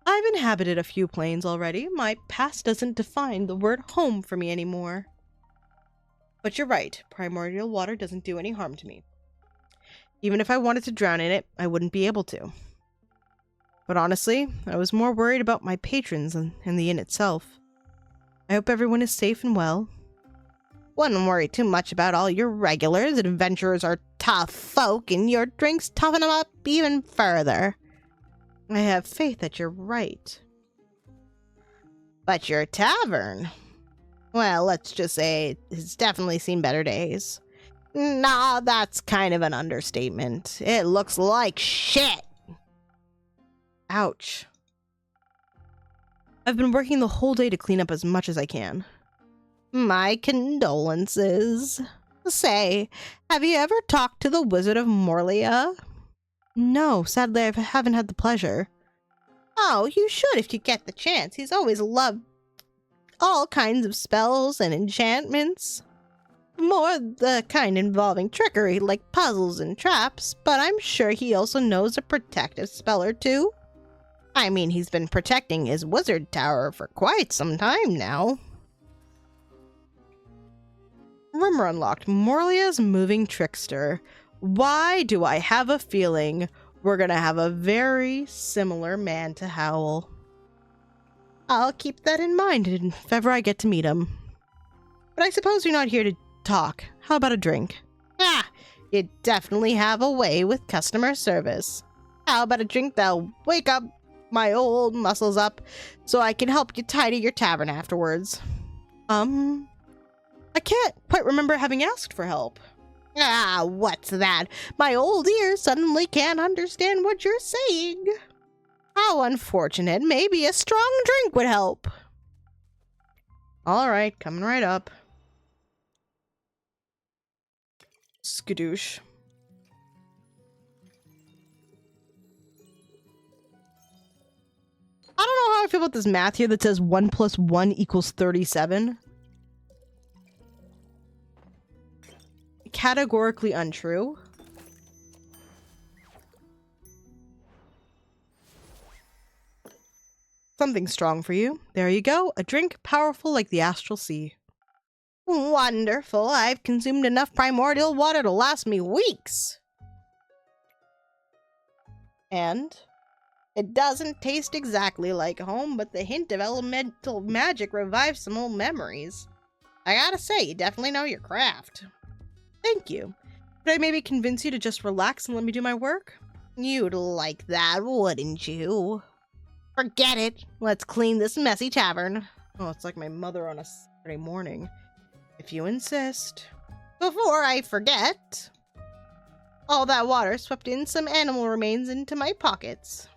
I've inhabited a few planes already. My past doesn't define the word home for me anymore. But you're right. Primordial water doesn't do any harm to me. Even if I wanted to drown in it, I wouldn't be able to. But honestly, I was more worried about my patrons and the inn itself. I hope everyone is safe and well. Wouldn't worry too much about all your regulars. Adventurers are tough folk, and your drinks toughen them up even further. I have faith that you're right. But your tavern... Well, let's just say it's definitely seen better days. Nah, that's kind of an understatement. It looks like shit. Ouch. I've been working the whole day to clean up as much as I can. My condolences. Say, have you ever talked to the Wizard of Morlia? No, sadly I haven't had the pleasure. Oh, you should if you get the chance. He's always loved all kinds of spells and enchantments. More the kind involving trickery, like puzzles and traps, but I'm sure he also knows a protective spell or two. I mean, he's been protecting his wizard tower for quite some time now. Rumor unlocked. Morlia's moving trickster. Why do I have a feeling we're gonna have a very similar man to Howl? I'll keep that in mind if ever I get to meet him. But I suppose you're not here to talk. How about a drink? Ah, you definitely have a way with customer service. How about a drink that'll wake up my old muscles up so I can help you tidy your tavern afterwards? I can't quite remember having asked for help. Ah, what's that? My old ears suddenly can't understand what you're saying. How unfortunate. Maybe a strong drink would help. All right, coming right up. Skadoosh. I don't know how I feel about this math here that says 1 + 1 = 37. Categorically untrue. Something strong for you. There you go. A drink powerful like the astral sea. Wonderful. I've consumed enough primordial water to last me weeks. And It doesn't taste exactly like home, but the hint of elemental magic revives some old memories. I gotta say, you definitely know your craft. thank you. Could I maybe convince you to just relax and let me do my work? You'd like that, wouldn't you? Forget it. Let's clean this messy tavern. Oh, it's like my mother on a Saturday morning. If you insist. Before I forget, all that water swept in some animal remains into my pockets.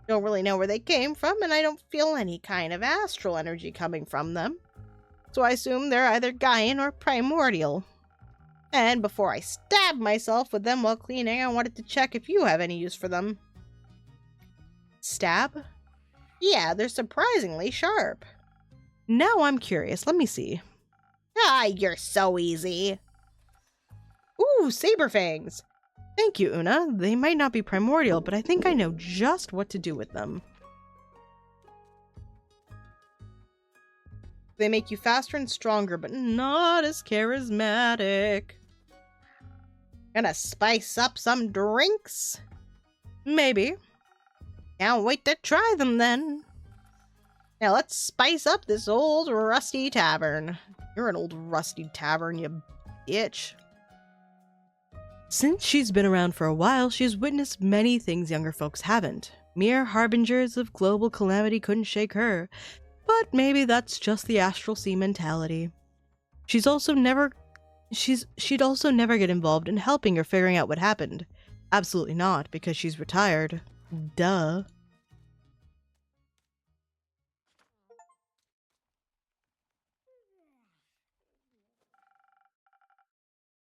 Don't really know where they came from, and I don't feel any kind of astral energy coming from them. So I assume they're either Gaian or primordial. And before I stab myself with them while cleaning, I wanted to check if you have any use for them. Stab? Yeah, they're surprisingly sharp. Now I'm curious. Let me see. Ah, you're so easy. Ooh, saber fangs. Thank you, Una. They might not be primordial, but I think I know just what to do with them. They make you faster and stronger, but not as charismatic. Gonna spice up some drinks? Maybe. Can't wait to try them then. Now let's spice up this old rusty tavern. You're an old rusty tavern, you bitch. Since she's been around for a while, she's witnessed many things younger folks haven't. Mere harbingers of global calamity couldn't shake her. But maybe that's just the astral sea mentality. She'd also never get involved in helping or figuring out what happened. Absolutely not, because she's retired. Duh.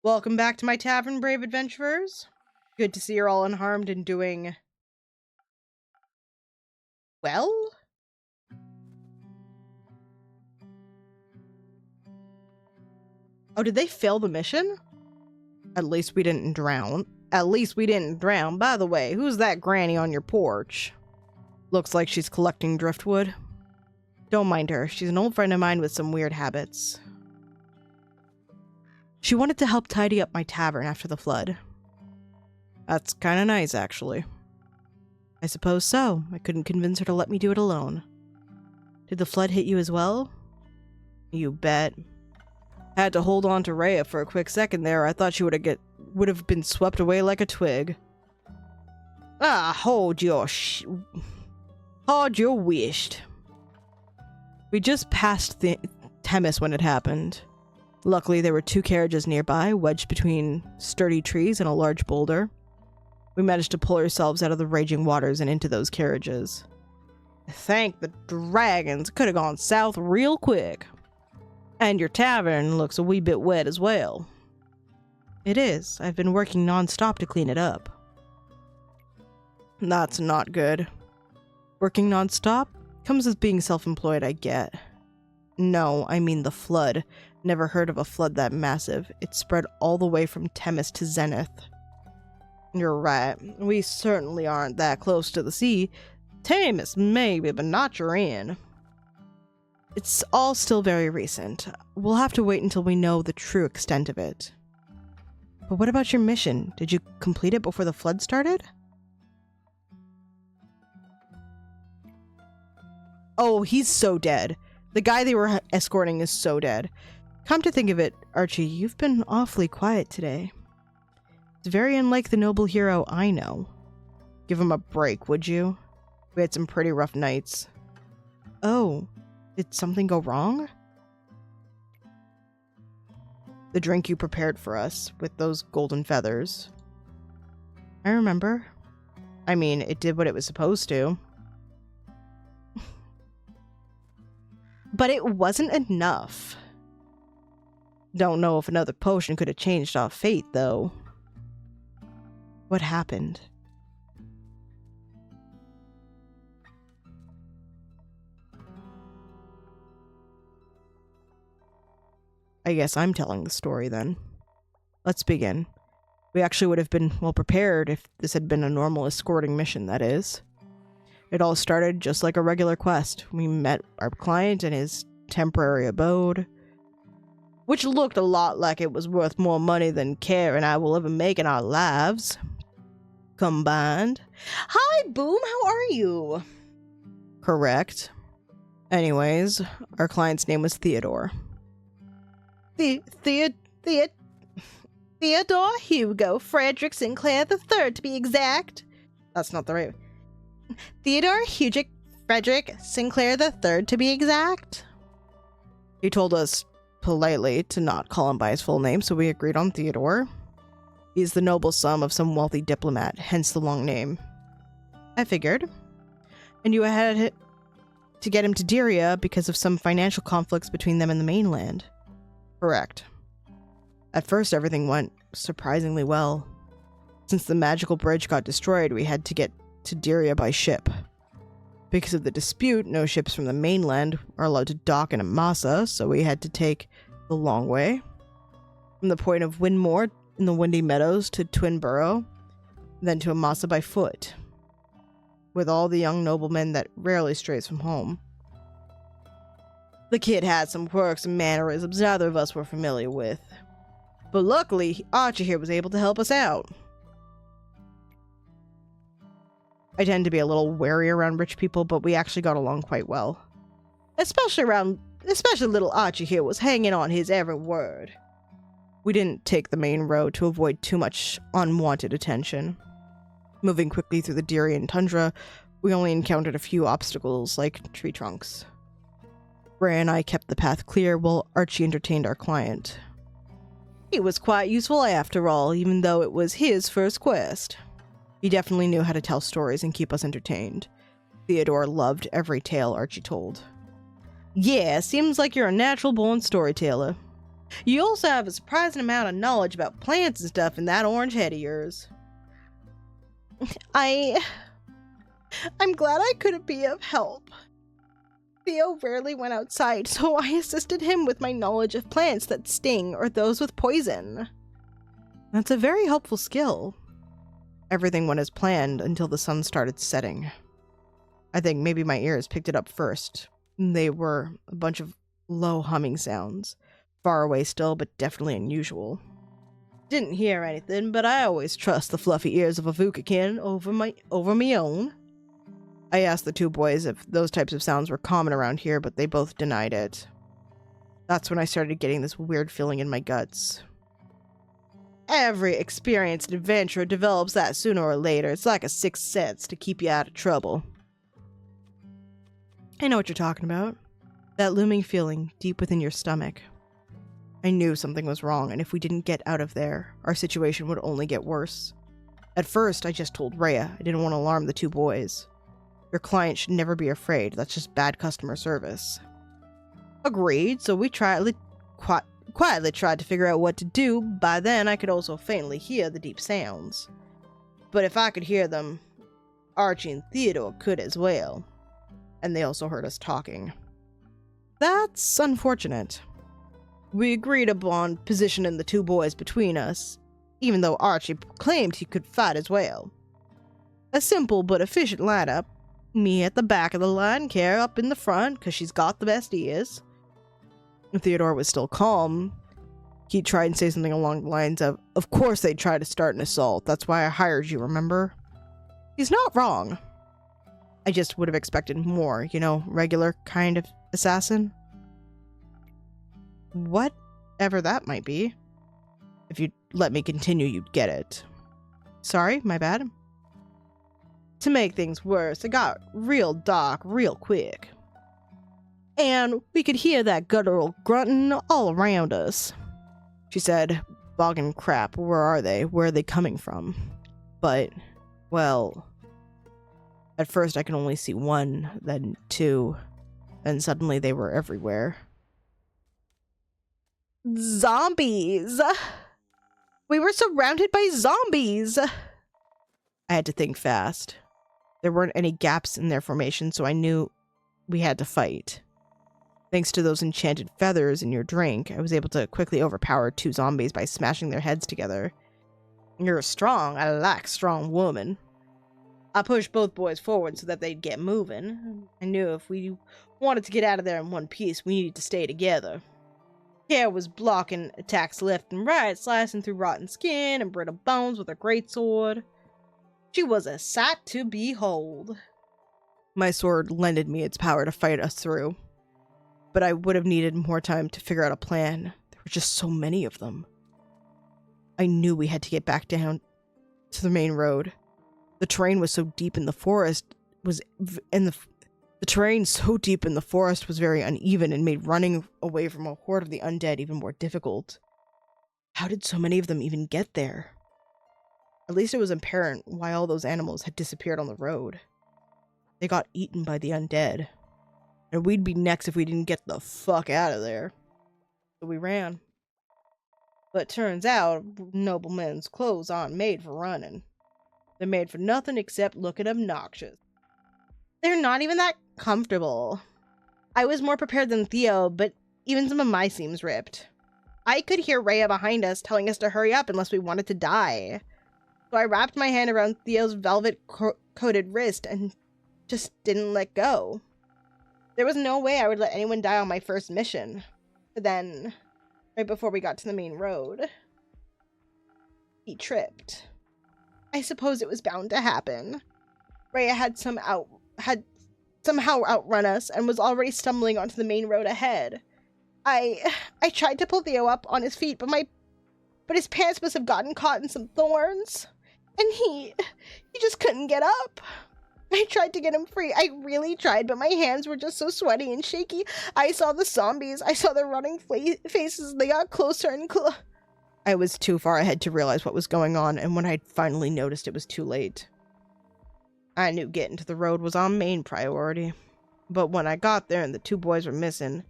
Welcome back to my tavern, brave adventurers. Good to see you're all unharmed and doing well. Oh, did they fail the mission? At least we didn't drown. By the way, who's that granny on your porch? Looks like she's collecting driftwood. Don't mind her. She's an old friend of mine with some weird habits. She wanted to help tidy up my tavern after the flood. That's kinda nice, actually. I suppose so. I couldn't convince her to let me do it alone. Did the flood hit you as well? You bet. Had to hold on to Rhea for a quick second there. I thought she would have been swept away like a twig. Ah, hold your wished. We just passed the Themis when it happened. Luckily, there were 2 carriages nearby, wedged between sturdy trees and a large boulder. We managed to pull ourselves out of the raging waters and into those carriages. Thank the dragons. Could have gone south real quick. And your tavern looks a wee bit wet as well. It is. I've been working non-stop to clean it up. That's not good. Working non-stop comes with being self-employed, I get. No, I mean the flood. Never heard of a flood that massive. It spread all the way from Themis to Zenith. You're right. We certainly aren't that close to the sea. Themis, maybe, but not your inn. It's all still very recent. We'll have to wait until we know the true extent of it. But what about your mission? Did you complete it before the flood started? Oh, he's so dead. The guy they were escorting is so dead. Come to think of it, Archie, you've been awfully quiet today. It's very unlike the noble hero I know. Give him a break, would you? We had some pretty rough nights. Oh, did something go wrong? The drink you prepared for us, with those golden feathers. I remember. I mean, it did what it was supposed to. But it wasn't enough. Don't know if another potion could have changed our fate, though. What happened? I guess I'm telling the story then. Let's begin. We actually would have been well prepared if this had been a normal escorting mission, that is. It all started just like a regular quest. We met our client in his temporary abode, which looked a lot like it was worth more money than Care and I will ever make in our lives combined. Hi, Boom, how are you? Correct. Anyways, our client's name was Theodore. Theodore Hugo Frederick Sinclair III, to be exact. That's not the right. Theodore Hugo Frederick Sinclair III, to be exact. He told us politely to not call him by his full name, so we agreed on Theodore. He's the noble son of some wealthy diplomat, hence the long name. I figured. And you had to get him to Diria because of some financial conflicts between them and the mainland. Correct. At first, everything went surprisingly well. Since the magical bridge got destroyed, we had to get to Diria by ship. Because of the dispute, no ships from the mainland are allowed to dock in Amasa, so we had to take the long way. From the point of Windmore in the Windy Meadows to Twinborough, then to Amasa by foot. With all the young noblemen that rarely strays from home. The kid had some quirks and mannerisms neither of us were familiar with. But luckily, Archie here was able to help us out. I tend to be a little wary around rich people, but we actually got along quite well. Especially little Archie here was hanging on his every word. We didn't take the main road to avoid too much unwanted attention. Moving quickly through the Dirian tundra, we only encountered a few obstacles like tree trunks. Ray and I kept the path clear while Archie entertained our client. He was quite useful after all, even though it was his first quest. He definitely knew how to tell stories and keep us entertained. Theodore loved every tale Archie told. Yeah, seems like you're a natural-born storyteller. You also have a surprising amount of knowledge about plants and stuff in that orange head of yours. I'm glad I could be of help. Theo rarely went outside, so I assisted him with my knowledge of plants that sting or those with poison. That's a very helpful skill. Everything went as planned until the sun started setting. I think maybe my ears picked it up first. They were a bunch of low humming sounds. Far away still, but definitely unusual. Didn't hear anything, but I always trust the fluffy ears of a Vukakin over me own. I asked the two boys if those types of sounds were common around here, but they both denied it. That's when I started getting this weird feeling in my guts. Every experienced adventurer develops that sooner or later. It's like a sixth sense to keep you out of trouble. I know what you're talking about. That looming feeling deep within your stomach. I knew something was wrong, and if we didn't get out of there, our situation would only get worse. At first, I just told Rhea I didn't want to alarm the two boys. Your client should never be afraid. That's just bad customer service. Agreed, so we quietly tried to figure out what to do. By then, I could also faintly hear the deep sounds. But if I could hear them, Archie and Theodore could as well. And they also heard us talking. That's unfortunate. We agreed upon positioning the two boys between us, even though Archie claimed he could fight as well. A simple but efficient lineup. Me at the back of the line, Care up in the front, because she's got the best ears. Theodore was still calm. He tried and say something along the lines of course they'd try to start an assault. That's why I hired you, remember? He's not wrong. I just would have expected more, regular kind of assassin. What whatever that might be. If you'd let me continue, you'd get it. Sorry, my bad. To make things worse, it got real dark real quick. And we could hear that guttural grunting all around us. She said, "Boggin' crap, where are they? Where are they coming from?" But, well, at first I could only see one, then two, and suddenly they were everywhere. Zombies! We were surrounded by zombies! I had to think fast. There weren't any gaps in their formation, so I knew we had to fight. Thanks to those enchanted feathers in your drink, I was able to quickly overpower 2 zombies by smashing their heads together. You're strong. I like strong women. I pushed both boys forward so that they'd get moving. I knew if we wanted to get out of there in one piece, we needed to stay together. Kara was blocking attacks left and right, slicing through rotten skin and brittle bones with her greatsword. She was a sight to behold. My sword lended me its power to fight us through, but I would have needed more time to figure out a plan. There were just so many of them. I knew we had to get back down to the main road. The terrain was so deep in the forest was very uneven and made running away from a horde of the undead even more difficult. How did so many of them even get there? At least it was apparent why all those animals had disappeared on the road. They got eaten by the undead. And we'd be next if we didn't get the fuck out of there. So we ran. But turns out, noblemen's clothes aren't made for running. They're made for nothing except looking obnoxious. They're not even that comfortable. I was more prepared than Theo, but even some of my seams ripped. I could hear Rhea behind us telling us to hurry up unless we wanted to die. So I wrapped my hand around Theo's velvet-coated wrist and just didn't let go. There was no way I would let anyone die on my first mission. But then, right before we got to the main road, he tripped. I suppose it was bound to happen. Rhea had somehow outrun us and was already stumbling onto the main road ahead. I tried to pull Theo up on his feet, but his pants must have gotten caught in some thorns, and he just couldn't get up. I tried to get him free. I really tried, but my hands were just so sweaty and shaky. I saw the zombies. I saw their running faces. They got closer and I was too far ahead to realize what was going on, and when I finally noticed, it was too late. I knew getting to the road was our main priority, but when I got there and the 2 boys were missing,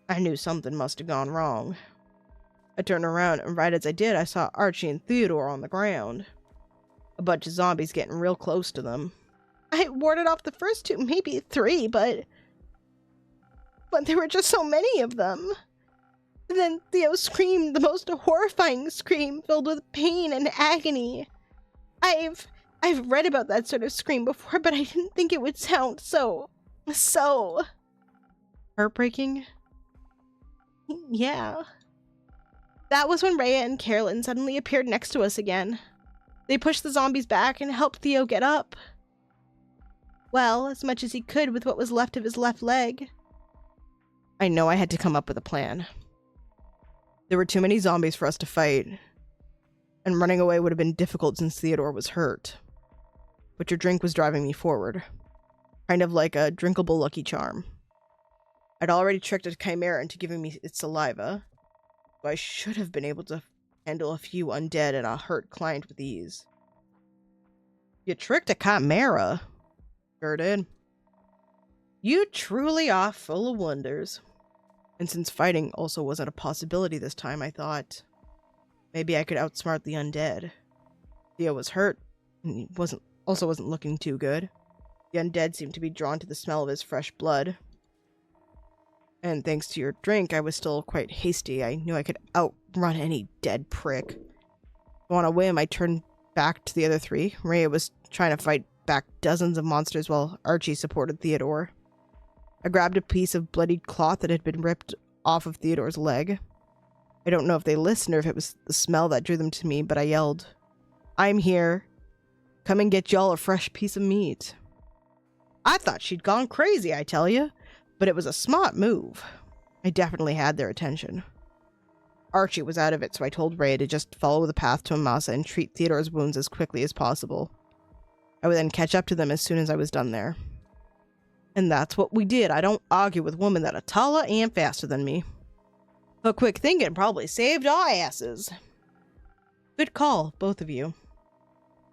I knew something must have gone wrong. I turned around, and right as I did, I saw Archie and Theodore on the ground. A bunch of zombies getting real close to them. I warded off the first 2, maybe 3, but there were just so many of them. And then Theo screamed the most horrifying scream filled with pain and agony. I've read about that sort of scream before, but I didn't think it would sound so heartbreaking. Yeah. That was when Rhea and Carolyn suddenly appeared next to us again. They pushed the zombies back and helped Theo get up. Well, as much as he could with what was left of his left leg. I know I had to come up with a plan. There were too many zombies for us to fight, and running away would have been difficult since Theodore was hurt. But your drink was driving me forward, kind of like a drinkable Lucky Charm. I'd already tricked a chimera into giving me its saliva, so I should have been able to handle a few undead and a hurt client with ease. You tricked a chimera? Sure did. You truly are full of wonders. And since fighting also wasn't a possibility this time, I thought maybe I could outsmart the undead. Theo was hurt, and he wasn't looking too good. The undead seemed to be drawn to the smell of his fresh blood. And thanks to your drink, I was still quite hasty. I knew I could outrun any dead prick. So on a whim, I turned back to the other 3. Rhea was trying to fight back dozens of monsters while Archie supported Theodore. I grabbed a piece of bloodied cloth that had been ripped off of Theodore's leg. I don't know if they listened or if it was the smell that drew them to me, but I yelled, "I'm here. Come and get y'all a fresh piece of meat." I thought she'd gone crazy, I tell you, but it was a smart move. I definitely had their attention. Archie was out of it, so I told Ray to just follow the path to Amasa and treat Theodore's wounds as quickly as possible. I would then catch up to them as soon as I was done there. And that's what we did. I don't argue with women that are taller and faster than me. But quick thinking probably saved our asses. Good call, both of you.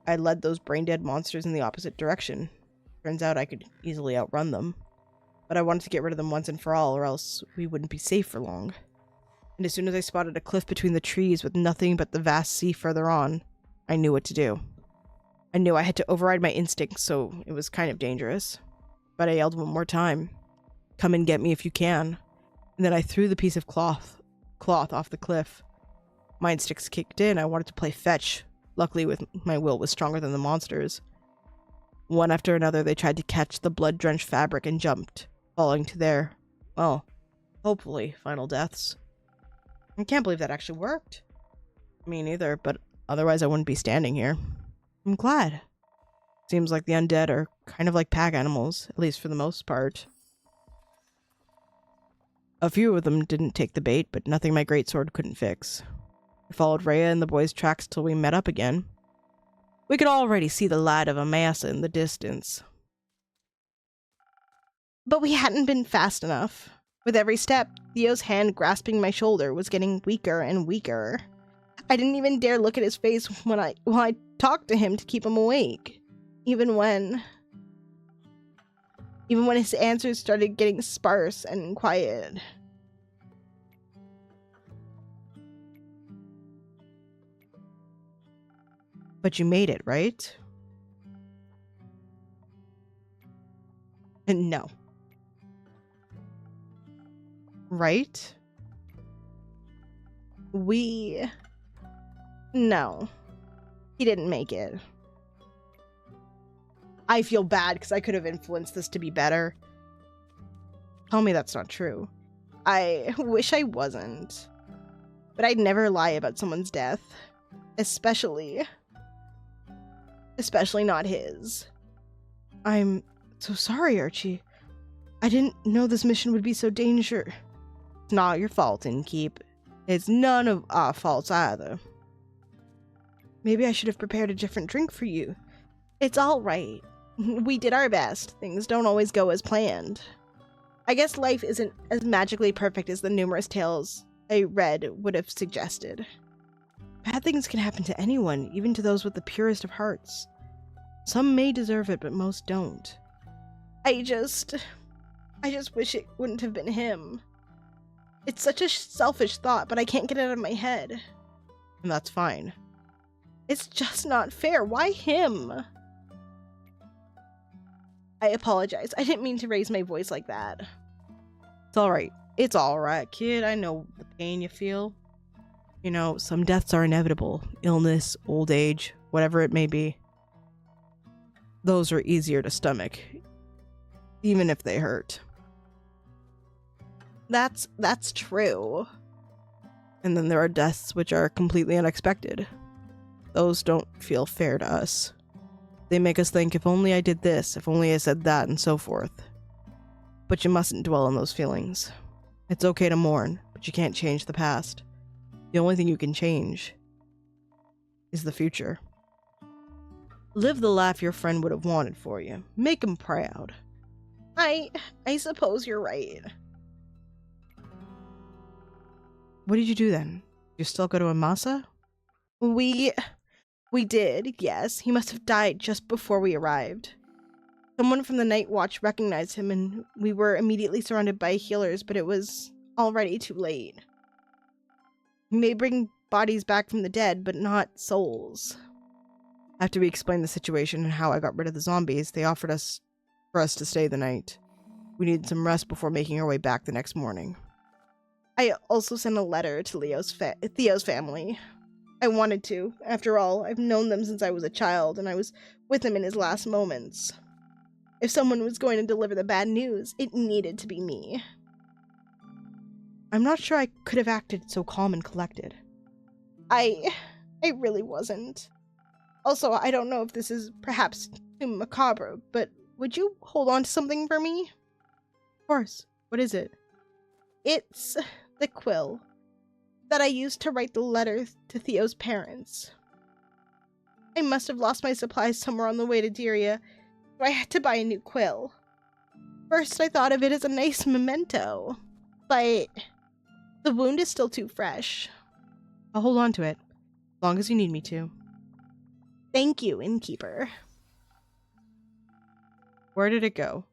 I led those brain-dead monsters in the opposite direction. Turns out I could easily outrun them. But I wanted to get rid of them once and for all, or else we wouldn't be safe for long. And as soon as I spotted a cliff between the trees with nothing but the vast sea further on, I knew what to do. I knew I had to override my instincts, so it was kind of dangerous. But I yelled one more time, "Come and get me if you can." And then I threw the piece of cloth off the cliff. My instincts kicked in. I wanted to play fetch. Luckily, my will was stronger than the monsters. One after another, they tried to catch the blood-drenched fabric and jumped, falling to their, well, hopefully, final deaths. I can't believe that actually worked. Me neither, but otherwise I wouldn't be standing here. I'm glad. Seems like the undead are kind of like pack animals, at least for the most part. A few of them didn't take the bait, but nothing my greatsword couldn't fix. I followed Rhea and the boys' tracks till we met up again. We could already see the light of Amasa in the distance. But we hadn't been fast enough. With every step, Theo's hand grasping my shoulder was getting weaker and weaker. I didn't even dare look at his face while I talked to him to keep him awake. Even when his answers started getting sparse and quiet. But you made it, right? And no. Right? No. He didn't make it. I feel bad because I could have influenced this to be better. Tell me that's not true. I wish I wasn't. But I'd never lie about someone's death. Especially not his. I'm so sorry, Archie. I didn't know this mission would be so dangerous. It's not your fault, Innkeep. It's none of our faults either. Maybe I should have prepared a different drink for you. It's all right. We did our best. Things don't always go as planned. I guess life isn't as magically perfect as the numerous tales I read would have suggested. Bad things can happen to anyone, even to those with the purest of hearts. Some may deserve it, but most don't. I just wish it wouldn't have been him. It's such a selfish thought, but I can't get it out of my head. And that's fine. It's just not fair. Why him? I apologize. I didn't mean to raise my voice like that. It's alright. It's alright, kid. I know the pain you feel. You know, some deaths are inevitable. Illness, old age, whatever it may be. Those are easier to stomach. Even if they hurt. That's true. And then there are deaths which are completely unexpected. Those don't feel fair to us. They make us think, if only I did this, if only I said that, and so forth. But you mustn't dwell on those feelings. It's okay to mourn, but you can't change the past. The only thing you can change is the future. Live the life your friend would have wanted for you. Make him proud. I suppose you're right. What did you do then? You still go to Amasa? We did, yes. He must have died just before we arrived. Someone from the night watch recognized him, and we were immediately surrounded by healers, but it was already too late. We may bring bodies back from the dead, but not souls. After we explained the situation and how I got rid of the zombies, they offered for us to stay the night. We needed some rest before making our way back the next morning. I also sent a letter to Theo's family. I wanted to. After all, I've known them since I was a child, and I was with him in his last moments. If someone was going to deliver the bad news, it needed to be me. I'm not sure I could have acted so calm and collected. I really wasn't. Also, I don't know if this is perhaps too macabre, but would you hold on to something for me? Of course. What is it? It's the quill. that I used to write the letter to Theo's parents. I must have lost my supplies somewhere on the way to Diria, so I had to buy a new quill. First, I thought of it as a nice memento, but the wound is still too fresh. I'll hold on to it, as long as you need me to. Thank you, innkeeper. Where did it go?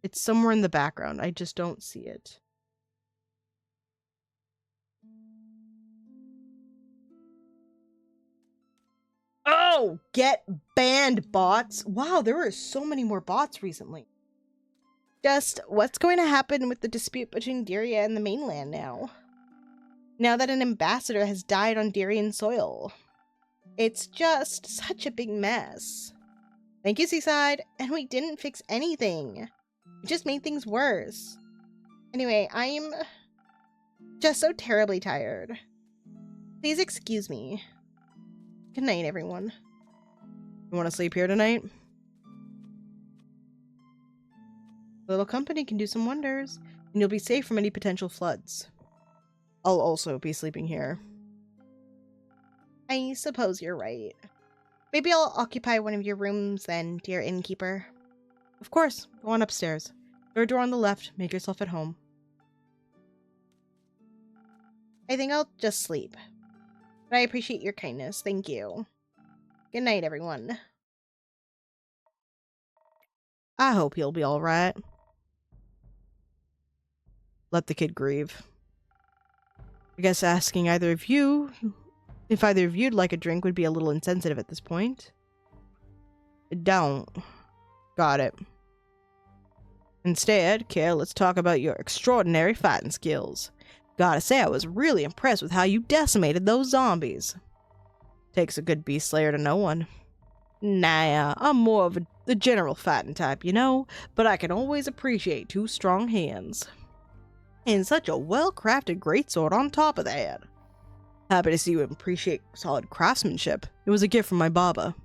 It's somewhere in the background. I just don't see it. Oh, get banned, bots. Wow, there are so many more bots recently. Just what's going to happen with the dispute between Diria and the mainland now? Now that an ambassador has died on Dirian soil. It's just such a big mess. Thank you, Seaside, and we didn't fix anything. It just made things worse. Anyway, I'm just so terribly tired. Please excuse me. Good night, everyone. You want to sleep here tonight? Little company can do some wonders, and you'll be safe from any potential floods. I'll also be sleeping here. I suppose you're right. Maybe I'll occupy one of your rooms then, dear innkeeper. Of course, go on upstairs. Third door on the left, make yourself at home. I think I'll just sleep. But I appreciate your kindness, thank you. Good night, everyone. I hope he'll be alright. Let the kid grieve. I guess asking if either of you'd like a drink would be a little insensitive at this point. Don't. Got it. Instead, Kale, let's talk about your extraordinary fighting skills. Gotta say, I was really impressed with how you decimated those zombies. Takes a good beast slayer to know one. Nah, I'm more of the general fighting type, you know, but I can always appreciate two strong hands. And such a well-crafted greatsword on top of that. Happy to see you appreciate solid craftsmanship. It was a gift from my Baba.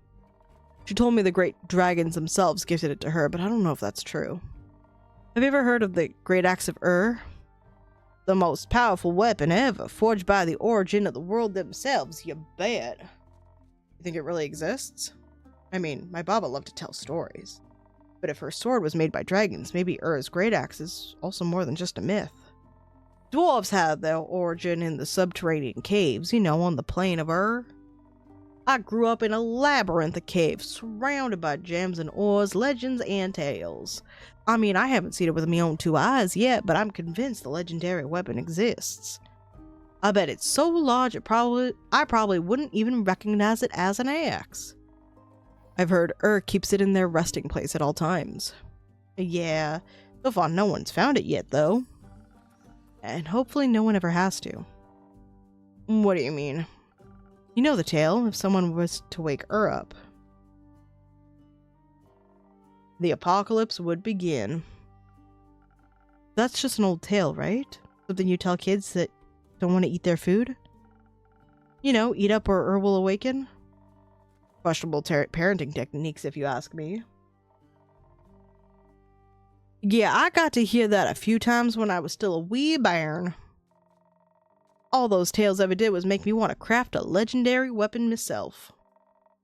She told me the great dragons themselves gifted it to her, but I don't know if that's true. Have you ever heard of the Great Axe of The most powerful weapon ever, forged by the origin of the world themselves, you bet. You think it really exists? I mean, my Baba loved to tell stories. But if her sword was made by dragons, maybe Great Axe is also more than just a myth. Dwarves had their origin in the subterranean caves, you know, on the plain of I grew up in a labyrinth of caves, surrounded by gems and ores, legends, and tales. I mean, I haven't seen it with my own two eyes yet, but I'm convinced the legendary weapon exists. I bet it's so large I probably wouldn't even recognize it as an axe. I've heard keeps it in their resting place at all times. Yeah, so far no one's found it yet, though. And hopefully no one ever has to. What do you mean? You know the tale, if someone was to wake up. The apocalypse would begin. That's just an old tale, right? Something you tell kids that don't want to eat their food? You know, eat up or will awaken? Questionable parenting techniques, if you ask me. Yeah, I got to hear that a few times when I was still a wee bairn. All those tales ever did was make me want to craft a legendary weapon myself.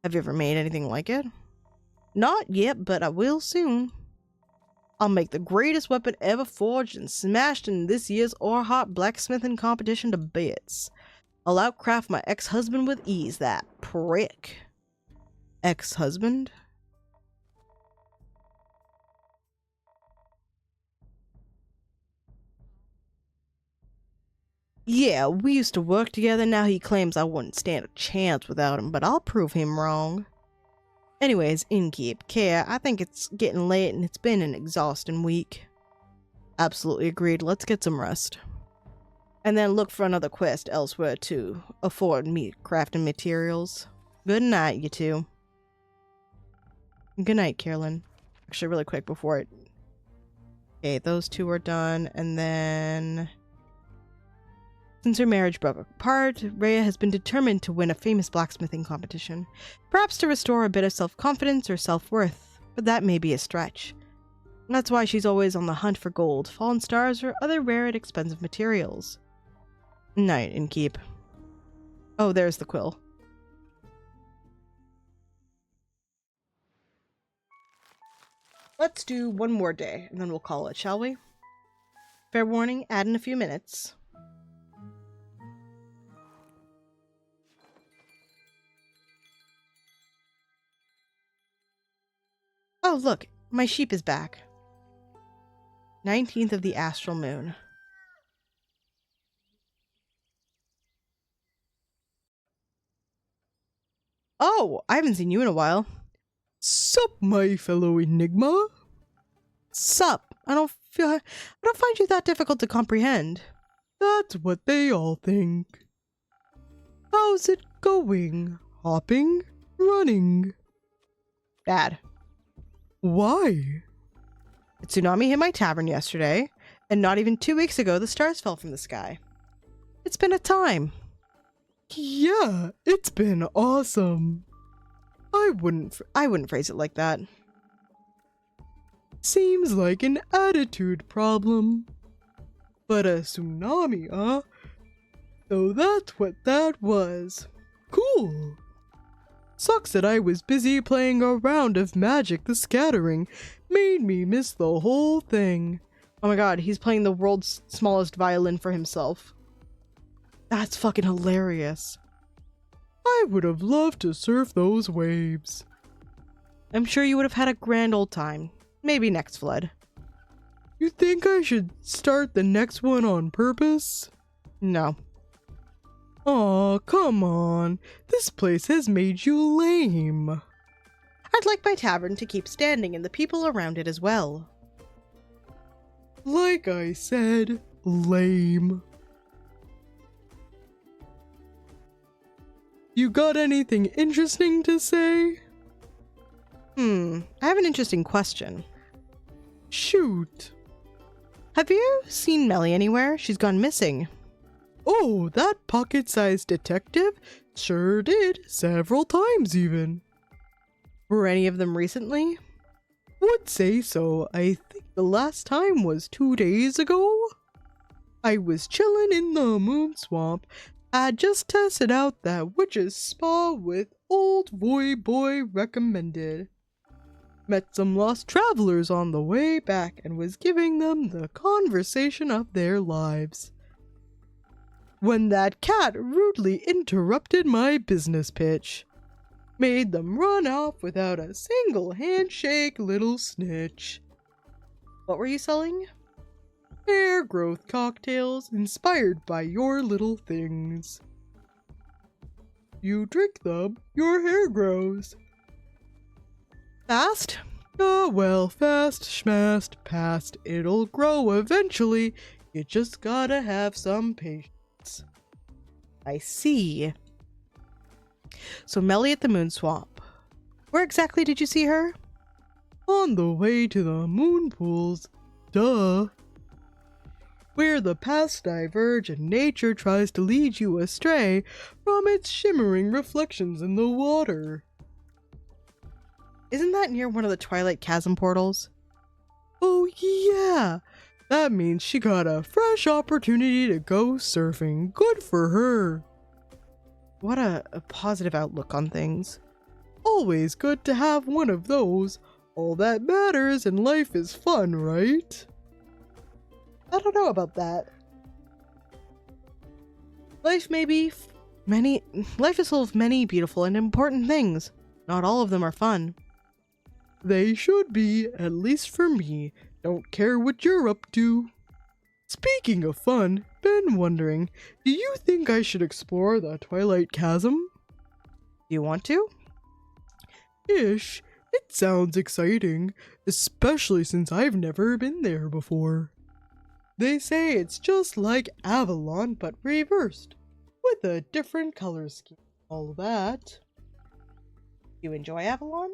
Have you ever made anything like it? Not yet, but I will soon. I'll make the greatest weapon ever forged and smashed in this year's Orhot blacksmithing competition to bits. I'll outcraft my ex-husband with ease, that prick. Ex-husband? Yeah, we used to work together. Now he claims I wouldn't stand a chance without him, but I'll prove him wrong. Anyways, innkeep, Kea, I think it's getting late and it's been an exhausting week. Absolutely agreed. Let's get some rest. And then look for another quest elsewhere to afford me crafting materials. Good night, you two. Good night, Carolyn. Actually, really quick before it... Okay, those two are done, and then... Since her marriage broke apart, Rhea has been determined to win a famous blacksmithing competition. Perhaps to restore a bit of self-confidence or self-worth, but that may be a stretch. That's why she's always on the hunt for gold, fallen stars, or other rare and expensive materials. Night and keep. Oh, there's the quill. Let's do one more day, and then we'll call it, shall we? Fair warning, add in a few minutes. Oh, look, my sheep is back. 19th of the astral moon. Oh, I haven't seen you in a while. Sup, my fellow enigma? Sup? I don't find you that difficult to comprehend. That's what they all think. How's it going? Hopping? Running? Bad. Why? A tsunami hit my tavern yesterday, and not even 2 weeks ago the stars fell from the sky. It's been a time. Yeah, it's been awesome. I wouldn't phrase it like that. Seems like an attitude problem. But a tsunami, huh? So that's what that was. Cool. Sucks that I was busy playing a round of Magic the Scattering. Made me miss the whole thing. Oh my god, he's playing the world's smallest violin for himself. That's fucking hilarious. I would have loved to surf those waves. I'm sure you would have had a grand old time. Maybe next flood. You think I should start the next one on purpose? No. Aw, come on. This place has made you lame. I'd like my tavern to keep standing and the people around it as well. Like I said, lame. You got anything interesting to say? I have an interesting question. Shoot. Have you seen Melly anywhere? She's gone missing. Oh, that pocket-sized detective? Sure did, several times even. Were any of them recently? Would say so. I think the last time was 2 days ago. I was chillin' in the moon swamp. I just tested out that witch's spa with old Voy Boy recommended. Met some lost travelers on the way back and was giving them the conversation of their lives. When that cat rudely interrupted my business pitch. Made them run off without a single handshake, little snitch. What were you selling? Hair growth cocktails inspired by your little things. You drink them, your hair grows. Fast? Oh well, fast, schmast, past. It'll grow eventually. You just gotta have some patience. I see. So Melly at the moon swamp. Where exactly did you see her? On the way to the moon pools. Duh. Where the paths diverge and nature tries to lead you astray from its shimmering reflections in the water. Isn't that near one of the Twilight Chasm portals? Oh yeah! That means she got a fresh opportunity to go surfing. Good for her. What a positive outlook on things. Always good to have one of those. All that matters in life is fun, right? I don't know about that. Life is full of many beautiful and important things. Not all of them are fun. They should be, at least for me. Don't care what you're up to. Speaking of fun, been wondering, do you think I should explore the Twilight Chasm? Do you want to? Ish. It sounds exciting, especially since I've never been there before. They say it's just like Avalon, but reversed, with a different color scheme. All that. You enjoy Avalon?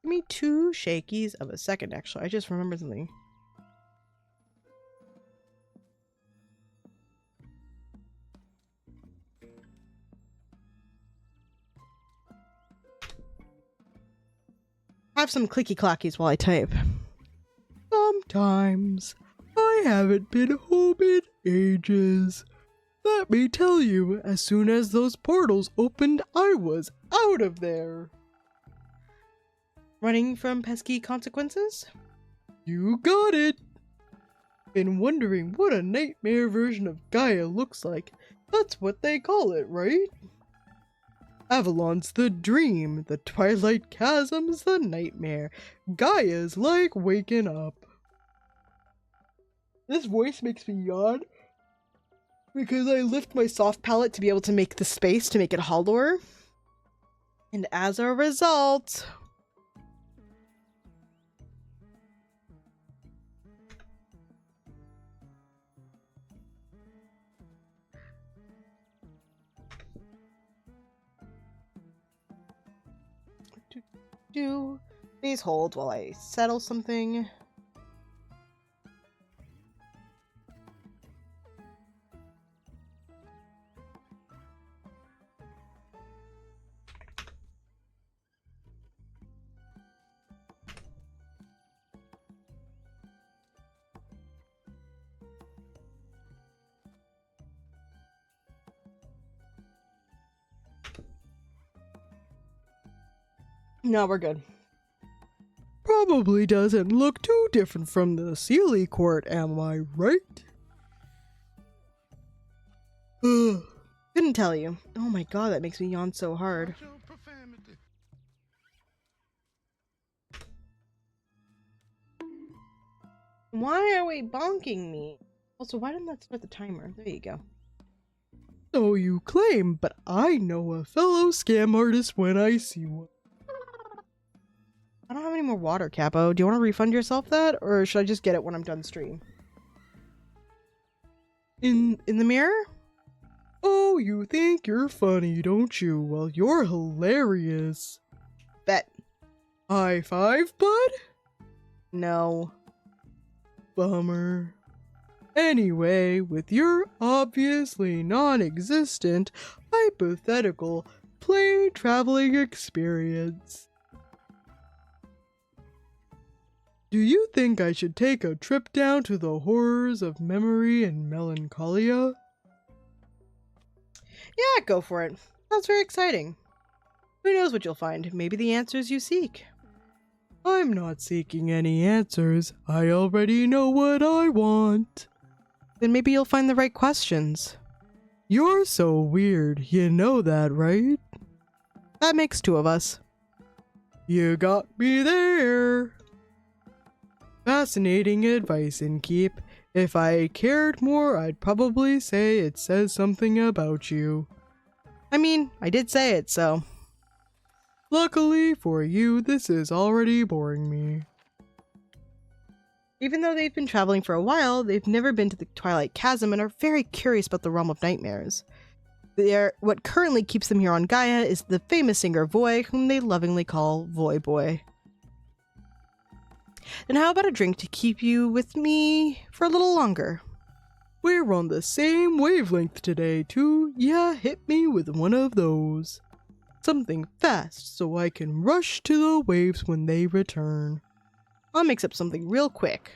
Give me 2 shakies of a second, actually. I just remembered something. Have some clicky clackies while I type. Sometimes I I haven't been home in ages. Let me tell you, as soon as those portals opened, I was out of there. Running from pesky consequences? You got it. Been wondering what a nightmare version of Gaia looks like. That's what they call it, right? Avalon's the dream, the Twilight Chasm's the nightmare. Gaia's like waking up. This voice makes me yawn because I lift my soft palette to be able to make the space to make it hollower. And as a result... Please hold while I settle something. No, we're good. Probably doesn't look too different from the Sealy Court, am I right? Couldn't tell you. Oh my god, that makes me yawn so hard. Watch your profanity. Why are we bonking me? Also, why didn't that start the timer? There you go. So you claim, but I know a fellow scam artist when I see one. I don't have any more water, Capo. Do you want to refund yourself that, or should I just get it when I'm done stream? In the mirror? Oh, you think you're funny, don't you? Well, you're hilarious. Bet. High five, bud? No. Bummer. Anyway, with your obviously non-existent, hypothetical, plane traveling experience, do you think I should take a trip down to the horrors of memory and melancholia? Yeah, go for it. Sounds very exciting. Who knows what you'll find? Maybe the answers you seek. I'm not seeking any answers. I already know what I want. Then maybe you'll find the right questions. You're so weird, you know that, right? That makes two of us. You got me there. Fascinating advice, Innkeep. If I cared more, I'd probably say it says something about you. I mean, I did say it, so... Luckily for you, this is already boring me. Even though they've been traveling for a while, they've never been to the Twilight Chasm and are very curious about the realm of nightmares. What currently keeps them here on Gaia is the famous singer Voy, whom they lovingly call Voy Boy. And how about a drink to keep you with me for a little longer? We're on the same wavelength today, too. Yeah, hit me with one of those. Something fast so I can rush to the waves when they return. I'll mix up something real quick.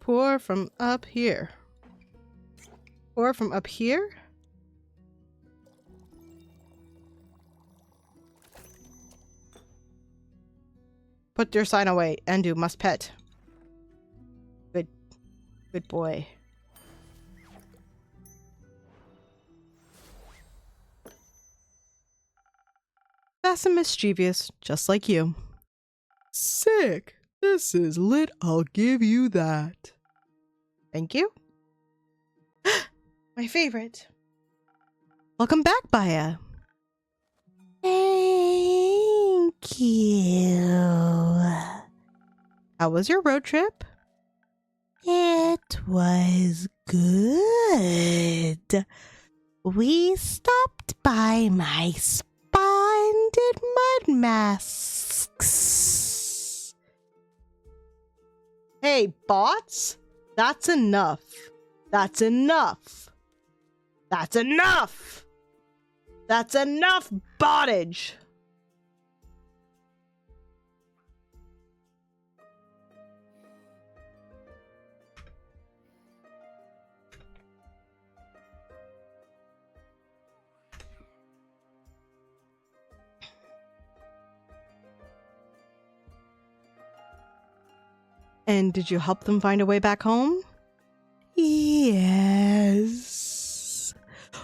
Pour from up here. Pour from up here? Put your sign away. Endu must pet. Good boy. Fast and mischievous, just like you. Sick! This is lit, I'll give you that. Thank you. My favorite. Welcome back, Baya. Thank you. How was your road trip? It was good. We stopped by my spa and did mud masks. Hey, bots? That's enough. That's enough. That's enough! That's enough bottage! And did you help them find a way back home? Yes.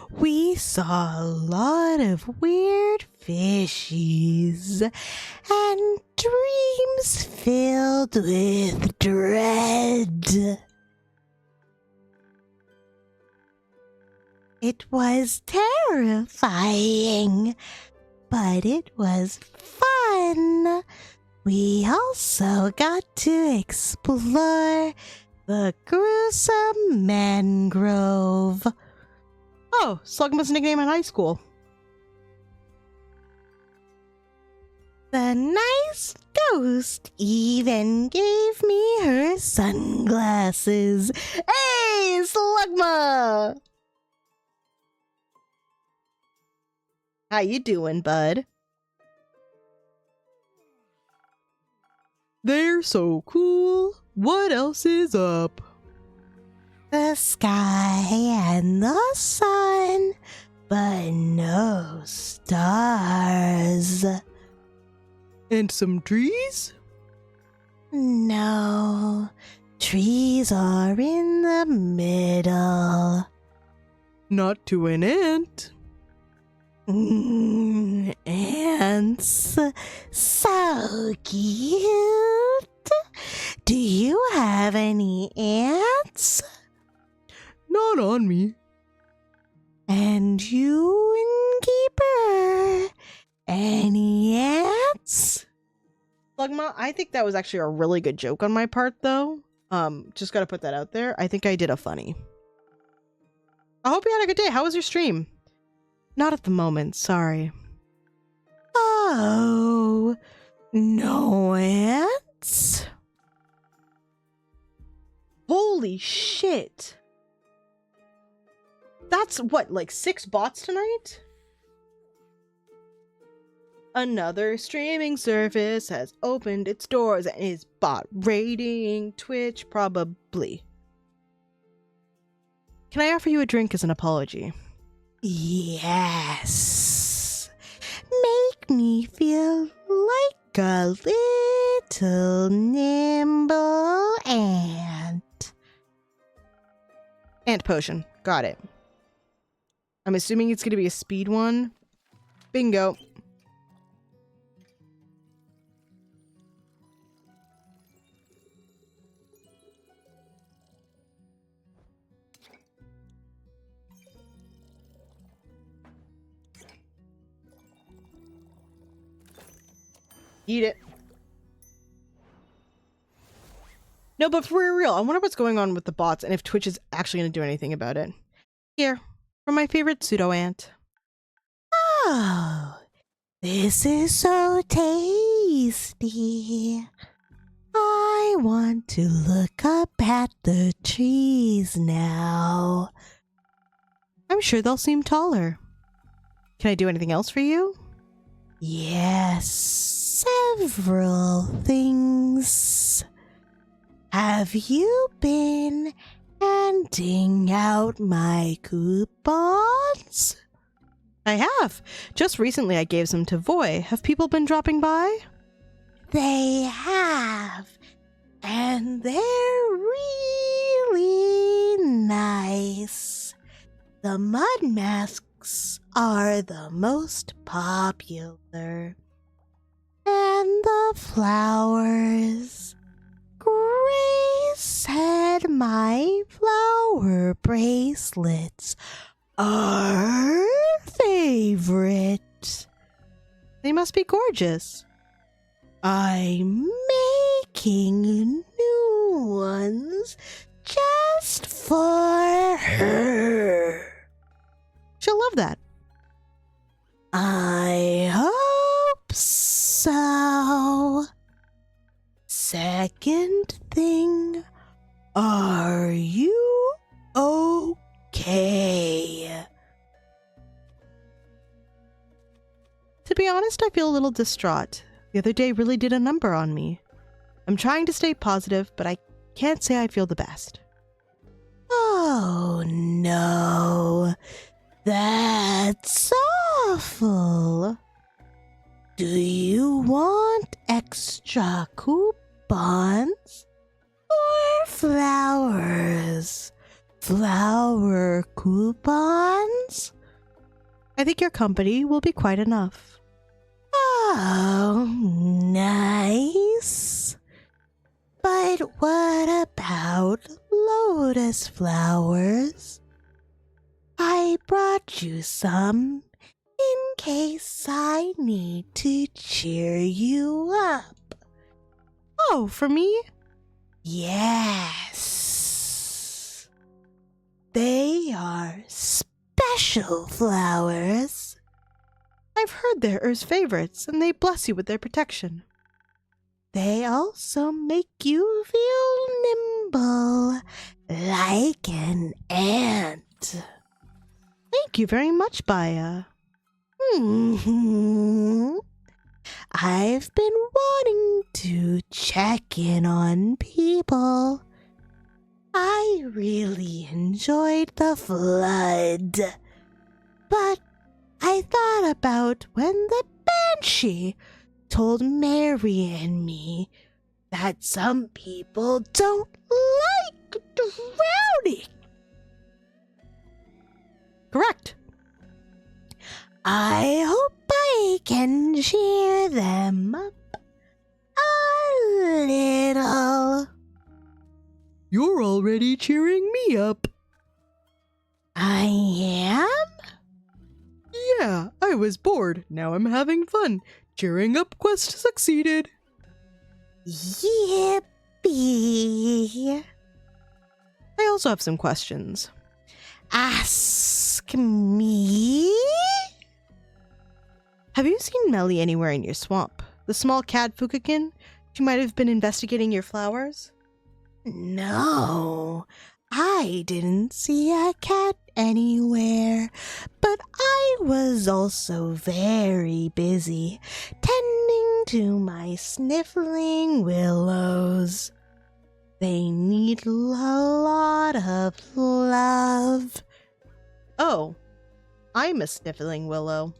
We saw a lot of weird fishies and dreams filled with dread. It was terrifying, but it was fun. We also got to explore the gruesome mangrove. Oh, Slugma's nickname in high school. The nice ghost even gave me her sunglasses. Hey, Slugma! How you doing, bud? They're so cool. What else is up? The sky and the sun, but no stars. And some trees? No, trees are in the middle. Not to an ant. Ants, so cute. Do you have any ants? Not on me. And you, innkeeper, any ants? Slugma, I think that was actually a really good joke on my part, though. Just gotta put that out there. I think I did a funny. I hope you had a good day. How was your stream? Not at the moment, sorry. Oh, no ants? Holy shit! That's what, like 6 bots tonight? Another streaming service has opened its doors and is bot raiding Twitch, probably. Can I offer you a drink as an apology? Yes. Make me feel like a little nimble ant. Ant potion. Got it. I'm assuming it's going to be a speed one. Bingo. Eat it. No, but for real, I wonder what's going on with the bots and if Twitch is actually going to do anything about it. Here, from my favorite pseudo ant. Oh, this is so tasty. I want to look up at the trees now. I'm sure they'll seem taller. Can I do anything else for you? Yes, several things. Have you been handing out my coupons? I have. Just recently I gave some to Voy. Have people been dropping by? They have. And they're really nice. The mud masks are the most popular. And the flowers. Grace said my flower bracelets are her favorite. They must be gorgeous. I'm making new ones just for her. She'll love that. I hope so. Second thing, are you okay? honest, I feel a little distraught. The other day really did a number on me. I'm trying to stay positive, but I can't say I feel the best. Oh no, that's awful. Do you want extra coupons or flowers? Flower coupons? I think your company will be quite enough. Oh, nice. But what about lotus flowers? I brought you some in case I need to cheer you up. Oh, for me? Yes. They are special flowers. I've heard they're Earth's favorites, and they bless you with their protection. They also make you feel nimble, like an ant. Thank you very much, Baya. I've been wanting to check in on people. I really enjoyed the flood. But I thought about when the Banshee told Mary and me that some people don't like drowning. Correct. I hope I can cheer them up a little. You're already cheering me up. I am? Yeah, I was bored. Now I'm having fun. Cheering up quest succeeded. Yippee. I also have some questions. Ask me? Have you seen Melly anywhere in your swamp? The small cat Fukakin? She might have been investigating your flowers? No, I didn't see a cat anywhere, but I was also very busy tending to my sniffling willows. They need a lot of love. Oh, I'm a sniffling willow.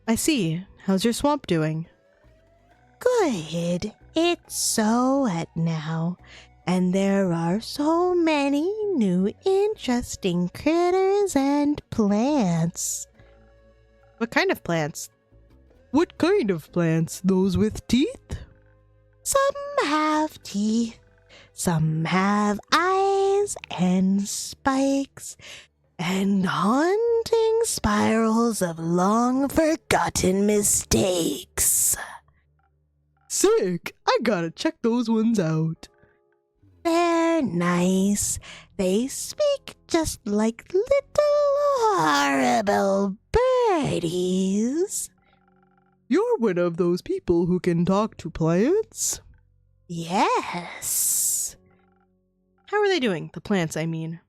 I see. How's your swamp doing? Good. It's so wet now, and there are so many new interesting critters and plants. What kind of plants? What kind of plants? Those with teeth? Some have teeth, some have eyes and spikes, and haunting spirals of long forgotten mistakes. Sick! I gotta check those ones out. They're nice. They speak just like little horrible birdies. You're one of those people who can talk to plants? Yes. How are they doing? The plants, I mean.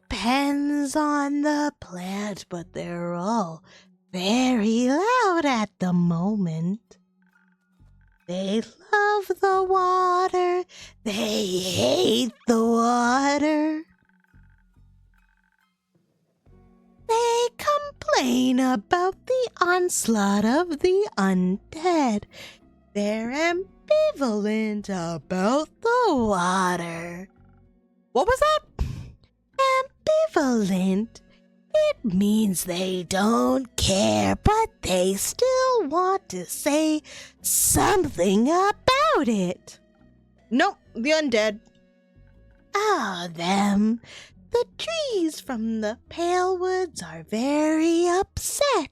Depends on the plant, but they're all very loud at the moment. They love the water. They hate the water. They complain about the onslaught of the undead. They're ambivalent about the water. What was that? Ambivalent. It means they don't care, but they still want to say something about it. Nope, the undead. Ah, them. The trees from the Pale Woods are very upset.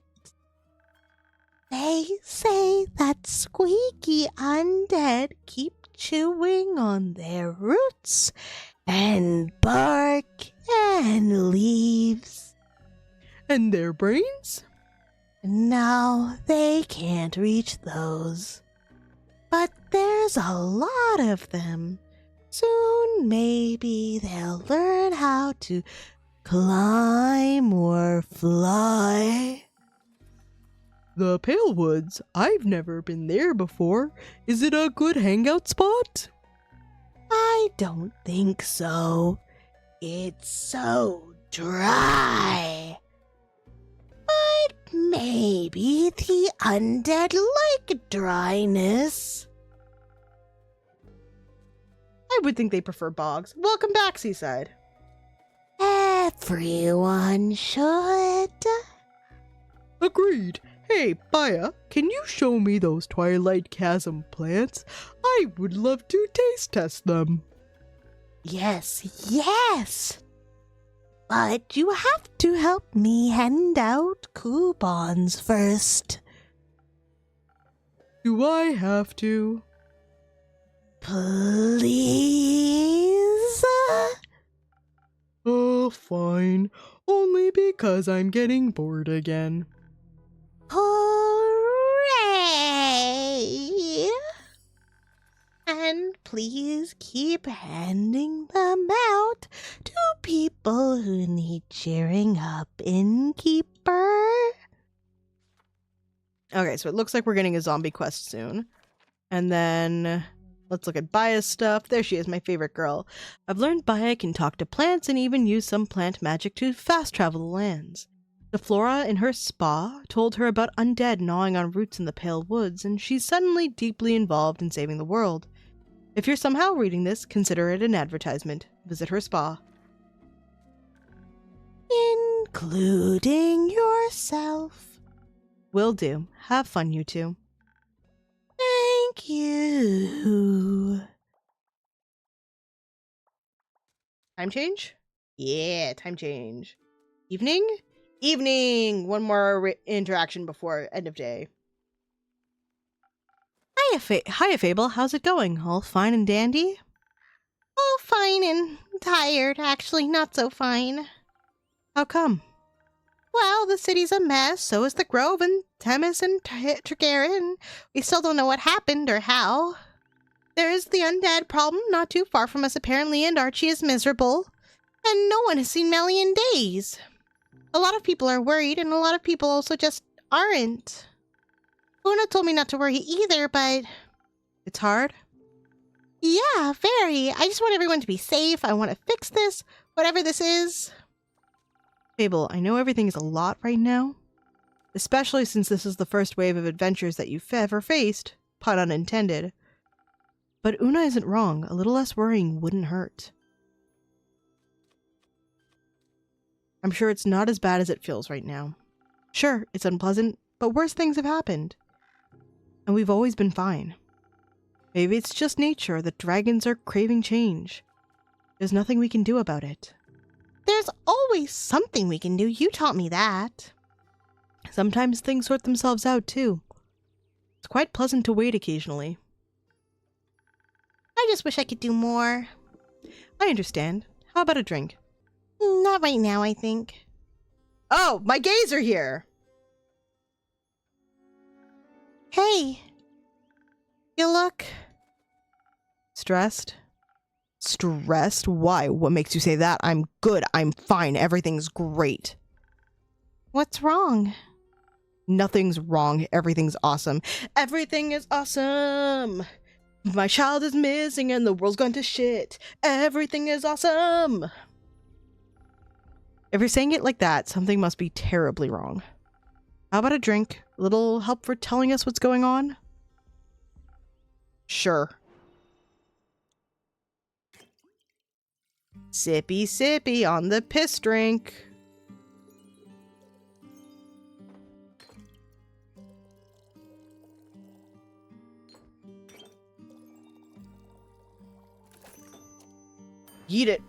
They say that squeaky undead keep chewing on their roots and bark and leaves. And their brains? No, they can't reach those. But there's a lot of them. Soon maybe they'll learn how to climb or fly. The Pale Woods. I've never been there before. Is it a good hangout spot? I don't think so. It's so dry. But maybe the undead like dryness. I would think they prefer bogs. Welcome back, Seaside. Everyone should. Agreed. Hey, Baya, can you show me those Twilight Chasm plants? I would love to taste test them. Yes. But you have to help me hand out coupons first. Do I have to? Please? Oh, fine. Only because I'm getting bored again. Hooray! And please keep handing them out to people who need cheering up, innkeeper. Okay, so it looks like we're getting a zombie quest soon. And then let's look at Baya's stuff. There she is, my favorite girl. I've learned Baya can talk to plants and even use some plant magic to fast travel the lands. The flora in her spa told her about undead gnawing on roots in the Pale Woods, and she's suddenly deeply involved in saving the world. If you're somehow reading this, consider it an advertisement. Visit her spa. Including yourself. Will do. Have fun, you two. Thank you. Time change? Yeah, time change. Evening? Evening! One more interaction before end of day. Hiya, Fable. How's it going? All fine and dandy? Oh, fine and tired. Actually, not so fine. How come? Well, the city's a mess, so is the Grove and Themis and Trigarin. We still don't know what happened or how. There's the undead problem not too far from us apparently, and Archie is miserable. And no one has seen Melly in days. A lot of people are worried, and a lot of people also just aren't. Una told me not to worry either, but... It's hard? Yeah, very. I just want everyone to be safe. I want to fix this, whatever this is. Fable, I know everything's a lot right now. Especially since this is the first wave of adventures that you've ever faced. Pun unintended. But Una isn't wrong. A little less worrying wouldn't hurt. I'm sure it's not as bad as it feels right now. Sure, it's unpleasant, but worse things have happened. And we've always been fine. Maybe it's just nature that dragons are craving change. There's nothing we can do about it. There's always something we can do. You taught me that. Sometimes things sort themselves out, too. It's quite pleasant to wait occasionally. I just wish I could do more. I understand. How about a drink? Not right now, I think. Oh, my gays are here! Hey. You look... Stressed? Stressed? Why? What makes you say that? I'm good. I'm fine. Everything's great. What's wrong? Nothing's wrong. Everything's awesome. Everything is awesome! My child is missing and the world's gone to shit. Everything is awesome! If you're saying it like that, something must be terribly wrong. How about a drink? A little help for telling us what's going on? Sure. Sippy sippy on the piss drink. Eat it.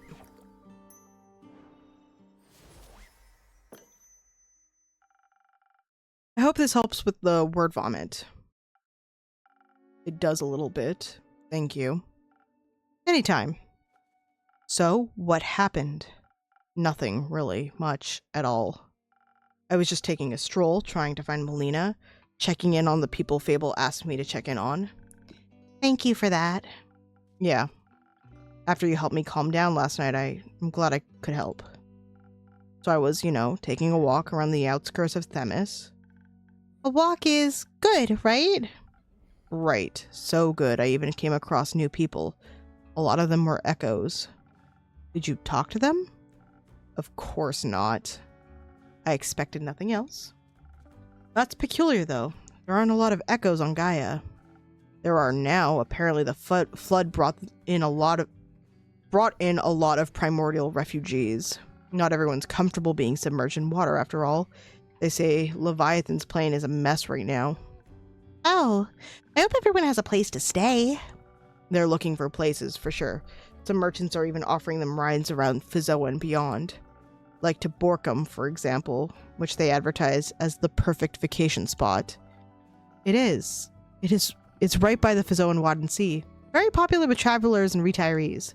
I hope this helps with the word vomit. It does a little bit. Thank you. Anytime. So, what happened? Nothing, really, much at all. I was just taking a stroll, trying to find Melina, checking in on the people Fable asked me to check in on. Thank you for that. Yeah. After you helped me calm down last night, I'm glad I could help. So I was, taking a walk around the outskirts of Themis. A walk is good, right? Right. So good. I even came across new people. A lot of them were echoes. Did you talk to them? Of course not. I expected nothing else. That's peculiar, though. There aren't a lot of echoes on Gaia. There are now. Apparently the flood brought in a lot of primordial refugees. Not everyone's comfortable being submerged in water, after all. They say Leviathan's plane is a mess right now. Oh, I hope everyone has a place to stay. They're looking for places, for sure. Some merchants are even offering them rides around Fizzoa and beyond. Like to Borkum, for example, which they advertise as the perfect vacation spot. It is. It's right by the Fizzoa and Wadden Sea. Very popular with travelers and retirees.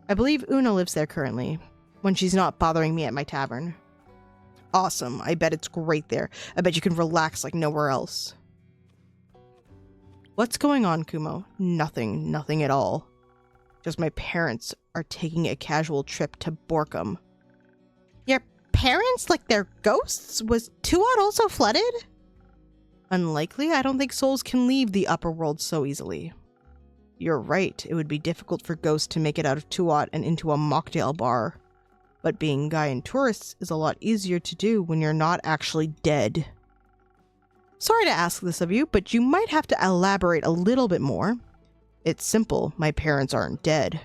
I believe Una lives there currently, when she's not bothering me at my tavern. Awesome. I bet it's great there. I bet you can relax like nowhere else. What's going on, Kumo? Nothing at all. Just my parents are taking a casual trip to Borkum. Your parents, like they're ghosts? Was Tuat also flooded? Unlikely. I don't think souls can leave the upper world so easily. You're right. It would be difficult for ghosts to make it out of Tuat and into a mocktail bar. But being Gaian tourists is a lot easier to do when you're not actually dead. Sorry to ask this of you, but you might have to elaborate a little bit more. It's simple. My parents aren't dead.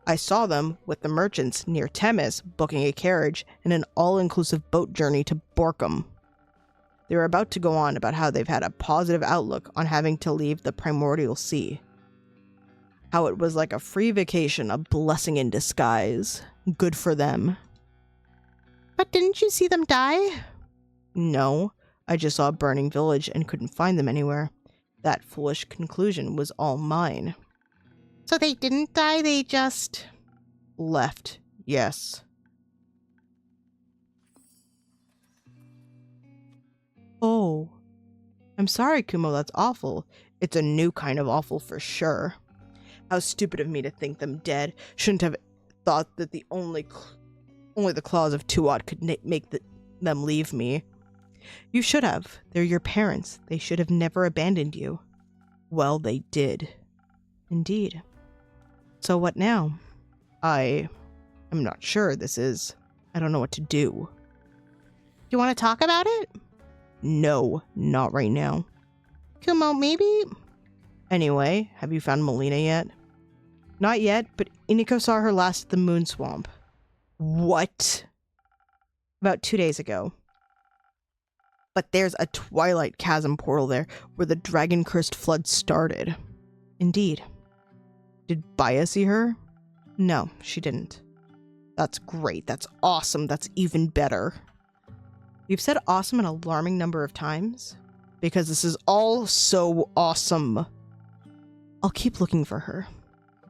I saw them with the merchants near Temis booking a carriage and an all-inclusive boat journey to Borkum. They were about to go on about how they've had a positive outlook on having to leave the primordial sea. How it was like a free vacation, a blessing in disguise. Good for them. But didn't you see them die? No, I just saw a burning village and couldn't find them anywhere. That foolish conclusion was all mine. So they didn't die, they just... Left, yes. Oh. I'm sorry, Kumo, that's awful. It's a new kind of awful for sure. How stupid of me to think them dead. Shouldn't have thought that the only the claws of Tuat could make them leave me. You should have. They're your parents. They should have never abandoned you. Well, they did. Indeed. So what now? I'm not sure. I don't know what to do. You want to talk about it? No, not right now. Kumo, maybe? Anyway, have you found Melina yet? Not yet, but Iniko saw her last at the Moon Swamp. What? About 2 days ago. But there's a Twilight Chasm portal there, where the dragon-cursed flood started. Indeed. Did Baya see her? No, she didn't. That's great, that's awesome, that's even better. You've said awesome an alarming number of times, because this is all so awesome. I'll keep looking for her.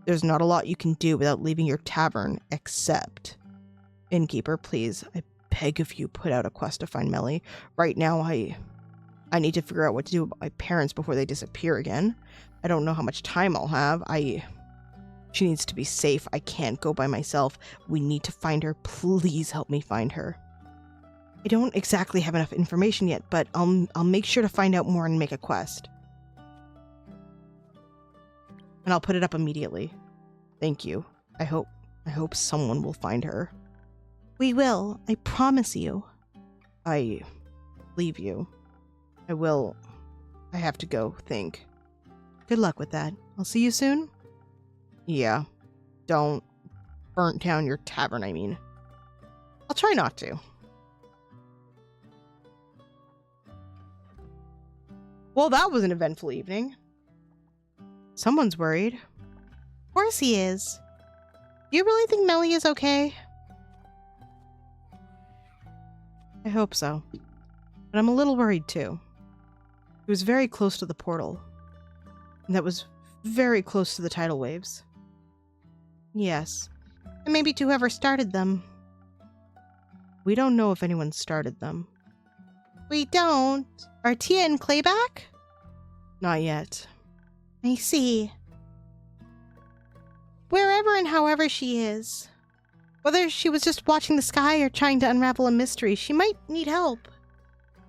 There's not a lot you can do without leaving your tavern, except... Innkeeper, please, I beg of you, put out a quest to find Melly. Right now, I need to figure out what to do about my parents before they disappear again. I don't know how much time I'll have. She needs to be safe. I can't go by myself. We need to find her. Please help me find her. I don't exactly have enough information yet, but I'll make sure to find out more and make a quest. And I'll put it up immediately. Thank you. I hope someone will find her. We will. I promise you. I leave you. I will. I have to go think. Good luck with that. I'll see you soon? Yeah. Don't burn down your tavern, I mean. I'll try not to. Well, that was an eventful evening. Someone's worried. Of course he is. Do you really think Melly is okay? I hope so. But I'm a little worried too. He was very close to the portal. And that was very close to the tidal waves. Yes. And maybe to whoever started them. We don't know if anyone started them. We don't. Are Tia and Clay back? Not yet. I see. Wherever and however she is, whether she was just watching the sky or trying to unravel a mystery, she might need help.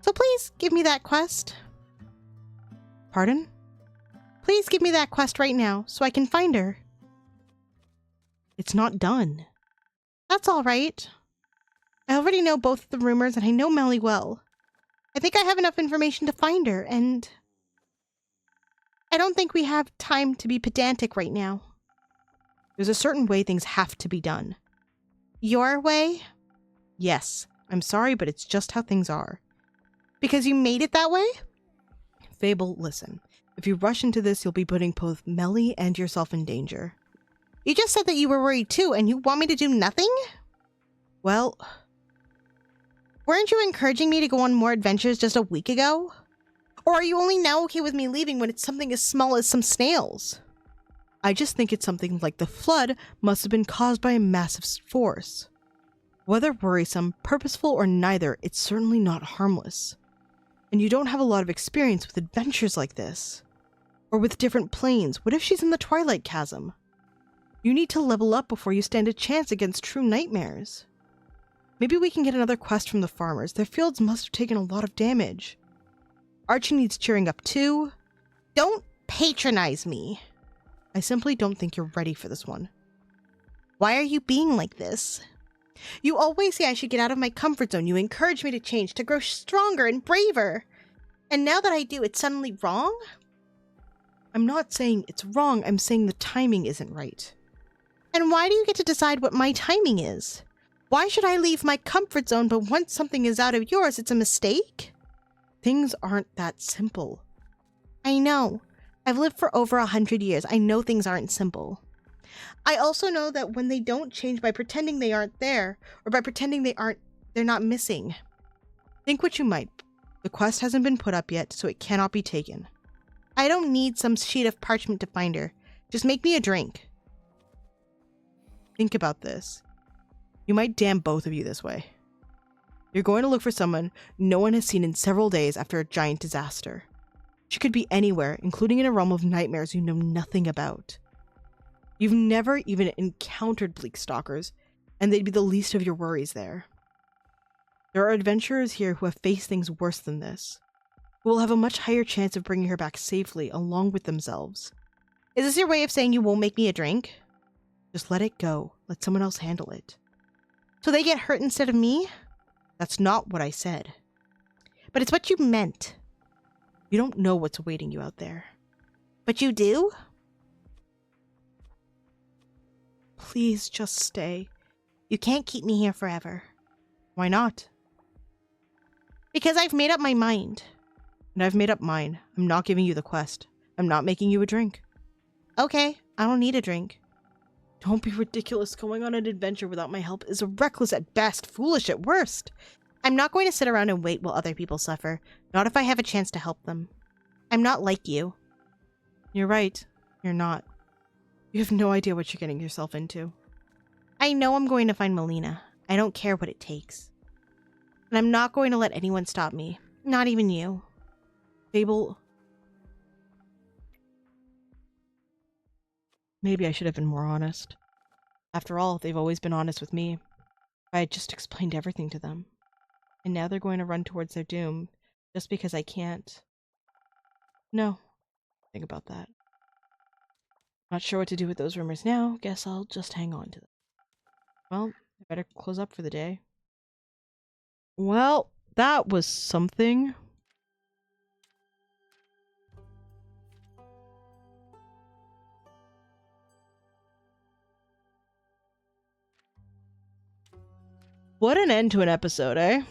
So please give me that quest. Pardon? Please give me that quest right now so I can find her. It's not done. That's all right. I already know both the rumors and I know Melly well. I think I have enough information to find her, and I don't think we have time to be pedantic right now. There's a certain way things have to be done. Your way? Yes, I'm sorry, but it's just how things are. Because you made it that way? Fable, listen. If you rush into this, you'll be putting both Melly and yourself in danger. You just said that you were worried too, and you want me to do nothing? Well, weren't you encouraging me to go on more adventures just a week ago? Or are you only now okay with me leaving when it's something as small as some snails? I just think it's something like the flood must have been caused by a massive force. Whether worrisome, purposeful, or neither, it's certainly not harmless. And you don't have a lot of experience with adventures like this. Or with different planes. What if she's in the Twilight Chasm? You need to level up before you stand a chance against true nightmares. Maybe we can get another quest from the farmers. Their fields must have taken a lot of damage. Archie needs cheering up too. Don't patronize me. I simply don't think you're ready for this one. Why are you being like this? You always say I should get out of my comfort zone. You encourage me to change, to grow stronger and braver. And now that I do, it's suddenly wrong? I'm not saying it's wrong. I'm saying the timing isn't right. And why do you get to decide what my timing is? Why should I leave my comfort zone, but once something is out of yours, it's a mistake? Things aren't that simple. I know. I've lived for over 100 years. I know things aren't simple. I also know that when they don't change by pretending they aren't there, or by pretending they're not missing. Think what you might. The quest hasn't been put up yet, so it cannot be taken. I don't need some sheet of parchment to find her. Just make me a drink. Think about this. You might damn both of you this way. You're going to look for someone no one has seen in several days after a giant disaster. She could be anywhere, including in a realm of nightmares you know nothing about. You've never even encountered bleak stalkers, and they'd be the least of your worries there. There are adventurers here who have faced things worse than this, who will have a much higher chance of bringing her back safely along with themselves. Is this your way of saying you won't make me a drink? Just let it go. Let someone else handle it. So they get hurt instead of me? That's not what I said. But it's what you meant. You don't know what's awaiting you out there. But you do? Please just stay. You can't keep me here forever. Why not? Because I've made up my mind. And I've made up mine. I'm not giving you the quest. I'm not making you a drink. Okay, I don't need a drink. Don't be ridiculous. Going on an adventure without my help is reckless at best, foolish at worst. I'm not going to sit around and wait while other people suffer. Not if I have a chance to help them. I'm not like you. You're right. You're not. You have no idea what you're getting yourself into. I know I'm going to find Melina. I don't care what it takes. And I'm not going to let anyone stop me. Not even you. Fable. Maybe I should have been more honest. After all, they've always been honest with me. I had just explained everything to them. And now they're going to run towards their doom just because I can't. No. Think about that. Not sure what to do with those rumors now. Guess I'll just hang on to them. Well, I better close up for the day. Well, that was something. What an end to an episode, eh?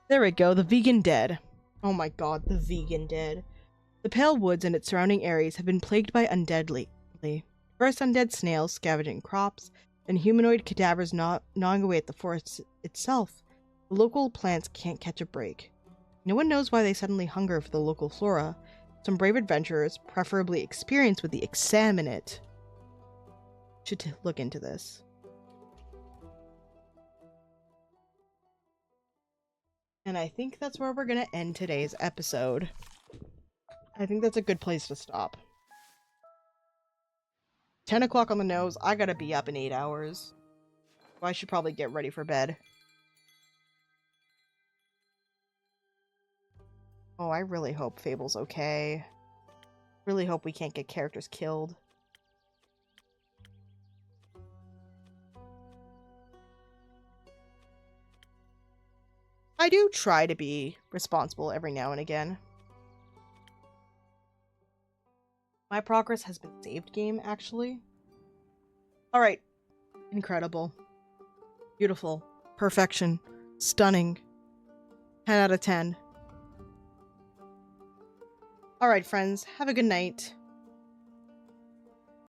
There we go, the vegan dead. Oh my god, the vegan dead. The Pale Woods and its surrounding areas have been plagued by undead lately. First undead snails scavenging crops, and humanoid cadavers gnawing away at the forest itself. The local plants can't catch a break. No one knows why they suddenly hunger for the local flora. Some brave adventurers, preferably experienced with the examine it, should look into this. And I think that's where we're gonna end today's episode. I think that's a good place to stop. 10 o'clock on the nose. I gotta be up in 8 hours. So I should probably get ready for bed. Oh, I really hope Fable's okay. Really hope we can't get characters killed. I do try to be responsible every now and again. My progress has been saved game, actually. Alright. Incredible. Beautiful. Perfection. Stunning. 10 out of 10. Alright, friends. Have a good night.